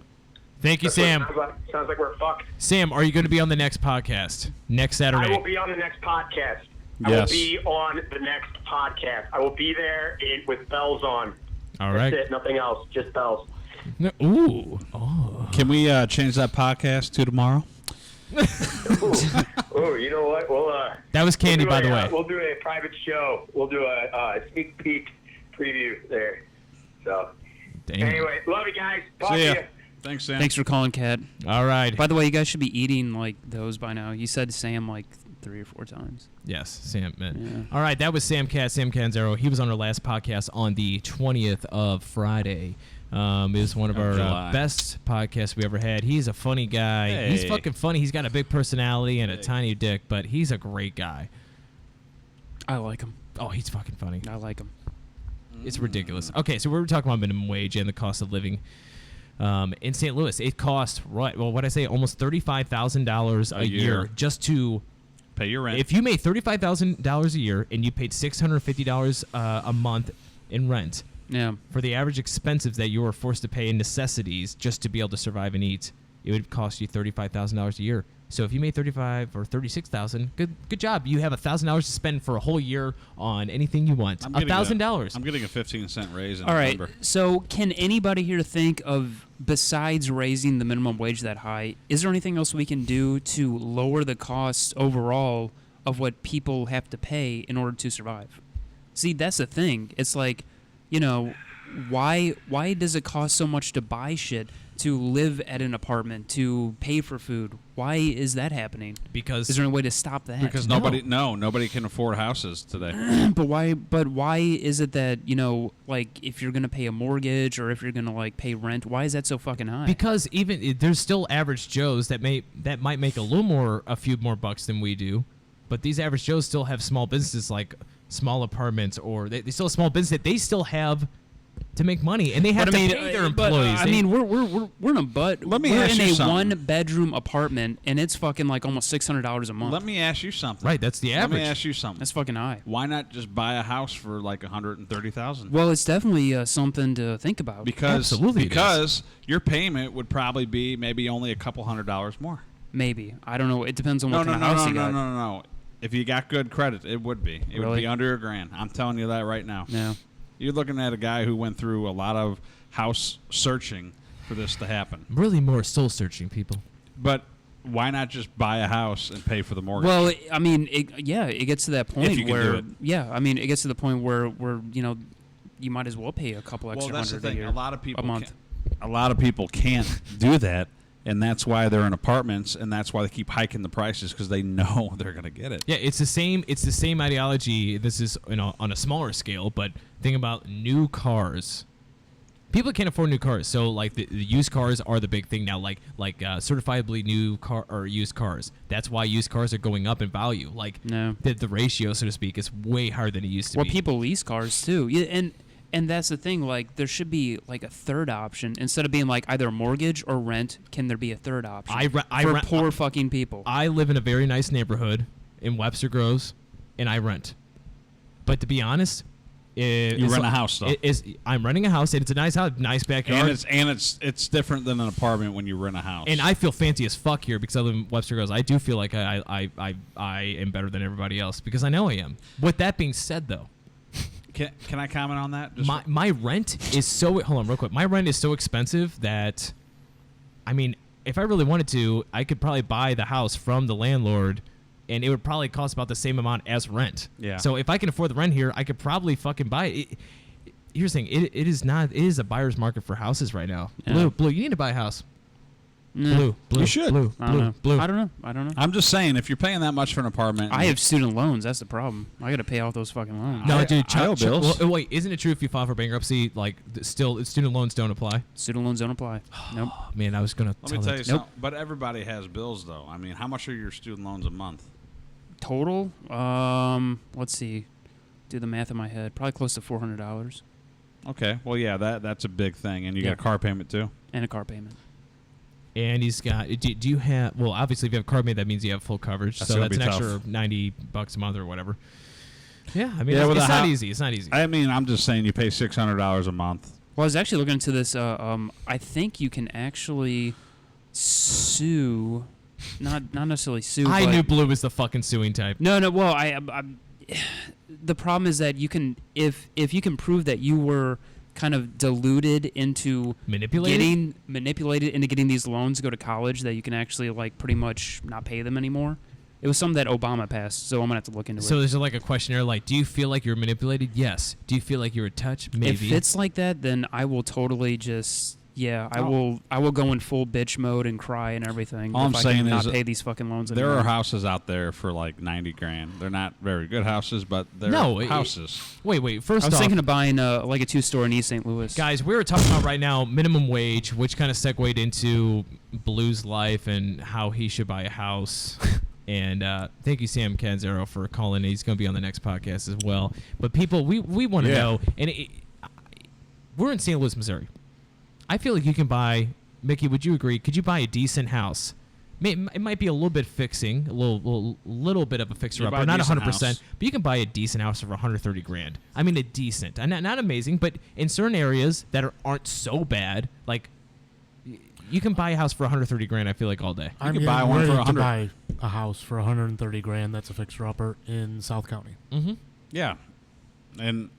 Thank you, That's what it Sam. sounds like we're fucked. Sam, are you going to be on the next podcast next I Saturday? will be on the next podcast. I will Yes. be on the next podcast. I will be there with bells on. All That's right. it. Nothing else. Just bells. Ooh. Oh. Can we change that podcast to tomorrow? Oh, you know what? We'll That was Candy, we'll by do the a, way. We'll do a private show. We'll do a sneak peek preview there. So Damn. anyway, love you guys. Talk See ya. to you. Thanks, Sam. Thanks for calling, Kat. All right. By the way, you guys should be eating like those by now. You said Sam like 3 or 4 times. Yes, Sam. Man. Yeah. All right, that was Sam Canzero. He was on our last podcast on the 20th of Friday. It was one of Of our July. best podcasts we ever had. He's a funny guy. He's Hey. fucking funny. He's got a big personality and a tiny dick, but he's a great guy. I like him. Oh, he's fucking funny. I like him. It's ridiculous. Okay, so we were talking about minimum wage and the cost of living. In St. Louis, it costs what I say, almost $35,000 a year just to. Pay your rent. If you made $35,000 a year and you paid $650 a month in rent Yeah. for the average expenses that you are forced to pay in necessities just to be able to survive and eat, it would cost you $35,000 a year. So if you made $35,000 or $36,000, good job. You have $1,000 to spend for a whole year on anything you want. I'm getting $1,000. I'm getting a 15-cent raise in All right. November. So, can anybody here think of, besides raising the minimum wage that high, is there anything else we can do to lower the costs overall of what people have to pay in order to survive? See, that's the thing. It's like, you know, why does it cost so much to buy shit, to live at an apartment, to pay for food? Why is that happening? Because Is there a way to stop that? Because nobody can afford houses today. But why is it that, you know, like, if you're gonna pay a mortgage or if you're gonna like pay rent, why is that so fucking high? Because there's still average Joes that might make a few more bucks than we do, but these average Joes still have small businesses like small apartments, or they still have small business that they still have to make money, and they have But to I mean, pay their but, employees. I mean, we're in a Let me we're ask in you a something. 1-bedroom apartment, and it's fucking like almost $600 a month. Let me ask you something. right, that's the Let average. me ask you something. That's fucking high. Why not just buy a house for like $130,000? Well, it's definitely something to think about. Absolutely it is. because your payment would probably be maybe only a couple $100 more. Maybe, I don't know. It depends on what No. kind of house you got. No. If you got good credit, it would be. It would Really? be under $1,000. I'm telling you that right now. Yeah. You're looking at a guy who went through a lot of house searching for this to happen. Really more soul searching, people. But why not just buy a house and pay for the mortgage? Well, I mean, it gets to that point you can where, do it. it gets to the point where you know, you might as well pay a couple extra that's the hundred a thing. year, A lot of people a month. A lot of people can't do that, and that's why they're in apartments, and that's why they keep hiking the prices because they know they're going to get it. Yeah, it's the same ideology. This is, you know, on a smaller scale, but think about new cars. People can't afford new cars, so like the used cars are the big thing now. Like certifiably new car or used cars. That's why used cars are going up in value. Like No. the ratio, so to speak, is way higher than it used to Well, be. people lease cars too. Yeah, and that's the thing. Like, there should be like a third option instead of being like either mortgage or rent. Can there be a third option for poor fucking people? I live in a very nice neighborhood in Webster Groves, and I rent. But to be honest, You rent a house, though. I'm renting a house, and it's a nice house, nice backyard. And it's different than an apartment when you rent a house. And I feel fancy as fuck here because I live in Webster Groves. I do feel like I am better than everybody else because I know I am. With that being said, though, Can I comment on that? Just my rent is so hold on real quick. My rent is so expensive that, I mean, if I really wanted to, I could probably buy the house from the landlord, and it would probably cost about the same amount as rent. Yeah. So if I can afford the rent here, I could probably fucking buy it. Here's the thing: it is a buyer's market for houses right now. Yeah. Blue, you need to buy a house. Nah, Blue, You should. Blue, I don't blue, know. blue. I don't know. I'm just saying, if you're paying that much for an apartment, I have student loans. That's the problem. I got to pay off those fucking loans. No, I- dude. I owe bills. Well, wait, isn't it true if you file for bankruptcy, like still student loans don't apply? Student loans don't apply. Nope. Oh, man, I was gonna. Let me tell tell you that- something. But everybody has bills, though. I mean, how much are your student loans a month? Total. Let's see. Do the math in my head. Probably close to $400 Okay, well, yeah, that's a big thing, and you Yeah. got a car payment too. and a car payment. And he's got. Do you have? Well, obviously, if you have car made, that means you have full coverage. That's so gonna that's be an tough. extra $90 a month or whatever. Yeah, I mean, Yeah, it's, with it's a not hou- easy. It's not easy. I mean, I'm just saying, you pay $600 a month. Well, I was actually looking into this. I think you can actually sue. Not necessarily sue. I but knew Blue was the fucking suing type. No. Well, the problem is that you can if you can prove that you were kind of deluded into manipulated into getting these loans to go to college that you can actually like pretty much not pay them anymore. It was something that Obama passed, so I'm gonna have to look into it. So there's like a questionnaire like, do you feel like you're manipulated? Yes. Do you feel like you were touched? Maybe. If it's like that, then I will totally just I will go in full bitch mode and cry and everything. All I'm saying not is pay these fucking loans there anymore. are houses out there for like $90,000. They're not very good houses, but they're houses. Wait. First I was off, thinking of buying like a 2-store in East St. Louis. guys, we were talking about right now minimum wage, which kind of segued into Blue's life and how he should buy a house. And thank you, Sam Canzero, for calling. He's going to be on the next podcast as well. But people, we want to know, and we're in St. Louis, Missouri. I feel like you can buy, Mickey, would you agree? Could you buy a decent house? It might be a little bit fixing, a little bit of a fixer-upper, not 100%, but you can buy a decent house for $130,000. I mean, a decent, not amazing, but in certain areas that aren't so bad, like you can buy a house for $130,000. I feel like all day. I'm can buy one for ready to $100. buy a house for $130,000. That's a fixer-upper in South County. Mm-hmm. Yeah, and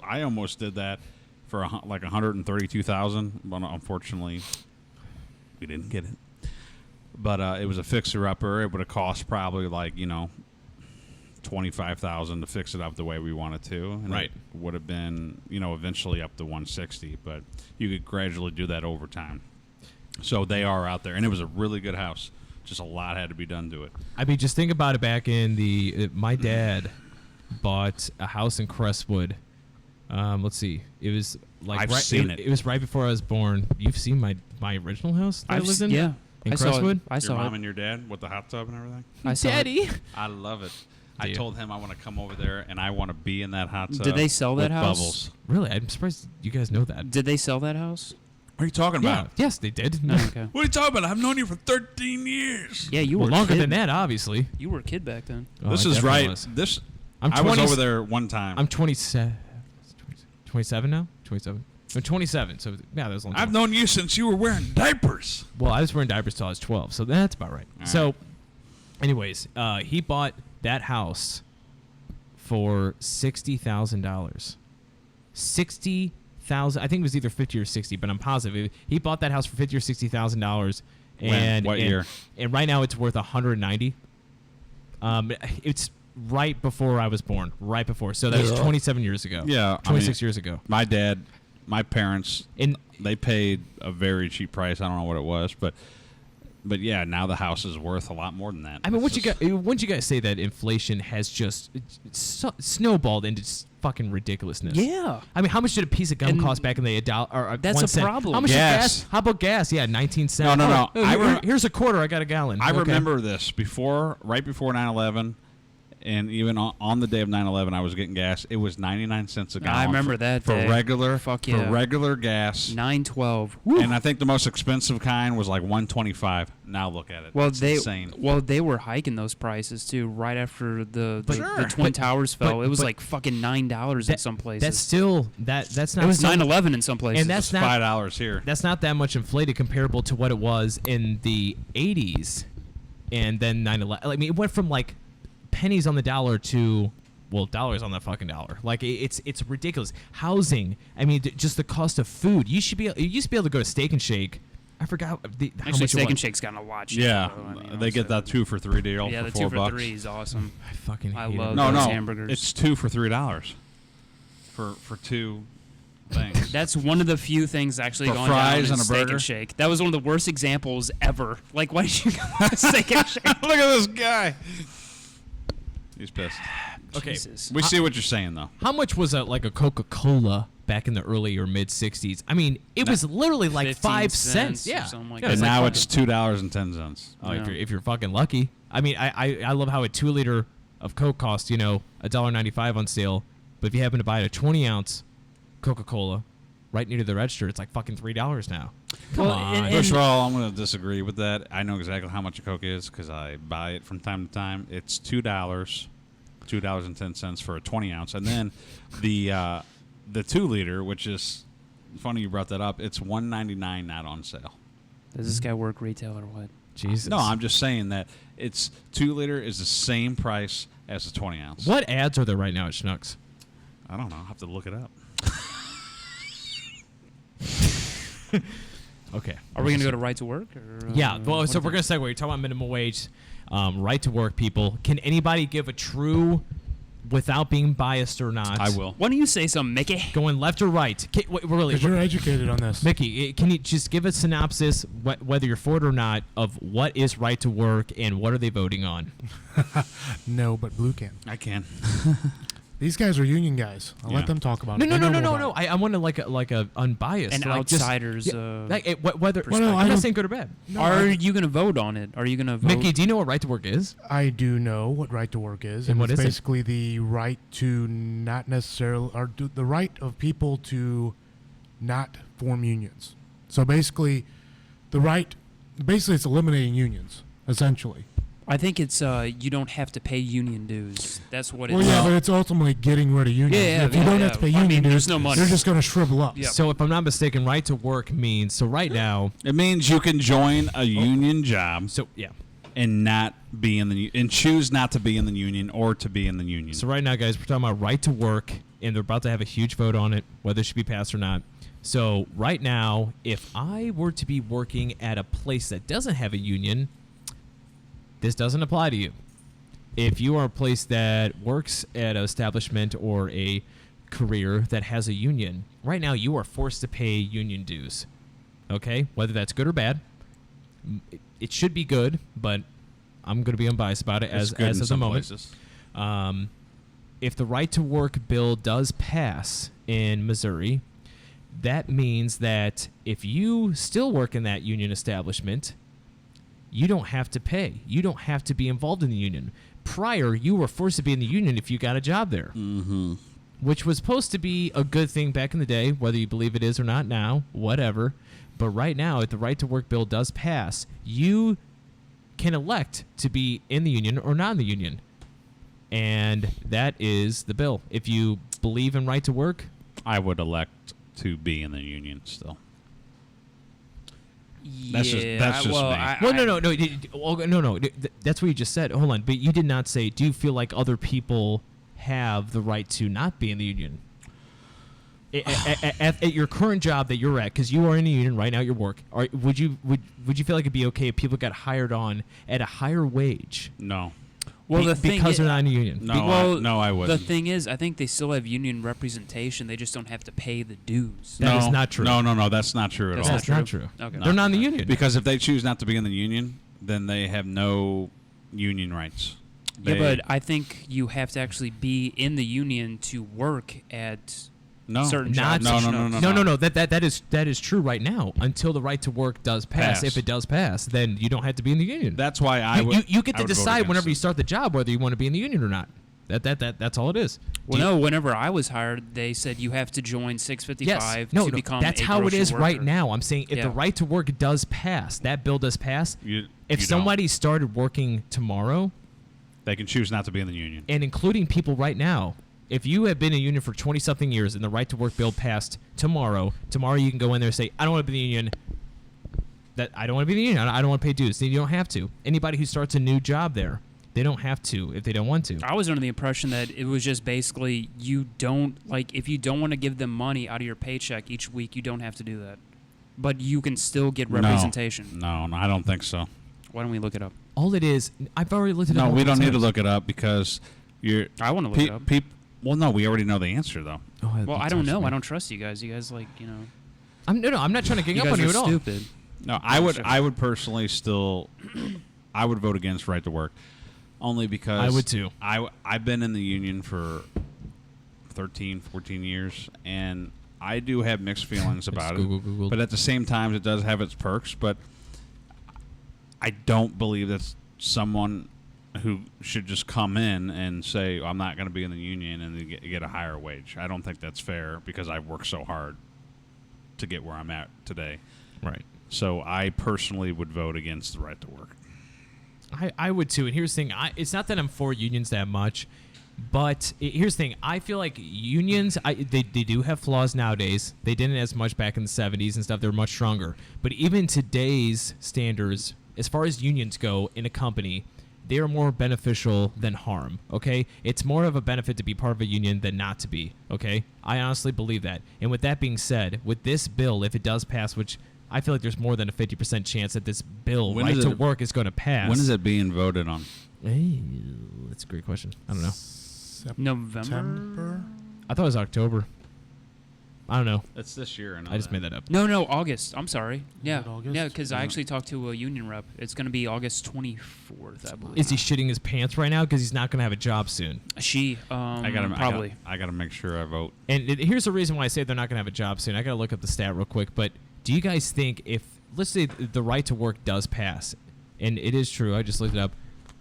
I almost did that for like $132,000, but unfortunately, we didn't get it. But it was a fixer-upper. It would have cost probably like $25,000 to fix it up the way we wanted to, and right. It would have been eventually up to $160,000. But you could gradually do that over time. So they are out there, and it was a really good house. Just a lot had to be done to it. I mean, just think about it. Back in my dad bought a house in Crestwood. Let's see. It was like I've seen it. It was right before I was born. You've seen my original house that I lived in? Yeah. In I saw it. Crestwood? I Your saw mom it. and your dad with the hot tub and everything? I saw it. Daddy. I love it. I Do you? told him I want to come over there and I want to be in that hot tub. Did they sell that with house? Bubbles. Really? I'm surprised you guys know that. Did they sell that house? What are you talking Yeah. about? Yes, they did. No, okay. What are you talking about? I've known you for 13 years. Yeah, you Well, were longer a kid. than that, obviously. You were a kid back then. Oh, This I is definitely right. was. This I'm I was 20 over there one time. I'm 27. 27 now? 27. I'm 27. So yeah, that was a long time. I've known you since you were wearing diapers. Well, I was wearing diapers till I was 12, so that's about right. All So, anyways, he bought that house for $60,000. $60,000. I think it was either 50 or 60, but I'm positive he bought that house for $50 or $60,000. And What year? And right now it's worth 190. It's right before I was born. Right before. So that was 27 years ago. Yeah, 26 years ago. My dad, my parents, And they paid a very cheap price. I don't know what it was, but yeah, now the house is worth a lot more than that. I mean, It's just- wouldn't you guys say that inflation has just snowballed into just fucking ridiculousness? Yeah. I mean, how much did a piece of gum And cost back in the day? Or that's 1 a cent? problem. How much Gas. is gas? How about gas? Yeah, 19 cents. No. Oh, here's a quarter. I got a gallon. I Okay. remember this right before 9/11, and even on the day of 9/11, I was getting gas. It was 99 cents a I gallon. remember for, that for day. regular. Fuck for yeah. regular gas. 912. And I think the most expensive kind was like 125. Now look at it. Well, It's insane. they were hiking those prices too right after the But- Twin but- Towers fell. It was but- like fucking $9 in some places. That's still that's not. it was some- 9/11 in some places. And that's It's not $5 here. that's not that much inflated comparable to what it was in the 80s, and then 9/11. I mean, it went from like pennies on the dollar to dollars on the fucking dollar. Like it's ridiculous. Housing. I mean, just the cost of food. You used to be able to go to Steak and Shake. I forgot how Actually, much Steak it and was. Shake's gotten a lot cheaper. Yeah, though. I mean, they get that 2 for $3 deal Yeah, for the 2 for $4. 3 is awesome. I fucking hate I it. love No, those no, hamburgers. it's 2 for $3 for 2 things. That's one of the few things actually For going fries down in and a Steak burger? and Shake. That was one of the worst examples ever. Like, why did you go to Steak and Shake? Look at this guy. He's pissed. Okay. Jesus. We see what you're saying though. How much was like a Coca-Cola back in the early or mid 60s? I mean, it was literally like 15 5 cents cents. or Yeah. something like Yeah, that. And like now fucking- it's $2.10. Oh, Yeah. if you're fucking lucky. I mean, I love how a 2 liter of Coke costs $1.95 on sale, but if you happen to buy a 20-ounce Coca-Cola right near the register, it's like fucking $3 now. Come Well, on. and- First of all, I'm going to disagree with that. I know exactly how much a Coke is because I buy it from time to time. It's $2, $2.10 for a 20 ounce, and then the 2 liter, which is funny you brought that up. It's $1.99 not on sale. Does this guy work retail or what? Jesus. No, I'm just saying that it's 2 liter is the same price as the 20 ounce. What ads are there right now at Schnucks? I don't know. I'll have to look it up. Okay. Are we going to go to right to work? Or, Yeah. Well, what so is we're it? going to segue. You're talking about minimum wage, right to work people. Can anybody give a true, without being biased or not? I will. Why don't you say something, Mickey? Going left or right? Really, Because you're educated on this. Mickey, can you just give a synopsis, whether you're for it or not, of what is right to work and what are they voting on? No, but Blue can. I can. These guys are union guys. I'll Yeah. let them talk about No, it. no, They no, know no, more no, about no. I want to like a unbiased, An like just- outsider's, whether Well, no, I I'm not don't- saying good or bad. it. No, Are I- you going to vote on it? Are you going to vote? Mickey, do you know what right to work is? I do know what right to work is, And what it's is it? basically the right to not necessarily, or the right of people to not form unions. So basically, it's eliminating unions, essentially. I think it's you don't have to pay union dues. That's what Well, it's. yeah, but it's ultimately getting rid of unions. Yeah, if you yeah, don't yeah. have to pay I union mean, dues, there's no money. they're just going to shrivel up. Yeah. So if I'm not mistaken, right to work means, so right now, It means you can join a union job so yeah. and not be in the and choose not to be in the union or to be in the union. So right now, guys, we're talking about right to work, and they're about to have a huge vote on it, whether it should be passed or not. So right now, if I were to be working at a place that doesn't have a union, this doesn't apply to you. If you are a place that works at an establishment or a career that has a union, right now you are forced to pay union dues. Okay? Whether that's good or bad. It should be good, but I'm going to be unbiased about it It's as good in of the some moment. places. If the right to work bill does pass in Missouri, that means that if you still work in that union establishment, you don't have to pay. You don't have to be involved in the union. Prior, you were forced to be in the union if you got a job there, which was supposed to be a good thing back in the day, whether you believe it is or not now, whatever. But right now, if the right to work bill does pass, you can elect to be in the union or not in the union. And that is the bill. If you believe in right to work, I would elect to be in the union still. That's just me. well, no. That's what you just said. Hold on, but you did not say. Do you feel like other people have the right to not be in the union? At your current job that you're at, because you are in a union right now at your work, would you feel like it'd be okay if people got hired on at a higher wage? No. Well, the thing because is, they're not in a union. No, I The wouldn't. thing is, I think they still have union representation. They just don't have to pay the dues. That is not true. No, that's not true at That's all. That's not true. Okay. They're not in the union. Because if they choose not to be in the union, then they have no union rights. Yeah, They- but I think you have to actually be in the union to work at no, certain Not jobs. no. That is true right now until the right to work does pass. Pass. If it does pass, then you don't have to be in the union. That's why I you, would. you get I to would vote decide against whenever you it. start the job whether you want to be in the union or not. That's all it is. Well, no, whenever I was hired, they said you have to join 655 to become that's a how it grocery is right worker. now. I'm saying if the Yeah. right to work does pass, that bill does pass. You If don't. somebody started working tomorrow, They can choose not to be in the union. and including people right now, if you have been in a union for 20-something years and the right to work bill passed tomorrow you can go in there and say, I don't want to be in the union. I don't want to be in the union. I don't want to pay dues. Then you don't have to. Anybody who starts a new job there, they don't have to if they don't want to. I was under the impression that it was just basically you don't, like, if you don't want to give them money out of your paycheck each week, you don't have to do that. But you can still get representation. No, I don't think so. Why don't we look it up? All it is, I've already looked it up. No, we multiple don't need to times. look it up because you're. I want to look it up. Well, no, we already know the answer though. Oh, Well, I that's don't know. me. I don't trust you guys. You guys, like, you know, I'm not trying to gang you up guys on you are at all. stupid. No, I would personally still. I would vote against right to work, only because I would too. I've been in the union for 13, 14 years, and I do have mixed feelings about it. Google. But at the same time, it does have its perks. But I don't believe that's someone who should just come in and say, I'm not going to be in the union and then get a higher wage. I don't think that's fair because I've worked so hard to get where I'm at today. Right. So I personally would vote against the right to work. I would too. And here's the thing. It's not that I'm for unions that much, but here's the thing. I feel like unions, they do have flaws nowadays. They didn't as much back in the 70s and stuff. They were much stronger. But even today's standards, as far as unions go in a company, they are more beneficial than harm, okay? It's more of a benefit to be part of a union than not to be, okay? I honestly believe that. And with that being said, with this bill, if it does pass, which I feel like there's more than a 50% chance that this bill, When right is to it- work, is going to pass. When is it being voted on? Hey, that's a great question. I don't know. November. September. I thought it was October. I don't know. It's this year. I just made that up. No, August. I'm sorry. Yeah, it August? yeah, because I Yeah. actually talked to a union rep. It's going to be August 24th, I believe. Is he shitting his pants right now because he's not going to have a job soon? She, probably. I gotta make sure I vote. And here's the reason why I say they're not going to have a job soon. I got to look up the stat real quick. But do you guys think if, let's say the right to work does pass, and it is true, I just looked it up,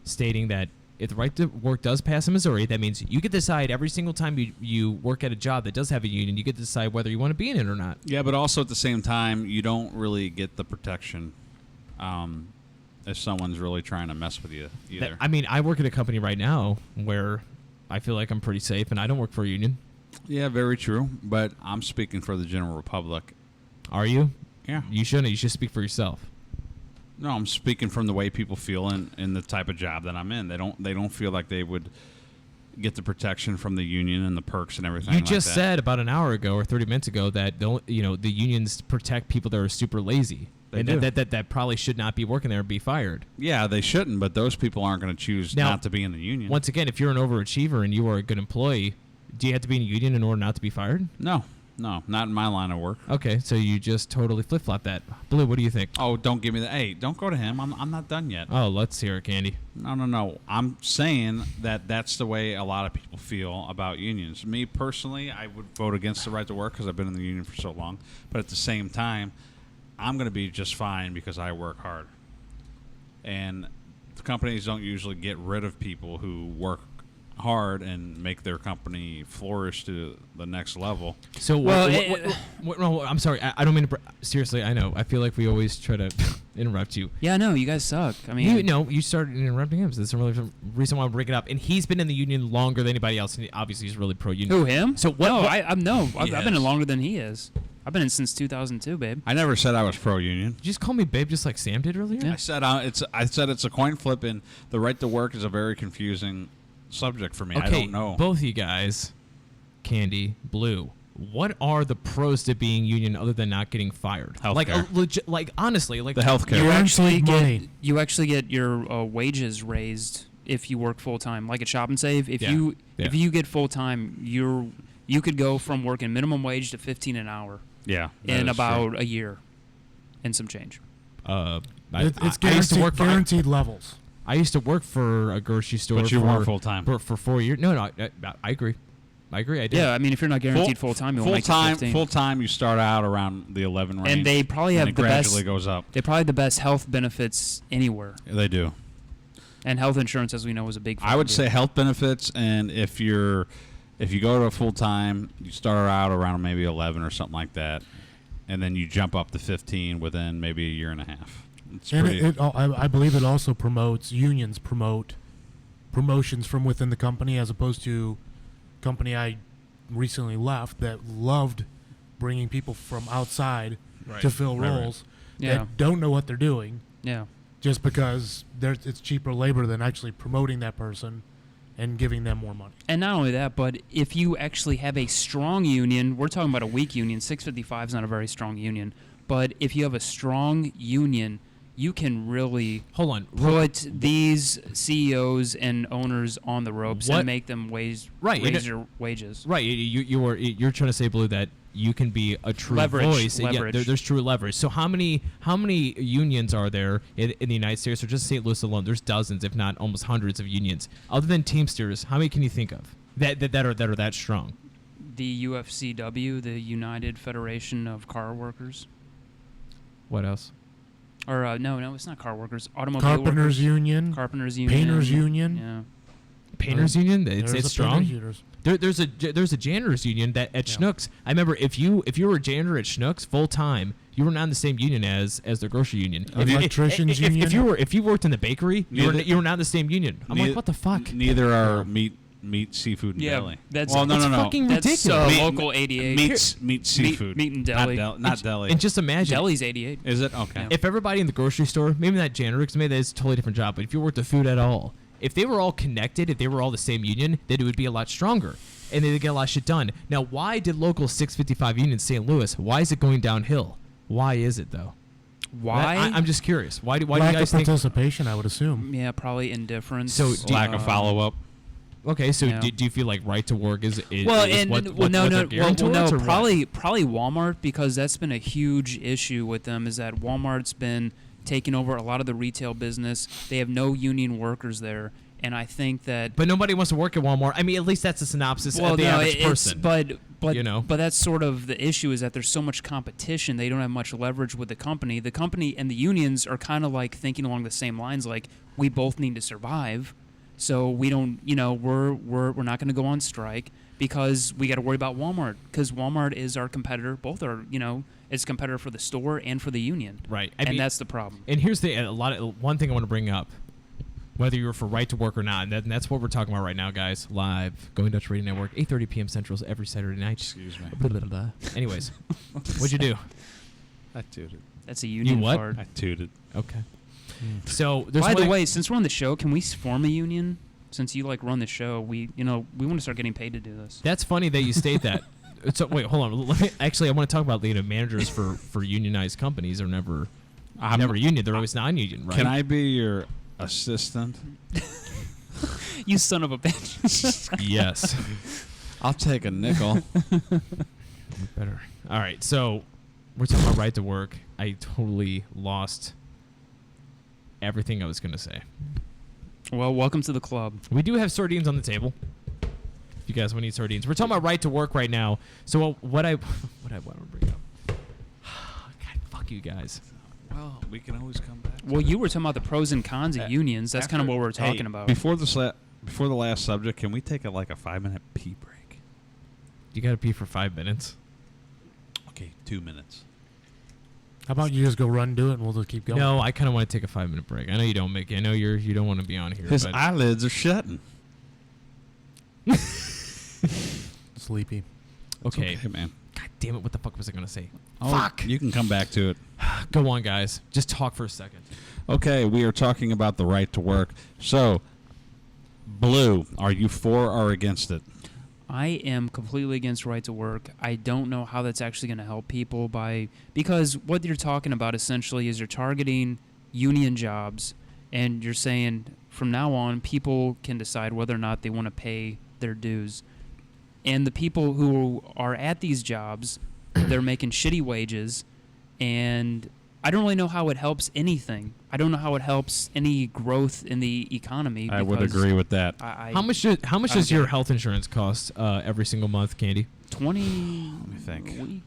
stating that if the right to work does pass in Missouri, that means you get to decide every single time you work at a job that does have a union, you get to decide whether you want to be in it or not. Yeah, but also at the same time, you don't really get the protection if someone's really trying to mess with you either. I mean, I work at a company right now where I feel like I'm pretty safe, and I don't work for a union. Yeah, very true. But I'm speaking for the general public. Are you? Yeah. You shouldn't. You should speak for yourself. No, I'm speaking from the way people feel in the type of job that I'm in. They don't feel like they would get the protection from the union and the perks and everything. You like just that. said about an hour ago or 30 minutes ago that the unions protect people that are super lazy. They and do. that probably should not be working there and be fired. Yeah, they shouldn't, but those people aren't going to choose Now, not to be in the union. Once again, if you're an overachiever and you are a good employee, do you have to be in a union in order not to be fired? No, not in my line of work. Okay, so you just totally flip-flop that. Blue, what do you think? Oh, don't give me that. Hey, don't go to him. I'm not done yet. Oh, let's hear it, Candy. No. I'm saying that that's the way a lot of people feel about unions. Me personally, I would vote against the right to work because I've been in the union for so long. But at the same time, I'm going to be just fine because I work hard. And the companies don't usually get rid of people who work hard and make their company flourish to the next level. So, Well, no, I'm sorry. I don't mean to. Seriously, I know. I feel like we always try to interrupt you. Yeah, no, you guys suck. I mean, You started interrupting him. So that's the reason why I'm bringing it up. And he's been in the union longer than anybody else. And obviously, he's really pro-union. who, him? So what- No, what- I've been in Yes. longer than he is. I've been in since 2002, babe. I never said I was pro-union. Did you just call me babe just like Sam did earlier? Yeah. I said it's a coin flip, and the right to work is a very confusing subject for me. Okay, I don't know. both you guys, Candy, Blue, what are the pros to being union other than not getting fired? Like, Healthcare. like honestly, like The healthcare. You actually money. get you get your wages raised if you work full time, like at Shop and Save. If Yeah. if you get full time, you could go from working minimum wage to 15 an hour Yeah. that in is about true. a year, and some change. It's I used to guaranteed, work for. guaranteed levels. I used to work for a grocery store. But you for, weren't full-time. for 4 years. No, I agree. I did. Yeah, I mean, if you're not guaranteed full time, you won't make the 15. Full time, you start out around the 11 range, And they probably and have it the gradually best. goes up. They probably have the best health benefits anywhere, They do. and health insurance, as we know, is a big. I would factor. say health benefits, and if you go to full time, you start out around maybe 11 or something like that, and then you jump up to 15 within maybe a year and a half. It's And pretty. I believe it also unions promote promotions from within the company as opposed to company I recently left that loved bringing people from outside to fill Right, right. roles Yeah, that don't know what they're doing yeah. just because it's cheaper labor than actually promoting that person and giving them more money. And not only that, but if you actually have a strong union, we're talking about a weak union. 655 is not a very strong union, but if you have a strong union, you can really Hold on. put these CEOs and owners on the ropes What- and make them raise their wages. Right, you're trying to say, Blue, that you can be a true Leverage, voice. Yeah, leverage. there's true leverage. So how many unions are there in the United States, or just St. Louis alone? There's dozens, if not almost hundreds, of unions. Other than Teamsters, how many can you think of that are that strong? The UFCW, the United Federation of Car Workers, What else? or no, it's not car workers. Automobile Carpenters workers. Union, Carpenters Union, Painters Union. Yeah. Painters Union. It's There's a strong. Painters Union. There's a janitors union that at Yeah. Schnucks. I remember if you were a janitor at Schnucks full time, you were not in the same union as the grocery union. Electricians if union. if you worked in the bakery, you were Neither- not in the same union. I'm like, what the fuck? Neither are meat Meat, seafood, and Yeah, deli. that's- well, no, it's no, no. fucking That's ridiculous. Meat- local 88. Meat, seafood. meat and deli. Not deli. And just imagine, Deli's 88. Is it? Okay. Yeah. if everybody in the grocery store, maybe not janitor, because maybe that's a totally different job, but if you worked the food at all, if they were all connected, if they were all the same union, then it would be a lot stronger. And they'd get a lot of shit done. Now, why did local 655 union in St. Louis, why is it going downhill? Why is it, though? Why? I'm just curious. Why do you Lack guys of think? participation, I would assume. Yeah, probably indifference. So, do Lack of follow up. Okay, so Yeah. do you feel like right to work is Well, is and what no, they're no, gearing well, no, towards, or what? probably Walmart, because that's been a huge issue with them. Is that Walmart's been taking over a lot of the retail business. They have no union workers there, and I think that. But nobody wants to work at Walmart. I mean, at least that's a synopsis of the average person. But you know? but that's sort of the issue, is that there's so much competition. They don't have much leverage with the company. The company and the unions are kind of like thinking along the same lines. Like, we both need to survive, so we don't. We're not going to go on strike because we got to worry about Walmart, because Walmart is our competitor. Both are it's a competitor for the store and for the union. Right. And that's the problem. And here's one thing I want to bring up, whether you're for right to work or not, and that's what we're talking about right now, guys. Live, Going Dutch Radio Network, 8:30 p.m. Central every Saturday night. Excuse me. Blah, blah, blah, blah. Anyways, what'd you do? I tooted. That's a union what? card. I tooted. Okay. So there's By the one- way, since we're on the show, can we form a union? Since you run the show, we want to start getting paid to do this. That's funny that you state that. So wait, hold on. Actually, I want to talk about managers for unionized companies are never union. They're always non-union, right? Can I be your assistant? You son of a bitch. Yes. I'll take a nickel. Better. All right. So we're talking about right to work. I totally lost everything I was going to say. Well, welcome to the club. We do have sardines on the table. If you guys want to eat sardines, we're talking about right to work right now. So what I want to bring up. God, fuck you guys. Well, we can always come back. Well, you were talking about the pros and cons of unions. That's kind of what we're Hey, talking about. Before the last subject, can we take a 5-minute pee break? You got to pee for 5 minutes. Okay, 2 minutes. How about you just go run, do it, and we'll just keep going? No, I kind of want to take a 5-minute break. I know you don't, Mickey. I know you don't want to be on here. His but eyelids are shutting. Sleepy. It's okay. man. God damn it! What the fuck was I gonna say? Oh, Fuck. You can come back to it. Go on, guys. Just talk for a second. Okay, we are talking about the right to work. So, Blue, are you for or against it? I am completely against right to work. I don't know how that's actually going to help people because what you're talking about essentially is you're targeting union jobs, and you're saying from now on people can decide whether or not they want to pay their dues. And the people who are at these jobs, they're making shitty wages, and I don't really know how it helps anything. I don't know how it helps any growth in the economy. I would because agree with that. How much does your health insurance cost every single month, Candy? 20 Let me think. a week?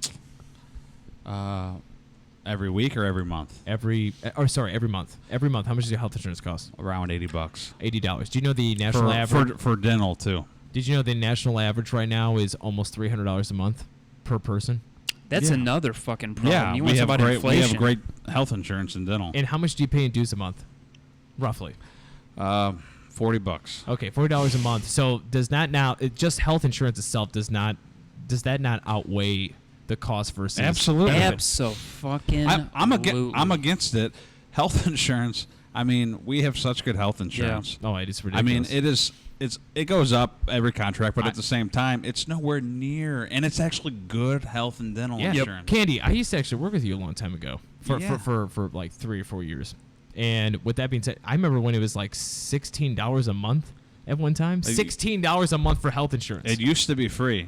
Every week or every month? Every month. Every month. How much does your health insurance cost? Around $80. $80. Do you know the national average? For dental, too. Did you know the national average right now is almost $300 a month per person? That's Yeah. another fucking problem. Yeah, You we want have, about great, we inflation. have great health insurance in dental. And how much do you pay in dues a month? Roughly. $40. Okay, $40 a month. So does that now just health insurance itself does that not outweigh the cost versus Absolutely. Abso-fucking-lutely. I'm against it. Health insurance. I mean, we have such good health insurance. Oh, it is I ridiculous. mean, it goes up every contract, but at the same time, it's nowhere near, and it's actually good health and dental insurance. Candy, I used to actually work with you a long time ago Yeah. for like 3 or 4 years. And with that being said, I remember when it was like $16 a month at one time. $16 a month for health insurance. It used to be free.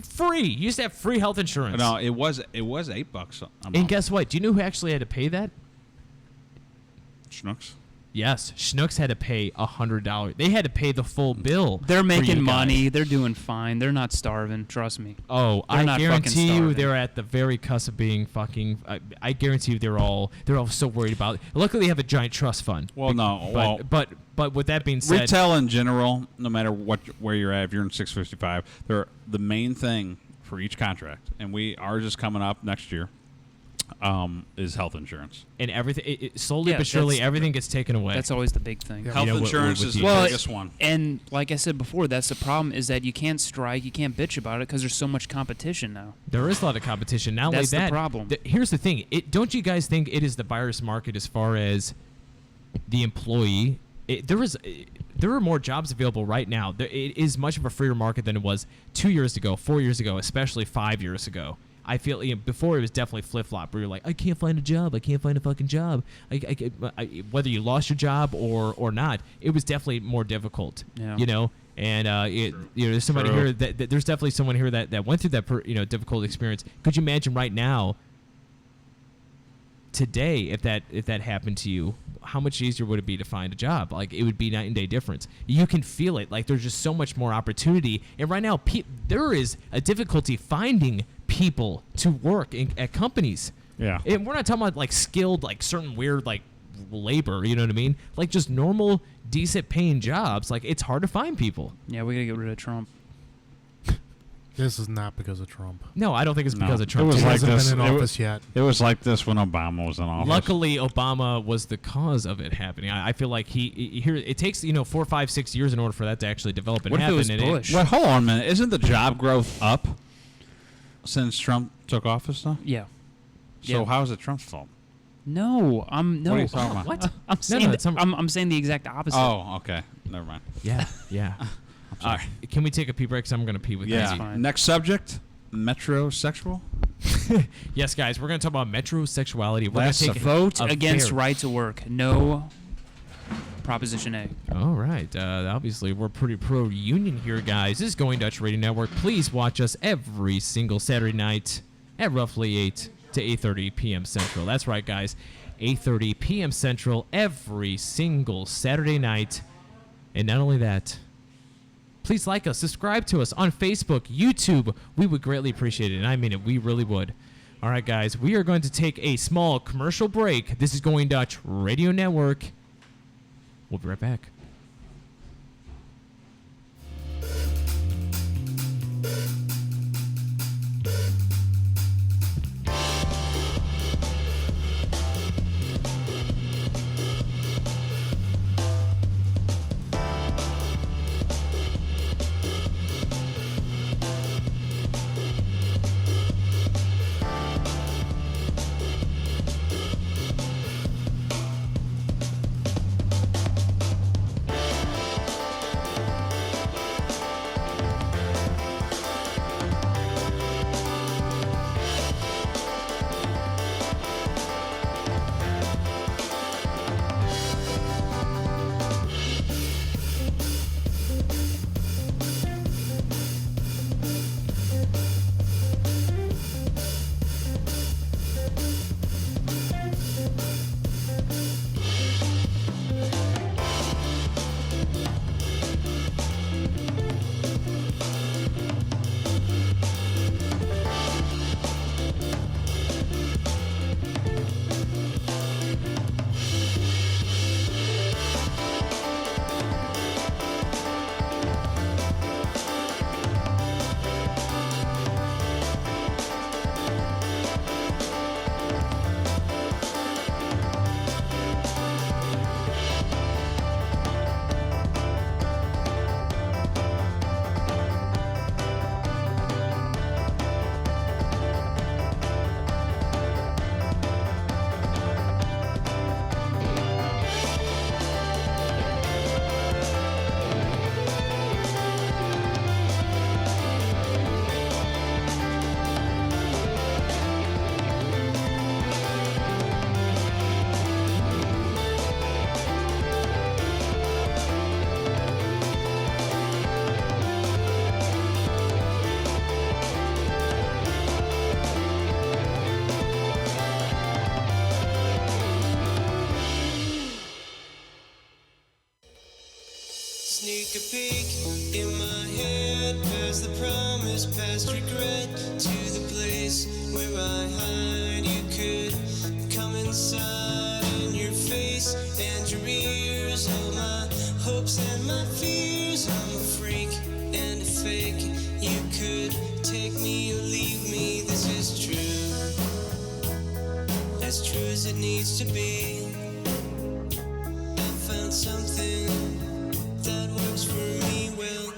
Free. You used to have free health insurance. No, it was $8 a month. And guess what? Do you know who actually had to pay that? Schnooks. Yes, Schnooks had to pay $100. They had to pay the full bill. They're for you making guys. money. They're doing fine. They're not starving. Trust me. Oh, They're I not fucking guarantee you, starving. they're at the very cusp of being fucking. I guarantee you, they're all so worried about it. Luckily, they have a giant trust fund. Well, no. But with that being said, Retail in general, no matter where you're at, if you're in 655, they're the main thing for each contract, and ours is coming up next year. is health insurance. And everything, slowly Yeah, but surely, that's- everything gets taken away. That's always the big thing. Yeah. Health know, what- insurance what is you- the Well, biggest one. And like I said before, that's the problem is that you can't strike, you can't bitch about it because there's so much competition now. There is a lot of competition. Not That's the only that, problem. Here's the thing. Don't you guys think it is the buyer's market as far as the employee? There are more jobs available right now. It is much of a freer market than it was 2 years ago, 4 years ago, especially 5 years ago. I feel before it was definitely flip-flop where you're like, I can't find a job. I can't find a fucking job. Whether you lost your job or not, it was definitely more difficult. Yeah. You know? And there's somebody True. here that there's definitely someone here that went through that difficult experience. Could you imagine right now, today, if that happened to you, how much easier would it be to find a job? Like, it would be night and day difference. You can feel it. Like, there's just so much more opportunity. And right now, there is a difficulty finding people to work at companies. Yeah. And we're not talking about like skilled, like certain weird like labor. You know what I mean? Like just normal, decent paying jobs. Like it's hard to find people. Yeah, we gotta get rid of Trump. This is not because of Trump. No, I don't think it's No. because of It Trump. was He like hasn't this. been in It wa- office yet. It was like this when Obama was in office. Luckily, Obama was the cause of it happening. I feel like he here. It takes 4, 5, 6 years in order for that to actually develop and What if it happen. was and Bush? Well, hold on a minute. Isn't the job growth up since Trump took office, though? Yeah. So Yeah. how is it Trump's fault? No, no. What are you talking about? What? I'm saying it's I'm saying the exact opposite. Oh, okay. Never mind. Yeah, yeah. All right. Can we take a pee break? 'Cause I'm gonna pee with Yeah. Crazy. fine. Next subject: metrosexual. Yes, guys, we're gonna talk about metrosexuality. We're Last gonna take Vote a against very- right to work. No. Proposition A. All right. Obviously, we're pretty pro-union here, guys. This is Going Dutch Radio Network. Please watch us every single Saturday night at roughly 8 to 8:30 p.m. Central. That's right, guys. 8:30 p.m. Central every single Saturday night. And not only that, please like us, subscribe to us on Facebook, YouTube. We would greatly appreciate it, and I mean it. We really would. All right, guys. We are going to take a small commercial break. This is Going Dutch Radio Network. We'll be right back. Sneak a peek in my head, past the promise, past regret, to the place where I hide. You could come inside in your face and your ears, all my hopes and my fears. I'm a freak and a fake. You could take me or leave me, this is true. as it needs to be. I found something that works for me well.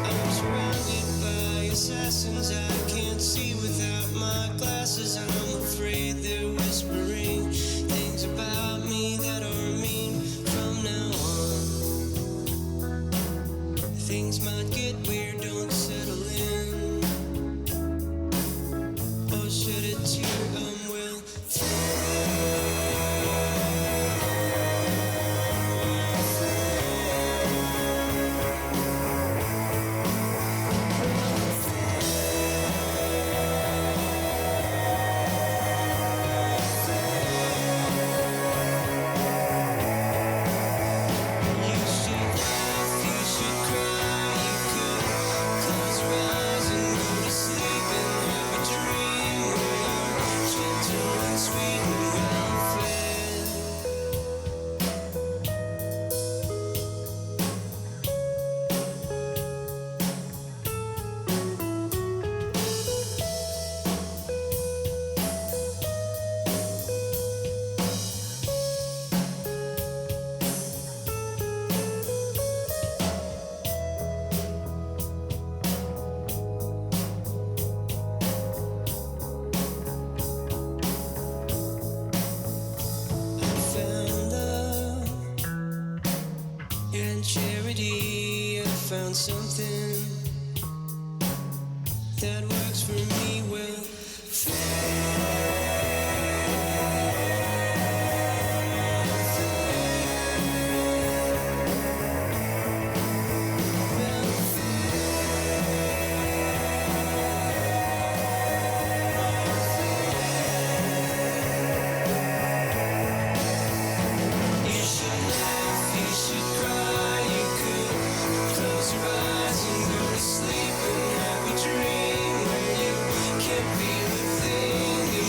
I'm surrounded by assassins I can't see without my glasses. I'm afraid they're whispering things about me that are mean from now on. Things might get weird, don't settle in. Or shed a tear, well. You should laugh, you should cry, you could close your eyes and go to sleep and have a dream where you're gentle and sweet and well fed. I found love and charity. I found something that works for me well. You should laugh, you should cry, you could close your eyes and go to sleep and have a dream where you can't feel a thing. You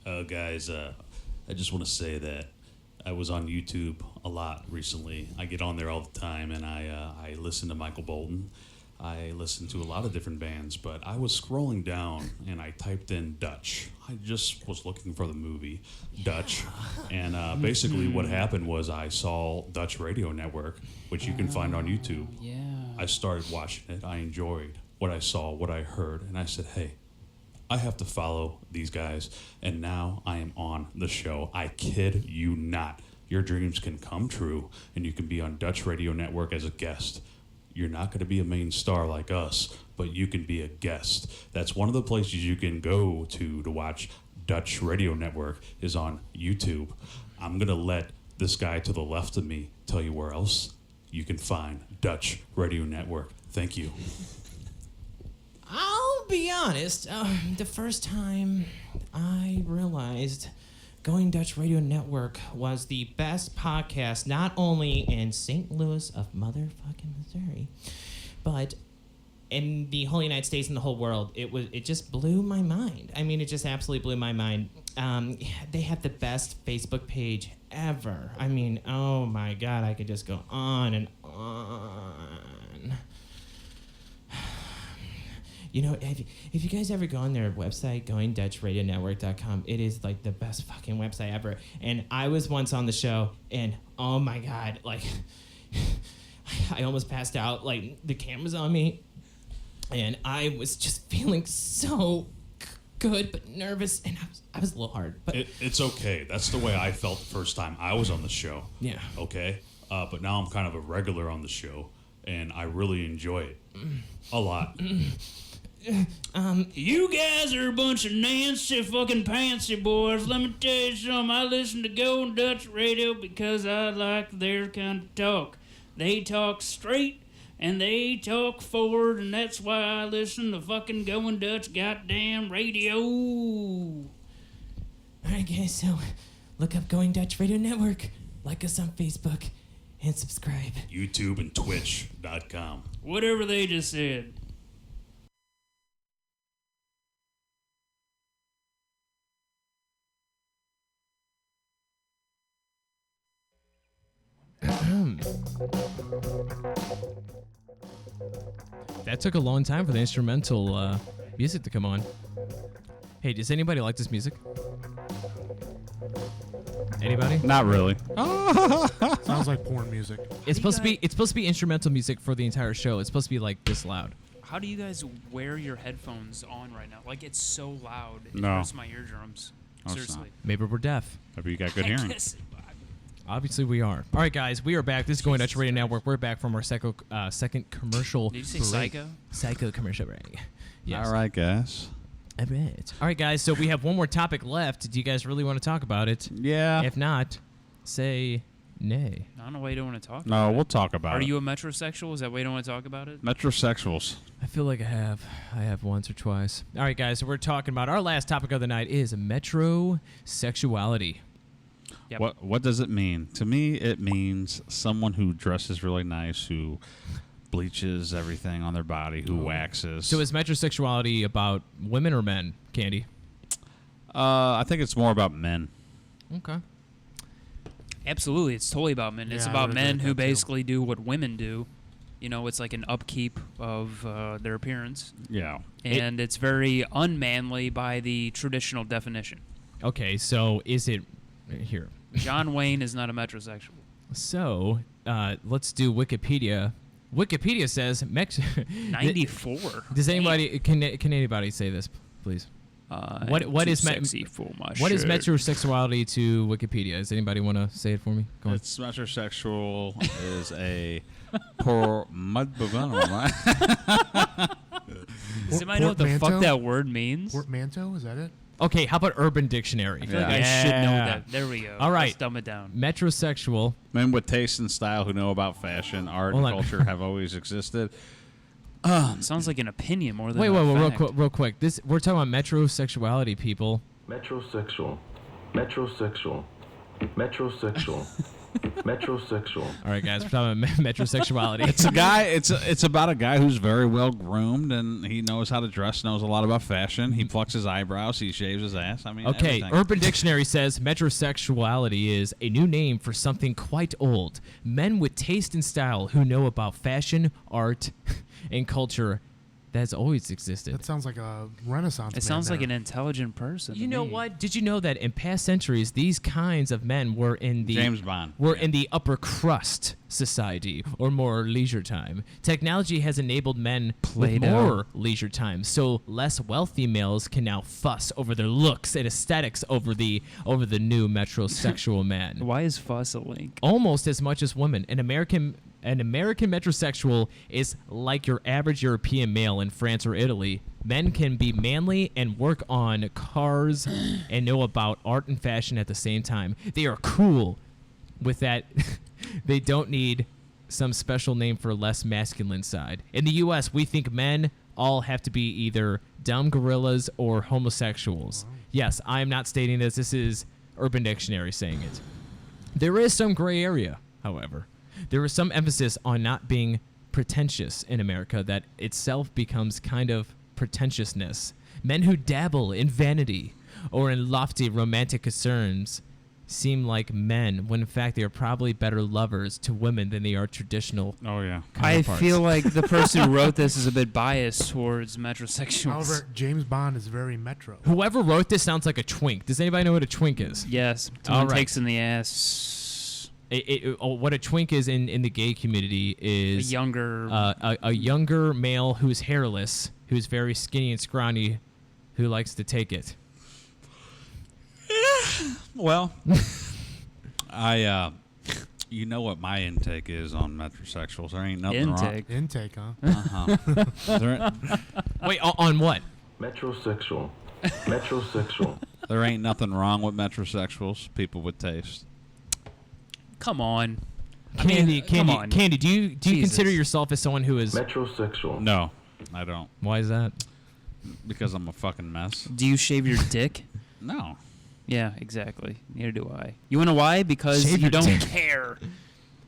Guys, I just want to say that I was on YouTube a lot recently. I get on there all the time, and I listen to Michael Bolton. I listen to a lot of different bands, but I was scrolling down and I typed in Dutch. I just was looking for the movie Dutch, and basically what happened was I saw Dutch Radio Network, which you can find on YouTube. Yeah. I started watching it. I enjoyed what I saw, what I heard, and I said, hey, I have to follow these guys, and now I am on the show. I kid you not. Your dreams can come true, and you can be on Dutch Radio Network as a guest. You're not going to be a main star like us, but you can be a guest. That's one of the places you can go to watch Dutch Radio Network is on YouTube. I'm going to let this guy to the left of me tell you where else you can find Dutch Radio Network. Thank you. I'll be honest. The first time I realized Going Dutch Radio Network was the best podcast, not only in St. Louis of motherfucking Missouri, but in the whole United States and the whole world. It just blew my mind. I mean, it just absolutely blew my mind. They have the best Facebook page ever. I mean, oh my God, I could just go on and on. You know, if you guys ever go on their website, goingdutchradionetwork.com, it is like the best fucking website ever. And I was once on the show, and oh my God, like, I almost passed out. Like, the camera's on me, and I was just feeling so good but nervous, and I was a little hard. But It's okay. That's the way I felt the first time I was on the show. yeah. Okay? But now I'm kind of a regular on the show, and I really enjoy it. A lot. You guys are a bunch of Nancy fucking Pantsy boys. Let me tell you something. I listen to Golden Dutch Radio because I like their kind of talk. They talk straight and they talk forward, and that's why I listen to fucking Going Dutch goddamn radio. All right, guys, so look up Going Dutch Radio Network, like us on Facebook, and subscribe. YouTube and Twitch.com. Whatever they just said. That took a long time for the instrumental music to come on. Hey, does anybody like this music? Anybody? Not really. Sounds like porn music. It's supposed to be instrumental music for the entire show. It's supposed to be like this loud. How do you guys wear your headphones on right now? Like, it's so loud. It No. hurts my eardrums. No, it's Seriously. Maybe we're deaf. Maybe you got good I hearing. guess- Obviously, we are. All right, guys, we are back. This is Going Dutch Radio Network. We're back from our second commercial Did you say break. psycho? Psycho commercial break. Yes. All right, guys. All right. All right, guys, so we have one more topic left. Do you guys really want to talk about it? Yeah. If not, say nay. I don't know why you don't want to talk No, about it. we'll talk about Are it. you a metrosexual? Is that why you don't want to talk about it? Metrosexuals. I feel like I have once or twice. All right, guys, so we're talking about our last topic of the night is metrosexuality. Yep. What does it mean? To me, it means someone who dresses really nice, who bleaches everything on their body, who waxes. So is metrosexuality about women or men, Candy? I think it's more about men. Okay. Absolutely, it's totally about men. It's Yeah, I about would agree men with who that, too. basically do what women do. You know, it's like an upkeep of their appearance, Yeah. and it's very unmanly by the traditional definition. Okay, so is it here? John Wayne is not a metrosexual. So let's do Wikipedia. Wikipedia says 94. Does anybody can anybody say this, please? What is sexy for my What is shirt. metrosexuality to Wikipedia? Does anybody want to say it for me? Go on. It's metrosexual is a poor mud. Does anybody know what the fuck Portmanteau? that word means? Portmanteau, is that it? Okay, how about Urban Dictionary? I feel like I should know Yeah. that. There we go. All right. Let's dumb it down. Metrosexual. Men with taste and style who know about fashion, art, Hold and on. culture have always existed. Sounds like an opinion more than Wait, a fact. real quick. This we're talking about metrosexuality, people. Metrosexual. Metrosexual. Metrosexual. Metrosexual. All right, guys, we're talking about metrosexuality. It's a guy. It's about a guy who's very well groomed and he knows how to dress, knows a lot about fashion. He plucks his eyebrows, he shaves his ass. I mean, Okay, everything. Urban Dictionary says metrosexuality is a new name for something quite old. Men with taste and style who know about fashion, art, and culture that has always existed. That sounds like a Renaissance. It sounds like an intelligent person. You to know me. what? Did you know that in past centuries, these kinds of men were in the James Bond. in the upper crust society or more leisure time. Technology has enabled men with Play-Doh. more leisure time, so less wealthy males can now fuss over their looks and aesthetics over the new metrosexual man. Why is fuss a link? Almost as much as women. An American metrosexual is like your average European male in France or Italy. Men can be manly and work on cars and know about art and fashion at the same time. They are cool with that. They don't need some special name for a less masculine side. In the U.S., we think men all have to be either dumb gorillas or homosexuals. Yes, I am not stating this. This is Urban Dictionary saying it. There is some gray area, however. There is some emphasis on not being pretentious in America that itself becomes kind of pretentiousness. Men who dabble in vanity or in lofty romantic concerns seem like men when in fact they are probably better lovers to women than they are traditional Oh yeah. I counterparts. feel like the person who wrote this is a bit biased towards metrosexuals. However, James Bond is very metro. Whoever wrote this sounds like a twink. Does anybody know what a twink is? Yes, All someone right. takes in the ass. What a twink is in the gay community A is younger. a younger male who's hairless, who's very skinny and scrawny, who likes to take it. Well, you know what my intake is on metrosexuals. There ain't nothing Intake. Intake, huh? wrong. There, Wait, on what? Metrosexual. Metrosexual. there ain't nothing wrong with metrosexuals. People with taste. Come on. Candy, come on. Candy. Do you consider Jesus. yourself as someone who is? Metrosexual. No, I don't. Why is that? Because I'm a fucking mess. Do you shave your dick? No. Yeah, exactly. Neither do I. You wanna know why? Because Shave you your don't dick. care.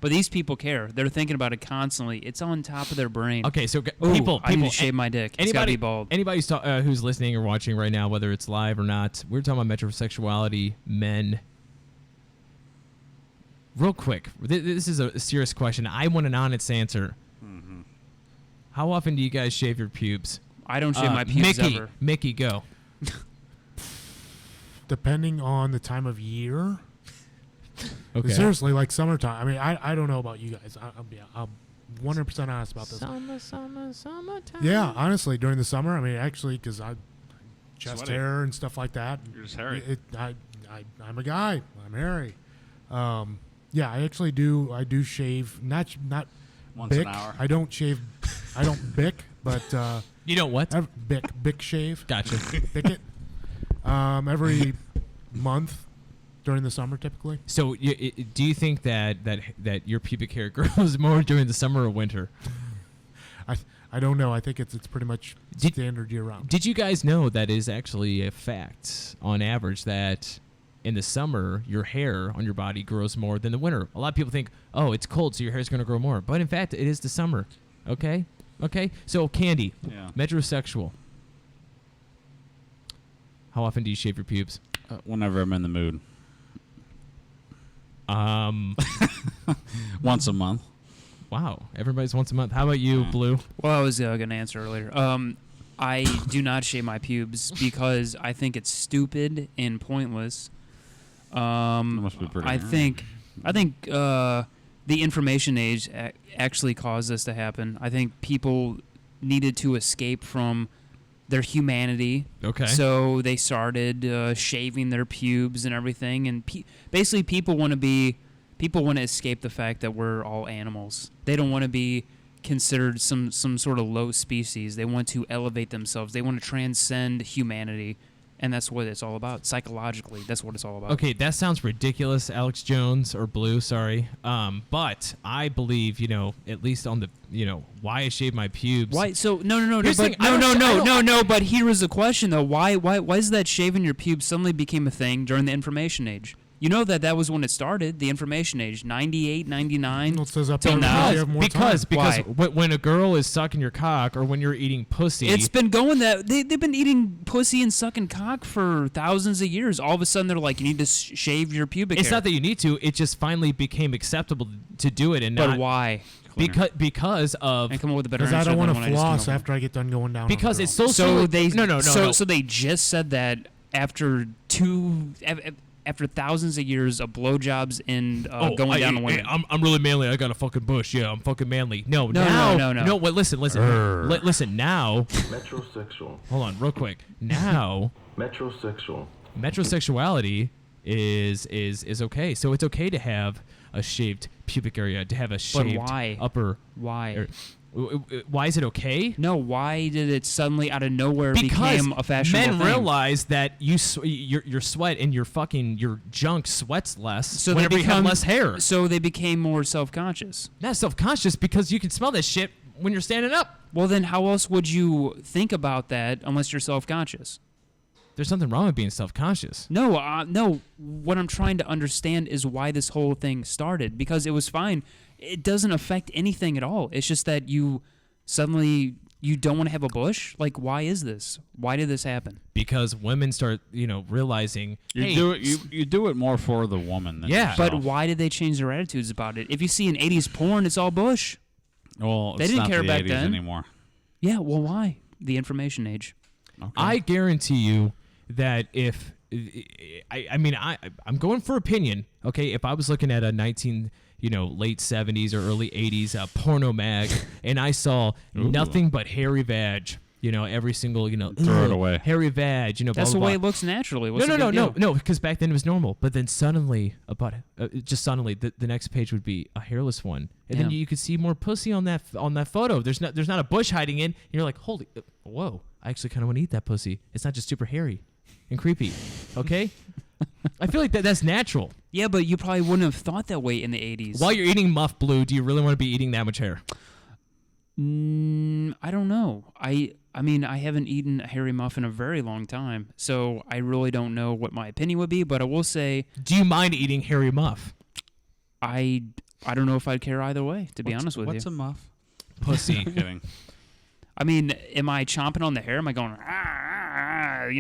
But these people care. They're thinking about it constantly. It's on top of their brain. Okay, so Ooh, people, I need to shave my dick. It's gotta be bald. Anybody who's listening or watching right now, whether it's live or not, we're talking about metrosexuality, men. Real quick, this is a serious question. I want an honest answer. Mm-hmm. How often do you guys shave your pubes? I don't shave my pubes Mickey, ever. Mickey, go. Depending on the time of year. Okay. Seriously, like summertime. I mean, I don't know about you guys. I'm 100% honest about this. Summertime. Yeah, honestly, during the summer, I mean, actually, because I chest Sweaty. hair and stuff like that. You're just hairy. I'm a guy. I'm hairy. Yeah, I actually do. I do shave. Not Once bick. an hour. I don't shave. I don't bick, but You know what? bick shave. Gotcha. Bick it. Every month during the summer, typically. So, do you think that your pubic hair grows more during the summer or winter? I don't know. I think it's pretty much standard year round. Did you guys know that is actually a fact on average that in the summer your hair on your body grows more than the winter? A lot of people think, oh, it's cold, so your hair is going to grow more. But in fact, it is the summer. Okay? So, Candy, Yeah. metrosexual. How often do you shave your pubes? Whenever I'm in the mood. Wow. Once a month. Everybody's once a month. How about you, Blue? Well, I was going to answer earlier. I do not shave my pubes because I think it's stupid and pointless. must be pretty I hard. think the information age actually caused this to happen. I think people needed to escape from their humanity. Okay. So they started shaving their pubes and everything, and basically people want to escape the fact that we're all animals. They don't want to be considered some sort of low species. They want to elevate themselves. They want to transcend humanity, and that's what it's all about. Psychologically, that's what it's all about. Okay, that sounds ridiculous, Alex Jones, or Blue, sorry. But I believe, at least on the, why I shave my pubes. Why? So no. Here's the But thing, I don't- no. But here is the question though. Why is that shaving your pubes suddenly became a thing during the information age? You know that was when it started, the information age, 98, 99. Well, it says up till there now. you have more because time. when a girl is sucking your cock or when you're eating pussy, It's been going that they've been eating pussy and sucking cock for thousands of years. All of a sudden, they're like, you need to shave your pubic it's hair. not that you need to. It just finally became acceptable to do it, and But not why? because of And come up with a better Because answer. I don't want than to when just floss came up after I get done going down. because on a it's girl. so So they no. So they just said that after after thousands of years of blowjobs and going down on women. I'm really manly. I got a fucking bush. Yeah, I'm fucking manly. No. No. What? Listen. Listen. Now, Metrosexual. hold on, real quick. Now, Metrosexual. metrosexuality is okay. So it's okay to have a shaved pubic area, to have a shaved why? upper. Why? Why is it okay? No, why did it suddenly out of nowhere Because became a fashionable men thing? realize that your sweat and your junk sweats less So they whenever you have become- less hair. So they became more self-conscious. Not self-conscious because you can smell that shit when you're standing up. Well, then how else would you think about that unless you're self-conscious? There's something wrong with being self-conscious. No. What I'm trying to understand is why this whole thing started. Because it was fine. It doesn't affect anything at all. It's just that you suddenly you don't want to have a bush. Like, why is this? Why did this happen? Because women start, realizing You do it more for the woman than Yeah. yourself. But why did they change their attitudes about it? If you see an 80s porn, it's all bush. Well, They it's didn't not care the back 80s then. anymore. Yeah, well, why? The information age. Okay. I guarantee you that if I'm going for opinion. Okay, if I was looking at a late 70s or early 80s porno mag, and I saw nothing but hairy vag, every single Throw it away. hairy vag, blah, That's blah, the way blah. it looks naturally. What's No, the big deal? no, because back then it was normal. But then suddenly, the next page would be a hairless one, and then Yeah. you could see more pussy on that photo. There's not a bush hiding in. And you're like, holy, whoa! I actually kind of want to eat that pussy. It's not just super hairy and creepy. Okay, I feel like that's natural. Yeah, but you probably wouldn't have thought that way in the 80s. While you're eating Muff Blue, do you really want to be eating that much hair? I don't know. I mean, I haven't eaten a hairy muff in a very long time, so I really don't know what my opinion would be. But I will say, Do you mind eating hairy Muff? I don't know if I'd care either way. To be honest with What's you, a muff? Pussy. Kidding. I mean, am I chomping on the hair? Am I going,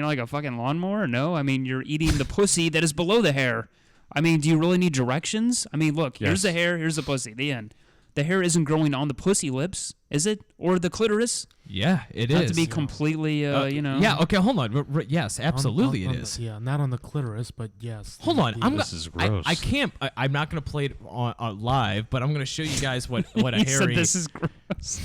like a fucking lawnmower? No. I mean, you're eating the pussy that is below the hair. I mean, do you really need directions? I mean, look, here's the Yes. hair, here's the pussy. The end. The hair isn't growing on the pussy lips, is it? Or the clitoris? Yeah, it Not is. to be completely, Yeah. Okay. Hold on. Yes, absolutely, On it the- is. yeah, not on the clitoris, but yes. Hold on, This is gross. I can't. I'm not going to play it on live, but I'm going to show you guys what a He said hairy. this is gross.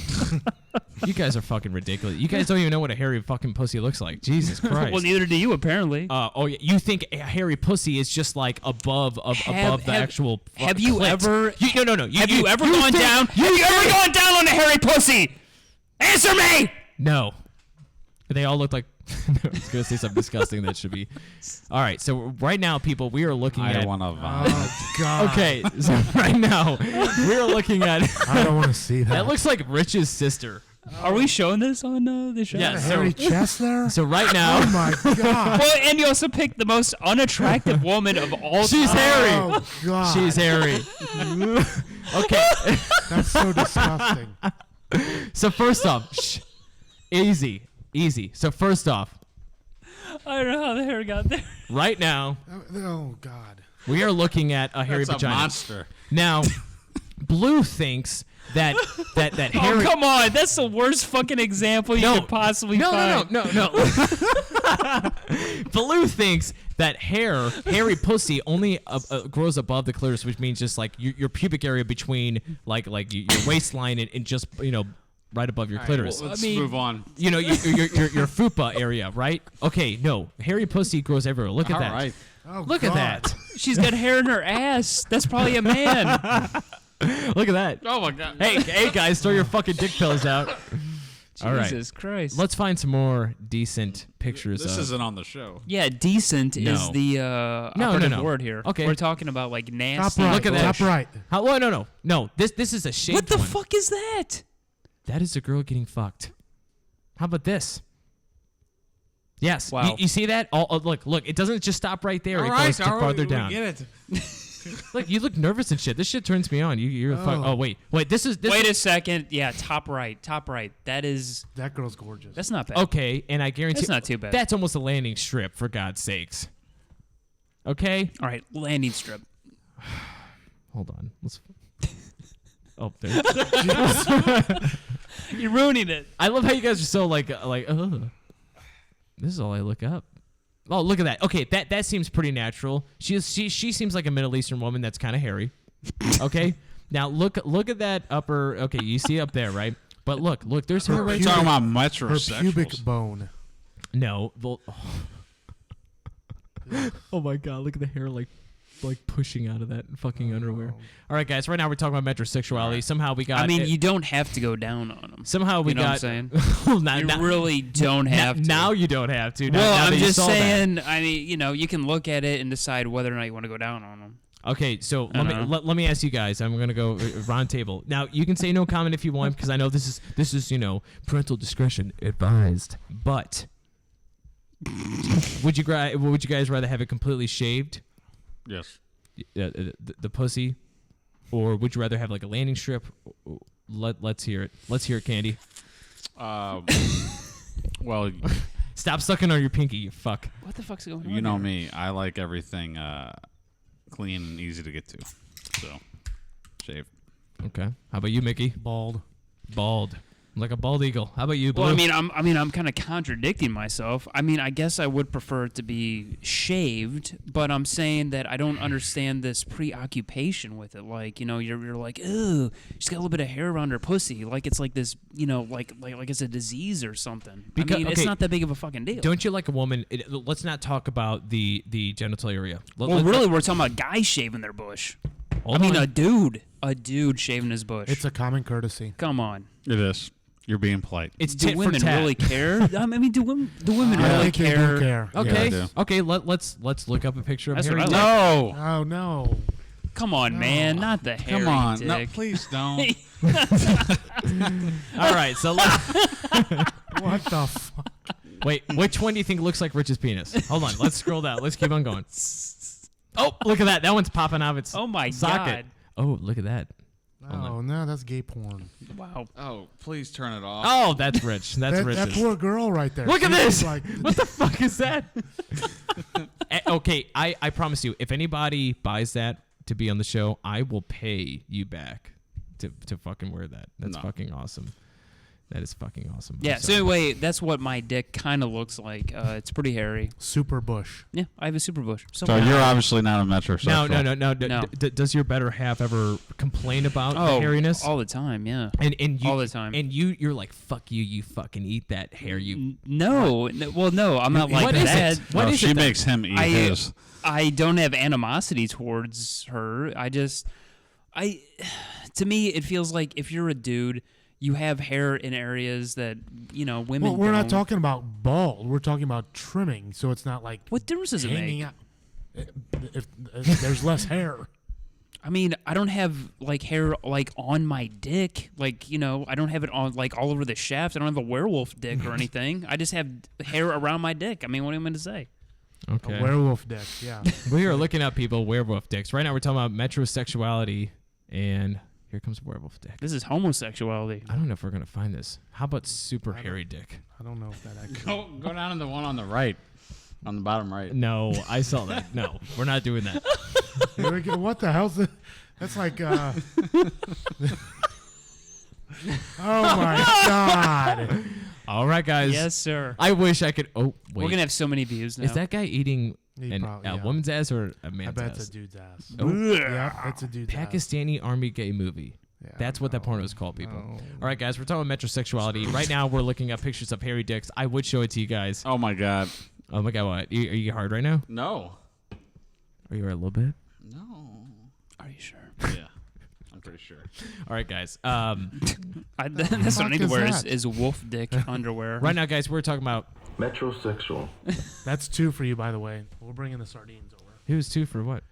You guys are fucking ridiculous. You guys don't even know what a hairy fucking pussy looks like. Jesus Christ. Well, neither do you, apparently. Oh yeah, you think a hairy pussy is just like above the actual? Have you clit. ever? No. Have you ever gone down? Have you ever gone down on a hairy pussy? Answer me! No. They all look like. I was gonna say something disgusting that should be. All right, so right now, people, we are looking I at. want to vomit. Oh God. Okay, so right now we are looking at. I don't want to see that. That looks like Rich's sister. Are we showing this on the show? Yeah. A hairy chest there. So right now, Oh my God. Well, and you also picked the most unattractive woman of all she's time. hairy. Oh God. She's hairy. Okay, That's so disgusting. so first off, easy. So first off, I don't know how the hair got there. right now Oh God. we are looking at a hairy That's a vagina. monster. Now, Blue thinks that hairy. Oh, come on. That's the worst fucking example you could possibly find. No. Blue thinks that hairy pussy only grows above the clitoris, which means just like your pubic area between like your waistline and just right above your clitoris. Let's move on. Your fupa area, right? Okay, no, hairy pussy grows everywhere. Look at All that. right. Oh, Look God. at that. She's got hair in her ass. That's probably a man. Look at that. Oh my God. Hey guys, throw your fucking dick pills out. All right. Jesus Christ. Let's find some more decent pictures. This of, isn't on the show. Yeah, decent is No. the operative no. word here. Okay. We're talking about like Top nasty. right. Look at that. Top right. How, well, no. This is a shaved What the one. fuck is that? That is a girl getting fucked. How about this? Yes. Wow. You see that? Look. It doesn't just stop right there. It goes to farther down. We get it. Look, you look nervous and shit. This shit turns me on. You're wait. This is. Wait a second. Yeah, top right. That girl's gorgeous. That's not bad. Okay, and I guarantee That's not too bad. That's almost a landing strip, for God's sakes. Okay. All right, landing strip. Hold on. Let's. Oh, there. You're ruining it. I love how you guys are so like. Oh, this is all I look up. Oh, look at that. Okay, that seems pretty natural. She seems like a Middle Eastern woman that's kind of hairy. Okay, now look at that upper. Okay, you see up there, right? But look, there's her right Talking there. about Her metrosexuals. pubic bone. No. Oh my God! Look at the hair like pushing out of that fucking underwear. All right, guys. Right now we're talking about metrosexuality. Right. Somehow we got. I mean, you don't have to go down on them. Somehow we You know got. what I'm saying? Well, now, You really don't have to. Now you don't have to. Now, Well, now that I'm you just saw that. saying. I mean, you can look at it and decide whether or not you want to go down on them. Okay, so I let don't me know. let me ask you guys. I'm gonna go round table. Now you can say no comment if you want, because I know this is parental discretion advised. But would you guys rather have it completely shaved, Yes. the pussy, or would you rather have like a landing strip? Let's hear it. Let's hear it, Candy. Well, Stop sucking on your pinky, you fuck. What the fuck's going on? you know here? me. I like everything clean and easy to get to. So, shave. Okay. How about you, Mickey? Bald. Like a bald eagle. How about you, Blue? Well, I'm kind of contradicting myself. I mean, I guess I would prefer it to be shaved, but I'm saying that I don't understand this preoccupation with it. Like, you're like, ooh, she's got a little bit of hair around her pussy, like it's like this, like it's a disease or something. Because- I mean, okay, it's not that big of a fucking deal. Don't you like a woman? Let's not talk about the genital area. Well, really, we're talking about guys shaving their bush. Hold a on. dude shaving his bush. It's a common courtesy. Come on. It is. You're being polite. It's Do tit for women tat. really care? I mean, do women I really think they do care? care. Okay. Yeah, I do. Okay. Let's look up a picture of That's Harry. what I Dick. like. No. Oh no. Come on, man, not the hairy Come on. dick. No, please don't. All right. So let's, What the fuck? wait. Which one do you think looks like Rich's penis? Hold on. Let's scroll down. Let's keep on going. Oh, look at that. That one's popping out of its Oh my socket. Oh, look at that. Oh no, that's gay porn. Wow. Oh, please turn it off. Oh, that's Rich. That's That Rich's. poor girl right there. Look at She's this. Like, What the fuck is that? Okay, I promise you, if anybody buys that to be on the show, I will pay you back to fucking wear that. That's No. fucking awesome. That is fucking awesome. I'm Yeah, so sorry. anyway, that's what my dick kind of looks like. It's pretty hairy. super bush. Yeah, I have a super bush. So you're obviously not a metrosexual. No. No. Does your better half ever complain about the Oh, hairiness? all the time, yeah. and you, all the time. And you're like, fuck you, you fucking eat that hair, you. No, well, no, I'm not like What is that. it? What No, is she it then? makes him eat his. I don't have animosity towards her. To me, it feels like if you're a dude, you have hair in areas that women. Well, we're not don't. talking about bald. We're talking about trimming, so it's not like What difference does it hanging make? out. If there's less hair. I mean, I don't have like hair like on my dick. Like, I don't have it on like all over the shaft. I don't have a werewolf dick or anything. I just have hair around my dick. I mean, what am I going to say? Okay. A werewolf dick, yeah. We are looking up people werewolf dicks. Right now we're talking about metrosexuality, and here comes werewolf dick. This is homosexuality. I don't know if we're gonna find this. How about super hairy dick? I don't know if that actually. Go down to the one on the right, on the bottom right. No, I saw that. No, we're not doing that. Here we go. What the hell's that? That's like. Oh my god. All right, guys. Yes, sir. I wish I could. Oh, wait. We're gonna have so many views now. Is that guy eating He a probably- yeah. woman's ass or a I man's bet ass? it's a dude's ass. Oh. Yeah, it's a dude's ass. Pakistani army gay movie. Yeah, That's what that no, porno is called, people. no. All right, guys, we're talking about metrosexuality. Right now, we're looking at pictures of hairy dicks. I would show it to you guys. Oh my god. Oh my god, what? Are you hard right now? No. Are you a little bit? No. Are you sure? Yeah. I'm pretty sure. All right, guys. That's what I fuck need to is wear that? is wolf dick underwear. Right now, guys, we're talking about Metrosexual. That's 2 for you, by the way. We're bringing the sardines over. who's 2 for what?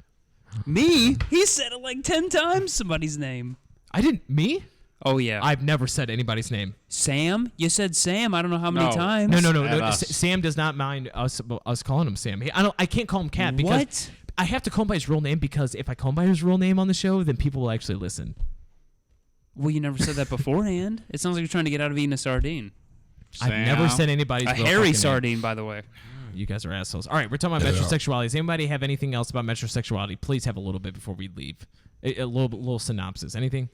Me? He said it like 10 times. Somebody's name. I didn't. Me? Oh yeah. I've never said anybody's name. Sam? You said Sam. I don't know how many No. times. No. At us. Sam does not mind us calling him Sam. I can't call him Cat because What? I have to call him by his real name because if I call him by his real name on the show, then people will actually listen. Well, you never said that beforehand. It sounds like you're trying to get out of eating a sardine. I've never Sam. said anybody's A real hairy fucking name. sardine, by the way. You guys are assholes. All right, we're talking about metrosexuality. Does anybody have anything else about metrosexuality? Please have a little bit before we leave. A little synopsis. Anything?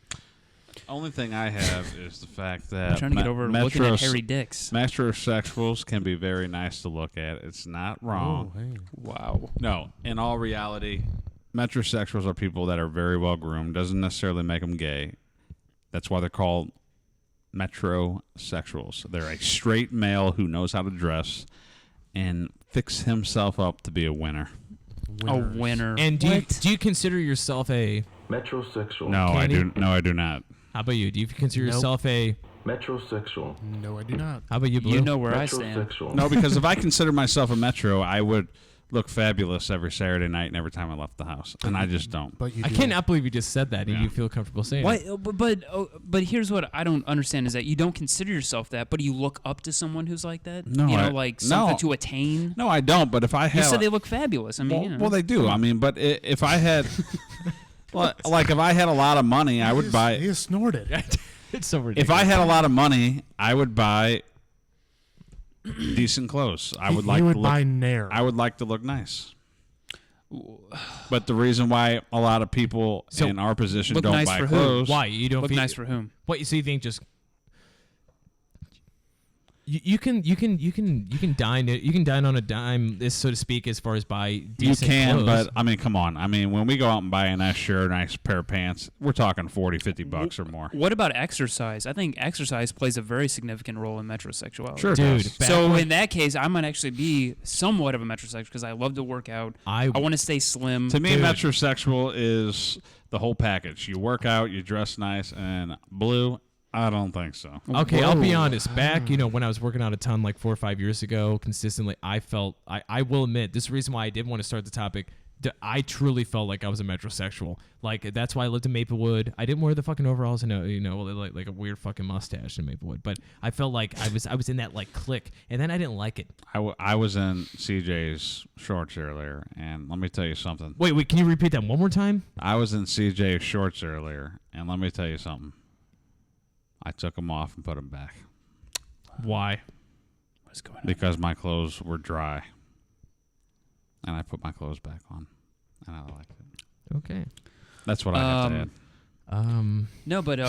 Only thing I have is the fact that I'm trying to get over looking at hairy dicks. metrosexuals can be very nice to look at. It's not wrong. Oh, hey. Wow. No, in all reality, metrosexuals are people that are very well groomed. Doesn't necessarily make them gay. That's why they're called metrosexuals. They're a straight male who knows how to dress and fix himself up to be a winner. A winner. And do What? you consider yourself a? Metrosexual. No, I Candy? do. No, I do not. How about you? Do you consider Nope. yourself a? Metrosexual. No, I do not. How about you, Blue? You know where I stand. Metrosexual. No, because if I consider myself a metro, I would look fabulous every Saturday night and every time I left the house, and I just don't. But you I do. cannot believe you just said that, and Yeah. you feel comfortable saying What? it. But here's what I don't understand is that you don't consider yourself that, but you look up to someone who's like that. No, you know, I- like no. something to attain. No, I don't. But if I You had, said they look fabulous. I mean, well, you know. well, they do. I mean, but if I had, well, like if I had a lot of money, I would buy. He just snorted. It's so ridiculous. If I had a lot of money, I would buy decent clothes. I would He like would to look. buy Nair. I would like to look nice. But the reason why a lot of people So, in our position look don't nice buy for who? clothes. Why you don't look feel nice for whom? What so you think just you can dine on a dime, this so to speak, as far as buy You decent can, clothes. but I mean, come on. I mean, when we go out and buy a nice shirt, a nice pair of pants, we're talking $40-$50 or more. What about exercise? I think exercise plays a very significant role in metrosexuality. Sure, it Dude, does. back So when- in that case, I might actually be somewhat of a metrosexual because I love to work out. I want to stay slim. To me, Dude. metrosexual is the whole package. You work out, you dress nice, and Blue, I don't think so. Okay, I'll be honest. Back, when I was working out a ton like 4 or 5 years ago, consistently, I felt I will admit this is the reason why I did want to start the topic. I truly felt like I was a metrosexual. Like that's why I lived in Maplewood. I didn't wear the fucking overalls and like a weird fucking mustache in Maplewood. But I felt like I was in that like clique, and then I didn't like it. I was in CJ's shorts earlier, and let me tell you something. Wait, can you repeat that one more time? I was in CJ's shorts earlier, and let me tell you something. I took them off and put them back. Why? What's going on? Because my clothes were dry. And I put my clothes back on. And I liked it. Okay. That's what I have to add. No, but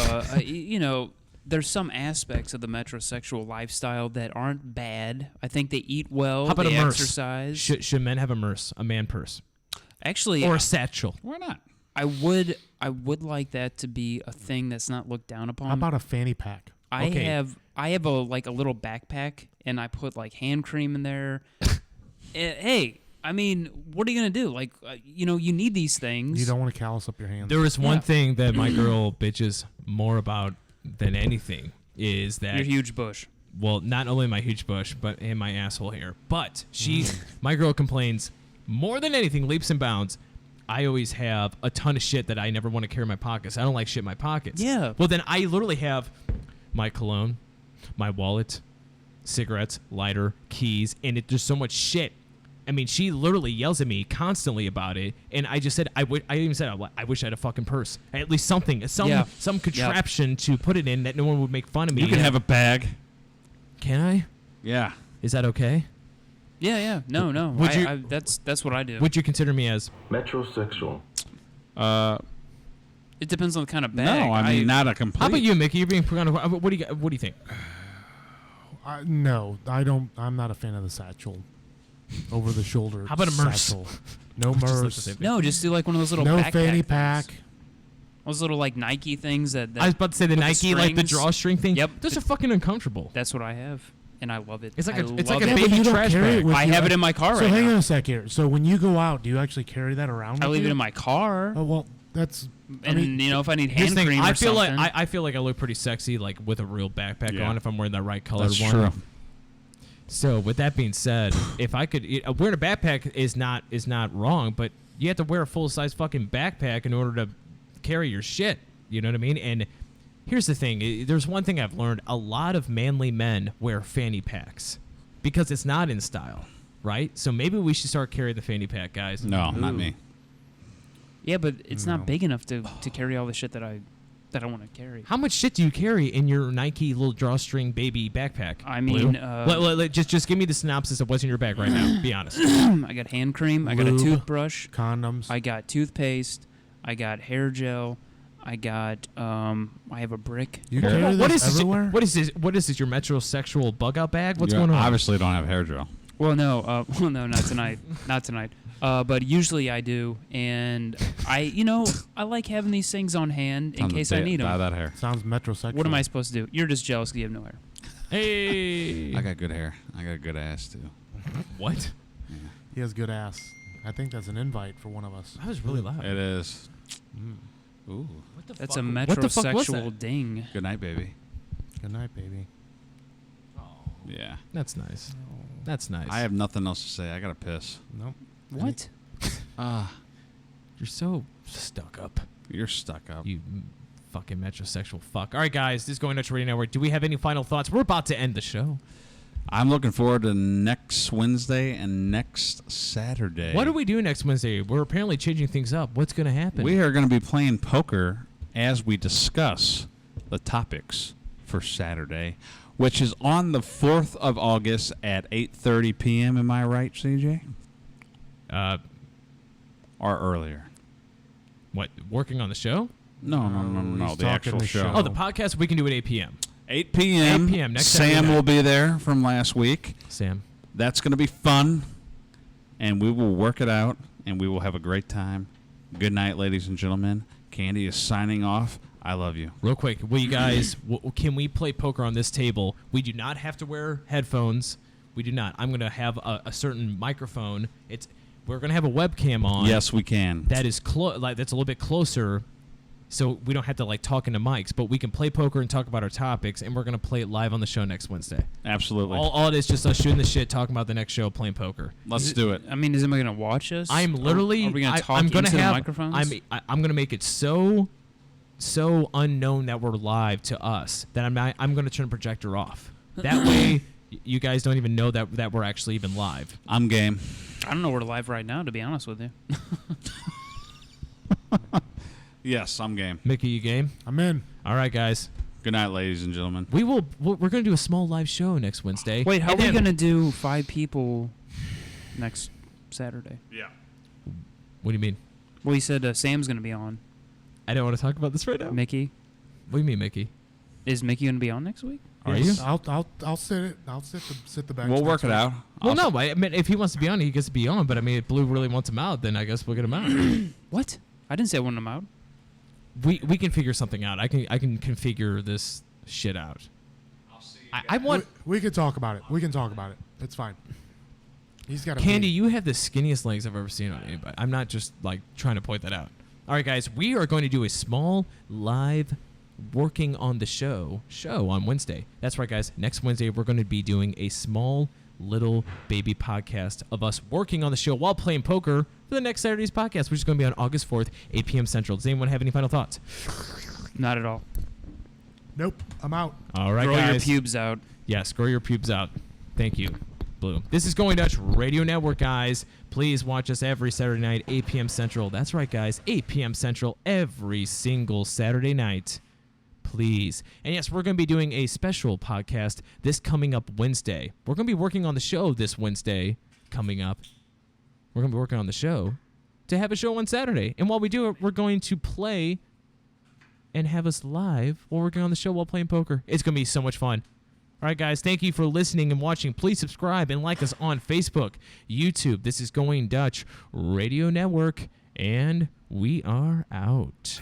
there's some aspects of the metrosexual lifestyle that aren't bad. I think they eat well. How about they a merce? exercise. Should men have a man purse, Actually, or a satchel? Why not? I would like that to be a thing that's not looked down upon. How about a fanny pack? I Okay. have a little backpack, and I put like hand cream in there. Hey, I mean, what are you gonna do? Like, you need these things. You don't want to callus up your hands. There is one Yeah. thing that my girl bitches more about than anything is that Your huge bush. well, not only my huge bush, but in my asshole hair. But my girl complains more than anything, leaps and bounds. I always have a ton of shit that I never want to carry in my pockets. I don't like shit in my pockets. Yeah. Well, then I literally have my cologne, my wallet, cigarettes, lighter, keys, and there's so much shit. I mean, she literally yells at me constantly about it, and I just said, I even said, I wish I had a fucking purse, at least something, some contraption to put it in that no one would make fun of me. You can have a bag. Can I? Yeah. Is that okay? Yeah. No. Would you- That's what I do. Would you consider me as? Metrosexual. It depends on the kind of bag. No, I mean, not a complete. How about you, Mickey? You're being kind of. What do you think? No, I don't. I'm not a fan of the satchel. Over the shoulder. How about a merce? satchel. No Just like the merce. same thing. No, just do like one of those little No backpack fanny things. pack. Those little like Nike things that I was about to say the with Nike, like the strings. drawstring thing. Yep. Those are fucking uncomfortable. That's what I have, and I love it. It's like I a love baby it. but you don't trash carry it bag. with I you. have it in my car So right hang now. on a sec here. So when you go out, do you actually carry that around? I with leave it you? in my car, Oh well, that's. and if I need Here's hand the thing, cream I or feel something. like I feel like I look pretty sexy, like with a real backpack Yeah. on, if I'm wearing the right colored That's one. true. So with that being said, if I could, wearing a backpack is not wrong, but you have to wear a full size fucking backpack in order to carry your shit. You know what I mean? And Here's the thing. There's one thing I've learned. A lot of manly men wear fanny packs because it's not in style, right? So maybe we should start carrying the fanny pack, guys. No, not me. Yeah, but it's No. not big enough to carry all the shit that I want to carry. How much shit do you carry in your Nike little drawstring baby backpack? I mean, Blue? Just give me the synopsis of what's in your bag right now. Be honest. I got hand cream. I got a Lube. toothbrush. Condoms. I got toothpaste. I got hair gel. I got I have a brick. you What- carry What this is this? everywhere? What is this? What is this? Your metrosexual bug out bag? What's You going on? Obviously, don't have hair gel. Well, no, no, not tonight, not tonight. But usually I do, and I like having these things on hand in Time to case I need dye them. that hair. Sounds metrosexual. What am I supposed to do? You're just jealous because you have no hair. Hey. I got good hair. I got a good ass too. What? He has good ass. I think that's an invite for one of us. That was really loud. It is. Mm. Ooh. What the That's fuck? a What the fuck was metrosexual that? ding. Good night, baby. Good night, baby. Yeah. That's nice. That's nice. I have nothing else to say. I gotta piss. Nope. What? You're so stuck up. You're stuck up. You fucking metrosexual fuck. All right, guys. This is Going Dutch Radio Network. Do we have any final thoughts? We're about to end the show. I'm looking forward to next Wednesday and next Saturday. What do we do next Wednesday? We're apparently changing things up. What's going to happen? We are going to be playing poker as we discuss the topics for Saturday, which is on the 4th of August at 8:30 p.m. Am I right, CJ? Or earlier? What? Working on the show? No, he's the talking actual the show. show. Oh, the podcast we can do at 8 p.m. 8 p.m. 8 p.m. next Sam Saturday night. will be there from last week. Sam. That's going to be fun, and we will work it out, and we will have a great time. Good night, ladies and gentlemen. Candy is signing off. I love you. Real quick, will you guys, can we play poker on this table? We do not have to wear headphones. We do not. I'm going to have a certain microphone. We're going to have a webcam on. Yes, we can. That is that's a little bit closer, so we don't have to talk into mics, but we can play poker and talk about our topics, and we're going to play it live on the show next Wednesday. Absolutely. All it is just us shooting the shit, talking about the next show, playing poker. Let's do it. I mean, is anybody gonna watch us? I'm literally. Are we gonna talk I'm gonna into have, the microphones? I'm gonna make it so unknown that we're live to us that I'm gonna turn the projector off. That way, you guys don't even know that we're actually even live. I'm game. I don't know we're live right now, to be honest with you. Yes, I'm game. Mickey, you game? I'm in. All right, guys. Good night, ladies and gentlemen. We're gonna do a small live show next Wednesday. Wait, how And are we then- gonna do 5 people next Saturday? Yeah. What do you mean? Well, you said Sam's gonna be on. I don't want to talk about this right now. Mickey, What do you mean, Mickey? is Mickey gonna be on next week? Are Yes. you? I'll sit it. I'll sit the bench. We'll work next it week. out. Well, no. I mean, if he wants to be on, he gets to be on. But I mean, if Blue really wants him out, then I guess we'll get him out. What? I didn't say I wanted him out. we can figure something out. I can configure this shit out. I want We can talk about it. We can talk about it. It's fine. He's got a Candy. You have the skinniest legs I've ever seen on anybody. I'm not just trying to point that out. All right, guys, we are going to do a small live working on the show on Wednesday. That's right, guys. Next Wednesday, we're going to be doing a small little baby podcast of us working on the show while playing poker for the next Saturday's podcast, which is going to be on August 4th, 8 p.m. Central. Does anyone have any final thoughts? Not at all. Nope. I'm out. All right, Grow guys. your pubes out. Yes, grow your pubes out. Thank you, Blue. This is Going Dutch Radio Network, guys. Please watch us every Saturday night, 8 p.m. Central. That's right, guys. 8 p.m. Central every single Saturday night. Please. And yes, we're going to be doing a special podcast this coming up Wednesday. We're going to be working on the show this Wednesday coming up. We're going to be working on the show to have a show on Saturday. And while we do it, we're going to play and have us live while working on the show while playing poker. It's going to be so much fun. All right, guys, thank you for listening and watching. Please subscribe and like us on Facebook, YouTube. This is Going Dutch Radio Network, and we are out.